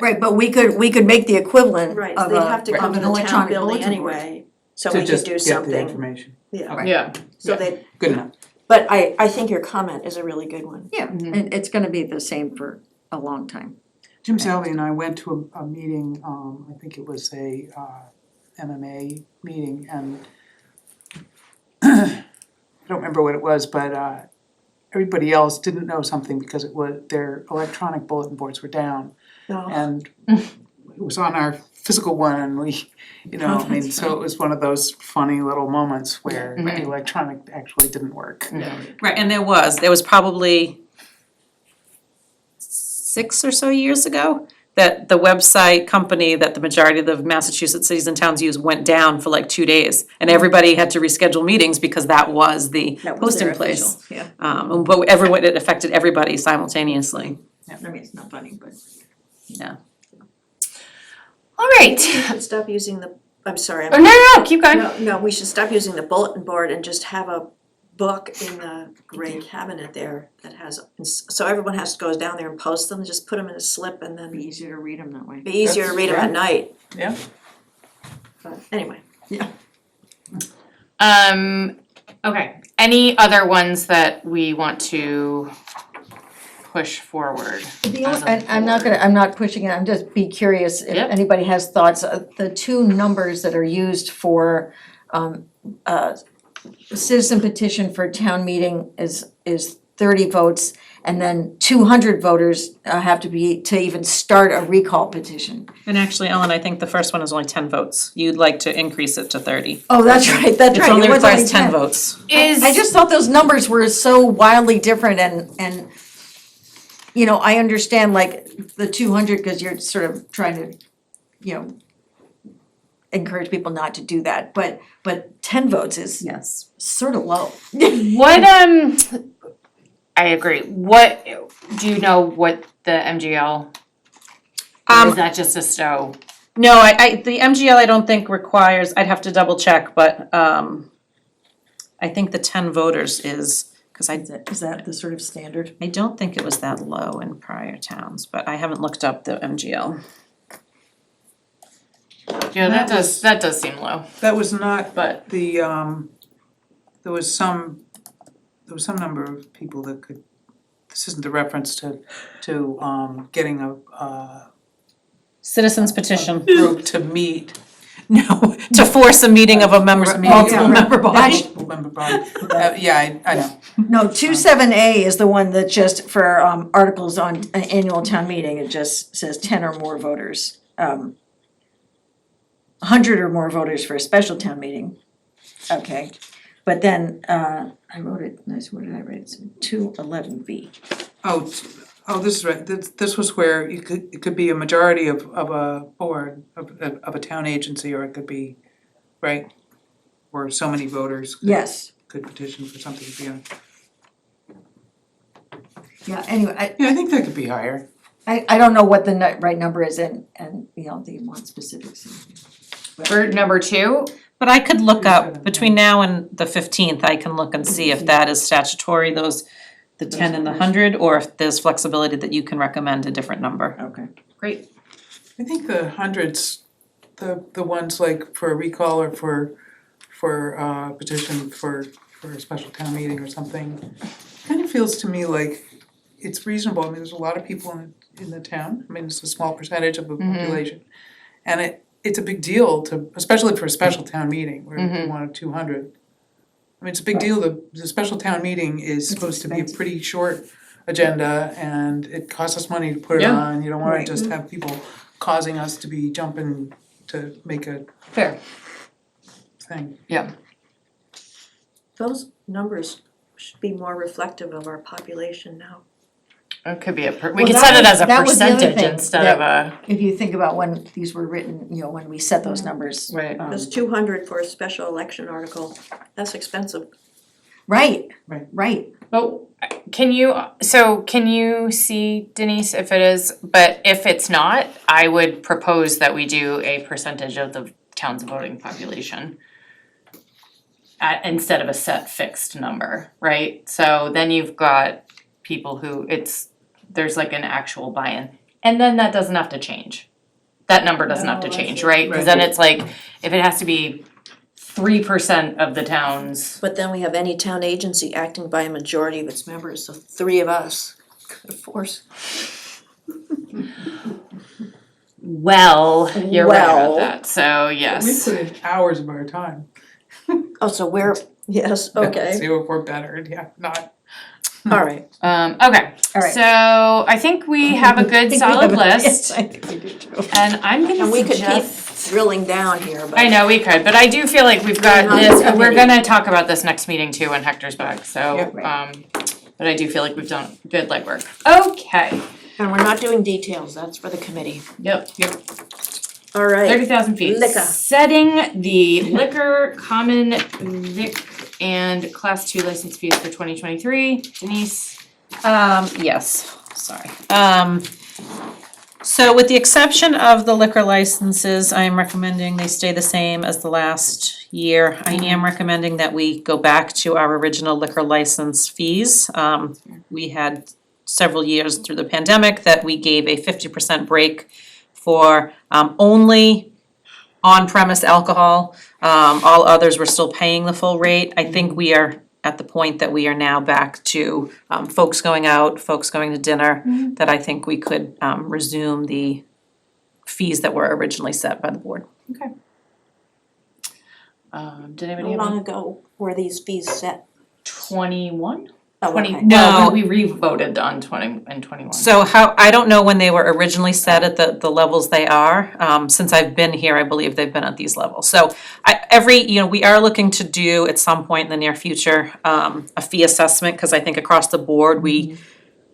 Right, but we could make the equivalent Right, of they'd have to of come to an the town electronic building bulletin board. anyway, so to we could just do get the something, information. yeah. Right. yeah. So they, Good enough. but I think your comment is a really good one. Yeah, and it's gonna be the same for a long time. Jim Sally and I went to a meeting, I think it was a MMA meeting, and I don't remember what it was, but everybody else didn't know something because it was, their electronic bulletin boards were down. No. And it was on our physical one, and we, you know, I mean, so it was one of those funny little moments where the electronic actually didn't work. Right, and there was probably 6 or so years ago that the website company that the majority of the Massachusetts cities and towns use went down for like 2 days. And everybody had to reschedule meetings because that was the posting place. Yeah, But everyone, it affected everybody simultaneously. I mean, it's not funny, but. Yeah. All right. We should stop using the, I'm sorry, Oh, no, keep going. No, we should stop using the bulletin board and just have a book in the gray cabinet there that has, so everyone has to go down there and post them, just put them in a slip and then Be easier to read them that way. be easier to read them at night. Yeah. But anyway. Okay, any other ones that we want to push forward? I'm not pushing it, I'm just be curious if Yep. anybody has thoughts. The two numbers that are used for citizen petition for town meeting is 30 votes, and then 200 voters have to be to even start a recall petition. And actually, Ellen, I think the first one is only 10 votes. You'd like to increase it to 30. Oh, that's right, It only requires 10 votes. I just thought those numbers were so wildly different and you know, I understand like the 200 because you're sort of trying to, you know, encourage people not to do that, but 10 votes is sort of low. What, I agree. What, do you know what the MGL? Or is that just a Stow? No, the MGL I don't think requires, I'd have to double check, but I think the 10 voters is, because Is that the sort of standard? I don't think it was that low in prior towns, but I haven't looked up the MGL. Yeah, that does seem low. That was not, But the, there was some number of people that could, this isn't a reference to getting a Citizens petition. group to meet. No, to force a meeting of a multiple member body. Multiple member body, yeah, I know. No, 27A is the one that just for articles on an annual town meeting, it just says 10 or more voters. 100 or more voters for a special town meeting. Okay, but then I wrote it, nice, what did I write? It's 211B. Oh, this is right, this was where it could be a majority of a board, of a town agency, or it could be, right? Where so many voters Yes, could petition for something to be on. yeah, anyway, Yeah, I think that could be higher. I don't know what the right number is and you know, they want specifics. for number 2, But I could look up, between now and the 15th, I can look and see if that is statutory, the 10 and the 100, or if there's flexibility that you can recommend a different number. Okay. great. I think the hundreds, the ones like for a recall or for petition for a special town meeting or something, kind of feels to me like it's reasonable. I mean, there's a lot of people in the town. I mean, it's a small percentage of the population. And it's a big deal especially for a special town meeting where you want 200. I mean, it's a big deal. The special town meeting is supposed to be a pretty short agenda, and it costs us money to put it on. You don't wanna just have people causing us to be jumping to make a Fair. thing. Yeah. Those numbers should be more reflective of our population now. It could be we Well, could that set it was- as a that was the other percentage thing instead that- of a. If you think about when these were written, you know, when we set those numbers. Right. There's 200 for a special election article, that's expensive. Right. Right. But can you see, Denise, if it is, but if it's not, I would propose that we do a percentage of the town's voting population. Instead of a set fixed number, right? So then you've got people who there's like an actual buy-in. And then that doesn't have to change. That number doesn't have to change, right? Cause then it's like, if it has to be 3% of the town's. But then we have any town agency acting by a majority of its members, so 3 of us could force. Well, you're right Well. about that, so yes. We put in hours of our time. Oh, so we're, yes, okay, See if we're better, yeah, not. alright. Okay, Alright. so I think we have a good solid Yes, list, I think we do too. and I'm gonna And we could suggest. keep drilling down here, but. I know we could, but I do feel like we've got Not this, a we're committee. gonna talk about this next meeting too when Hector's back, so, Yep. but I do feel like we've done good legwork. Okay, And we're not doing details, that's for the committee. yep, Alright, 30,000 feet. Liquor. Setting the liquor, common vic, and class 2 license fees for 2023. Denise? Yes, sorry. So with the exception of the liquor licenses, I am recommending they stay the same as the last year. I am recommending that we go back to our original liquor license fees. We had several years through the pandemic that we gave a 50% break for only on-premise alcohol. All others were still paying the full rate. I think we are at the point that we are now back to folks going out, folks going to dinner, that I think we could resume the fees that were originally set by the board. Did how anybody have long ago were these fees set? 21? Oh, 20, okay. no, we re-voted on 20 and 21. So I don't know when they were originally set at the levels they are. Since I've been here, I believe they've been at these levels. So we are looking to do at some point in the near future, a fee assessment, because I think across the board,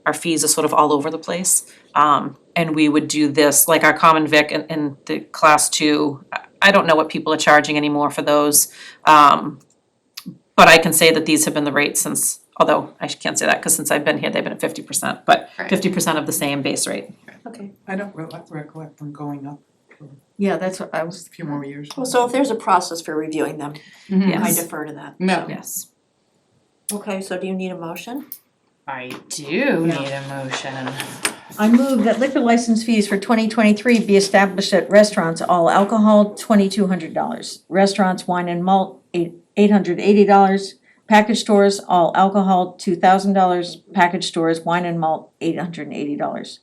our fees are sort of all over the place. And we would do this, like our common vic and the class 2, I don't know what people are charging anymore for those. But I can say that these have been the rates since, although I can't say that, because since I've been here, they've been at 50%, but Right. 50% of the same base rate. Okay. I don't recollect them going up Yeah, that's what I was. a few more years. Well, so if there's a process for reviewing them, I Yes. defer to that. No. Yes. Okay, so do you need a motion? I do need a motion. I move that liquor license fees for 2023 be established at restaurants, all alcohol, $2,200. Restaurants, wine and malt, $880. Package stores, all alcohol, $2,000. Package stores, wine and malt, $880.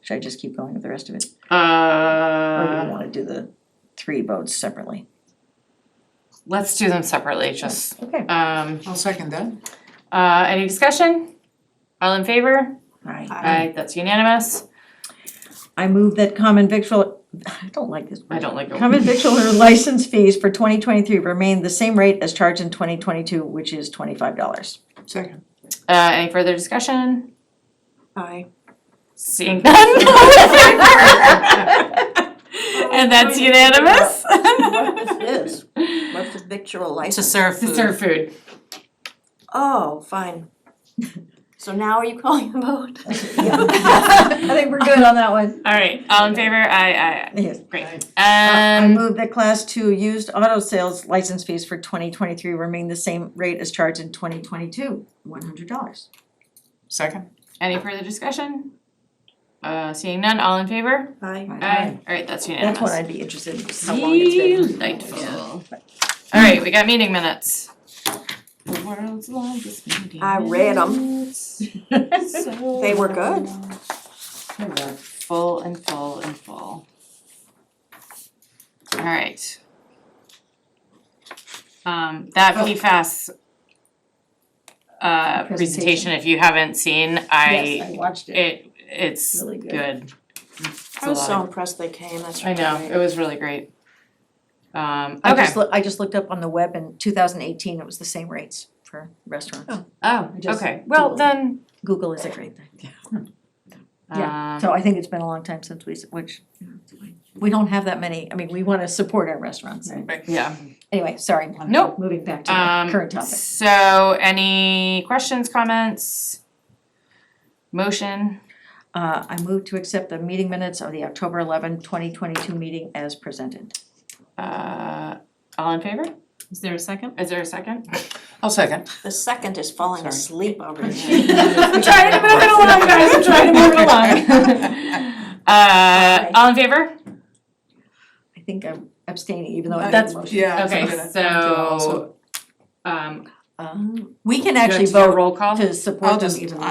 Should I just keep going with the rest of it? Or do we wanna do the 3 votes separately? Let's do them separately, just, Okay. I'll second that. any discussion? All in favor? Alright. Aye, that's unanimous. I move that common victual, I don't like this word. I don't like it. Common victualler license fees for 2023 remain the same rate as charged in 2022, which is $25. Second. Any further discussion? Aye. Seeing none, all in favor? And that's unanimous? What this is? What's the victual license? To serve To food. serve food. Oh, fine. So now are you calling a vote? I think we're good on that one. Alright, all in favor? Aye, Yes. great. I move that class 2 used auto sales license fees for 2023 remain the same rate as charged in 2022, $100. Second. Any further discussion? Seeing none, all in favor? Aye. Aye. Alright, that's unanimous. That's what I'd be interested in, just how long it's been. Delightful. Alright, we got meeting minutes. The world's longest meeting I read 'em. minutes. They were good. They were full and full and full. Alright. That PFAS presentation, if you haven't seen, Yes, I watched it. It's Really good. good. It's I a was lot so of- impressed they came, that's I right. know, it was really great. I Okay, just looked up on the web in 2018, it was the same rates for restaurants. oh, just okay, well Googled it. then, Google is a great thing. Yeah, so I think it's been a long time since we don't have that many, I mean, we wanna support our restaurants. yeah. Anyway, sorry, Nope. moving back to the current topic. So any questions, comments? Motion? I move to accept the meeting minutes of the October 11, 2022 meeting as presented. All in favor? Is there a second? Is there a second? I'll second. The second is falling asleep over here. I'm trying to move it along, guys, I'm trying to move it along. All in favor? I think I'm abstaining, even though I made That's- the motion. Yeah. Okay, so so, We can do actually you want to vote roll call? to I'll support them just, even though.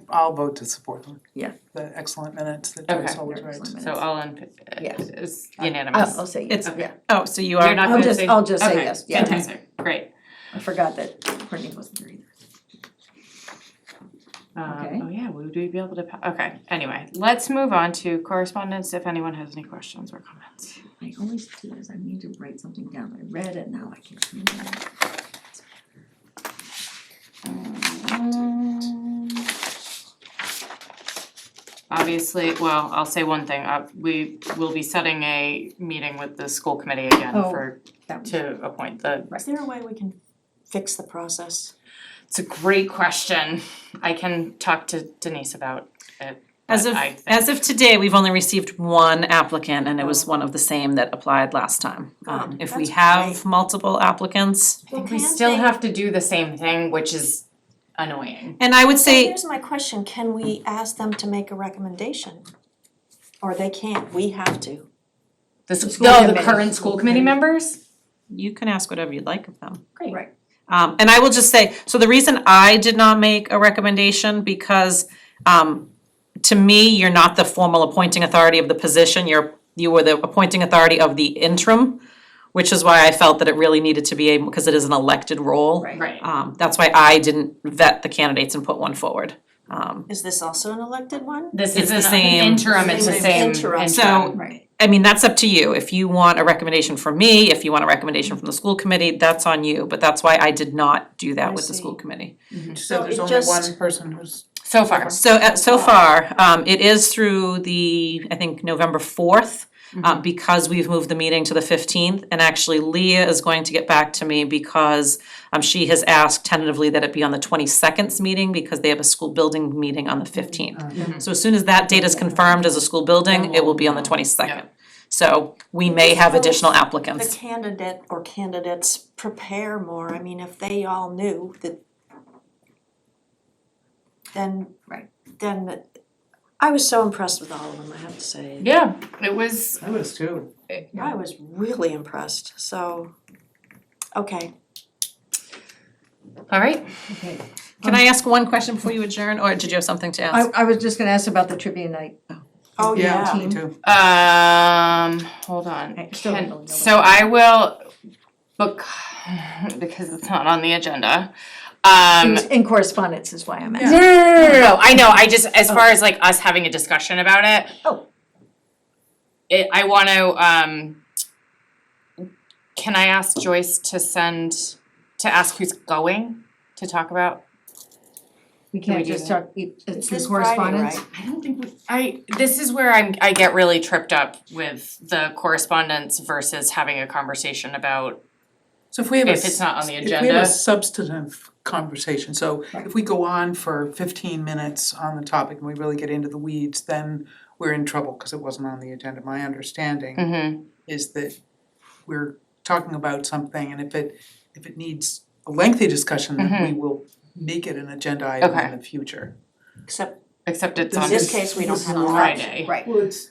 I'll vote to support them. Yeah. The excellent minutes that Okay. Joyce always writes. So all in, Yes. is unanimous? I'll say yes, It's- yeah. Oh, so you are. You're not gonna say? I'll just say Okay, yes, yeah. fantastic, great. I forgot that Courtney wasn't there either. Okay. Oh yeah, would we be able to, okay, anyway, let's move on to correspondence, if anyone has any questions or comments. I always do this, I need to write something down, I read it, now I can't remember it. Obviously, well, I'll say one thing, we will be setting a meeting with the school committee again Oh, for, that was- to appoint the. Is there a way we can fix the process? It's a great question, I can talk to Denise about it, As but of, I think. as of today, we've only received one applicant and it was one of the same that applied last time. If we That's have great. multiple applicants, I think we still have to do the same thing, which is annoying. and I would So say, here's my question, can we ask them to make a recommendation? Or they can't, we have to? The school the committee. current school committee members? you can ask whatever you'd like of them. Great. Right. And I will just say, so the reason I did not make a recommendation because, to me, you're not the formal appointing authority of the position, you were the appointing authority of the interim, which is why I felt that it really needed to be able, because it is an elected role. Right. That's why I didn't vet the candidates and put one forward. Is this also an elected one? This It's is the an same- interim, it's the same Interim. So- Right. I mean, that's up to you. If you want a recommendation from me, if you want a recommendation from the school committee, that's on you. But that's why I did not do that I with the see. school committee. So there's it only just- one person who's. So far. So far, it is through the, I think, November 4th, because we've moved the meeting to the 15th. And actually Leah is going to get back to me because she has asked tentatively that it be on the 22nd's meeting because they have a school building meeting on the 15th. So as soon as that date is confirmed as a school building, it will be on the 22nd. So we may have additional The applicants. candidate or candidates prepare more, I mean, if they all knew that then I was so impressed with all of them, I have to say. Yeah, it was, I was too. I was really impressed, so, okay. all right. Okay. Can I ask one question before you adjourn, or did you have something to ask? I was just gonna ask about the trivia night. Oh, yeah. Me too. Hold on, I still don't know what so I will book, because it's not on the agenda. It was in correspondence is why I'm asking. No, I know, I just, as far as like us having a discussion about it. Oh. I wanna, can I ask Joyce to ask who's going to talk about? We we can't do just that? talk, it's This the Friday, correspondence. right? I don't think this is where I get really tripped up with the correspondence versus having a conversation about, So if we have if it's not on the If we have agenda. a substantive conversation, so if we go on for 15 minutes on the topic and we really get into the weeds, then we're in trouble because it wasn't on the agenda. My understanding Mm-hmm. is that we're talking about something and if it needs a lengthy discussion, then we will make it an agenda item Okay. in the future. Except Except it's In on this case, we don't have a Friday. Right. Well, it's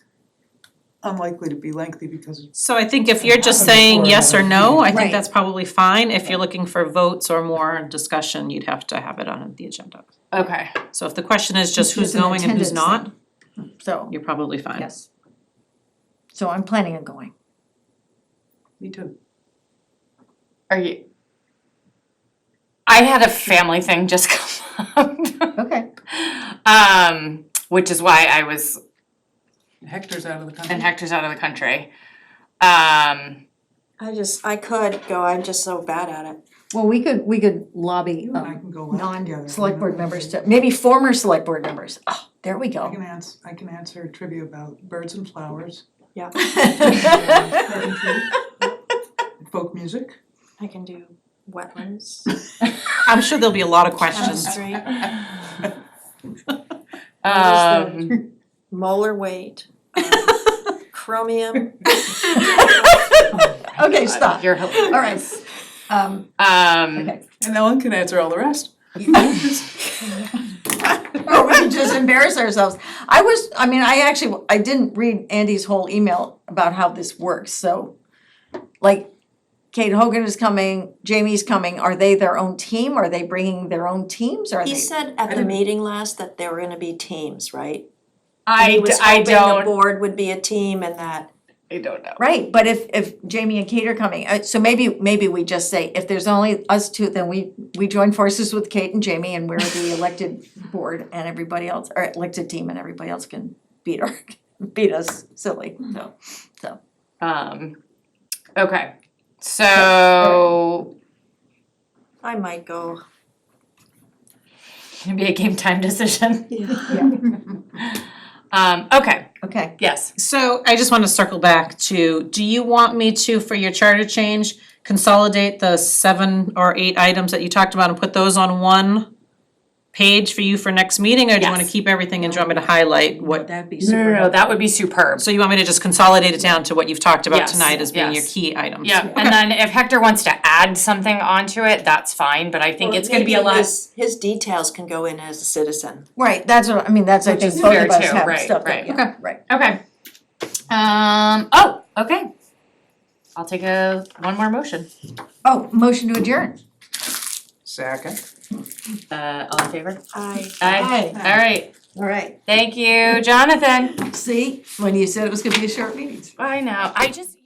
unlikely to be lengthy because it's. So I think if you're just saying yes or no, I think Right. that's probably fine. If you're looking for votes or more discussion, you'd have to have it on the agenda. Okay, So if the question is just It's who's an going and who's attendance not, thing. So, you're probably fine. yes. So I'm planning on going. Me too. are you? I had a family thing just come up. Okay. Which is why I was, Hector's out of the country. and Hector's out of the country. I could go, I'm just so bad at it. Well, we could lobby You and I can go out together. non-select board members to, maybe former select board members. Oh, there we I go. can answer trivia about birds and flowers, Yeah. folk music. I can do wetlands, I'm sure there'll be a lot of questions. chemistry, Um, molar weight, Chromium. Okay, stop. You're hilarious. All right. Okay. And Ellen can answer all the rest. Or we can just embarrass ourselves. I didn't read Andy's whole email about how this works, so, like, Kate Hogan is coming, Jamie's coming, are they their own team, are they bringing their own teams, or are they? He said at the meeting last that there were gonna be teams, right? I He was don't. hoping the board would be a team and that. I don't know. Right, but if Jamie and Kate are coming, so maybe we just say, if there's only us two, then we join forces with Kate and Jamie and we're the elected board and everybody else, or elected team, and everybody else can beat us silly, so. Okay, so I might go. gonna be a game time decision. Okay, Okay. yes. So I just wanna circle back to, do you want me to, for your charter change, consolidate the 7 or 8 items that you talked about and put those on one page for you for next meeting, or do you wanna Yes. keep everything and do you want me to highlight what? That'd be No, super no, no, helpful. that would be superb. So you want me to just consolidate it down to what you've talked about Yes, tonight as being your yes. key items? Yeah, and then if Hector wants to add something onto it, that's fine, but I think Well, it's gonna be a maybe lot. his details can go in as a citizen. Right, that's what, I mean, that's, I Which think is both fair of us too, have right, stuff that, right. yeah, right. Okay. Okay. I'll take one more motion. Oh, motion to adjourn. Second. All in favor? Aye. Aye. Aye. All right. All right, Thank you, Jonathan. see, when you said it was gonna be a short meeting. I know, I just.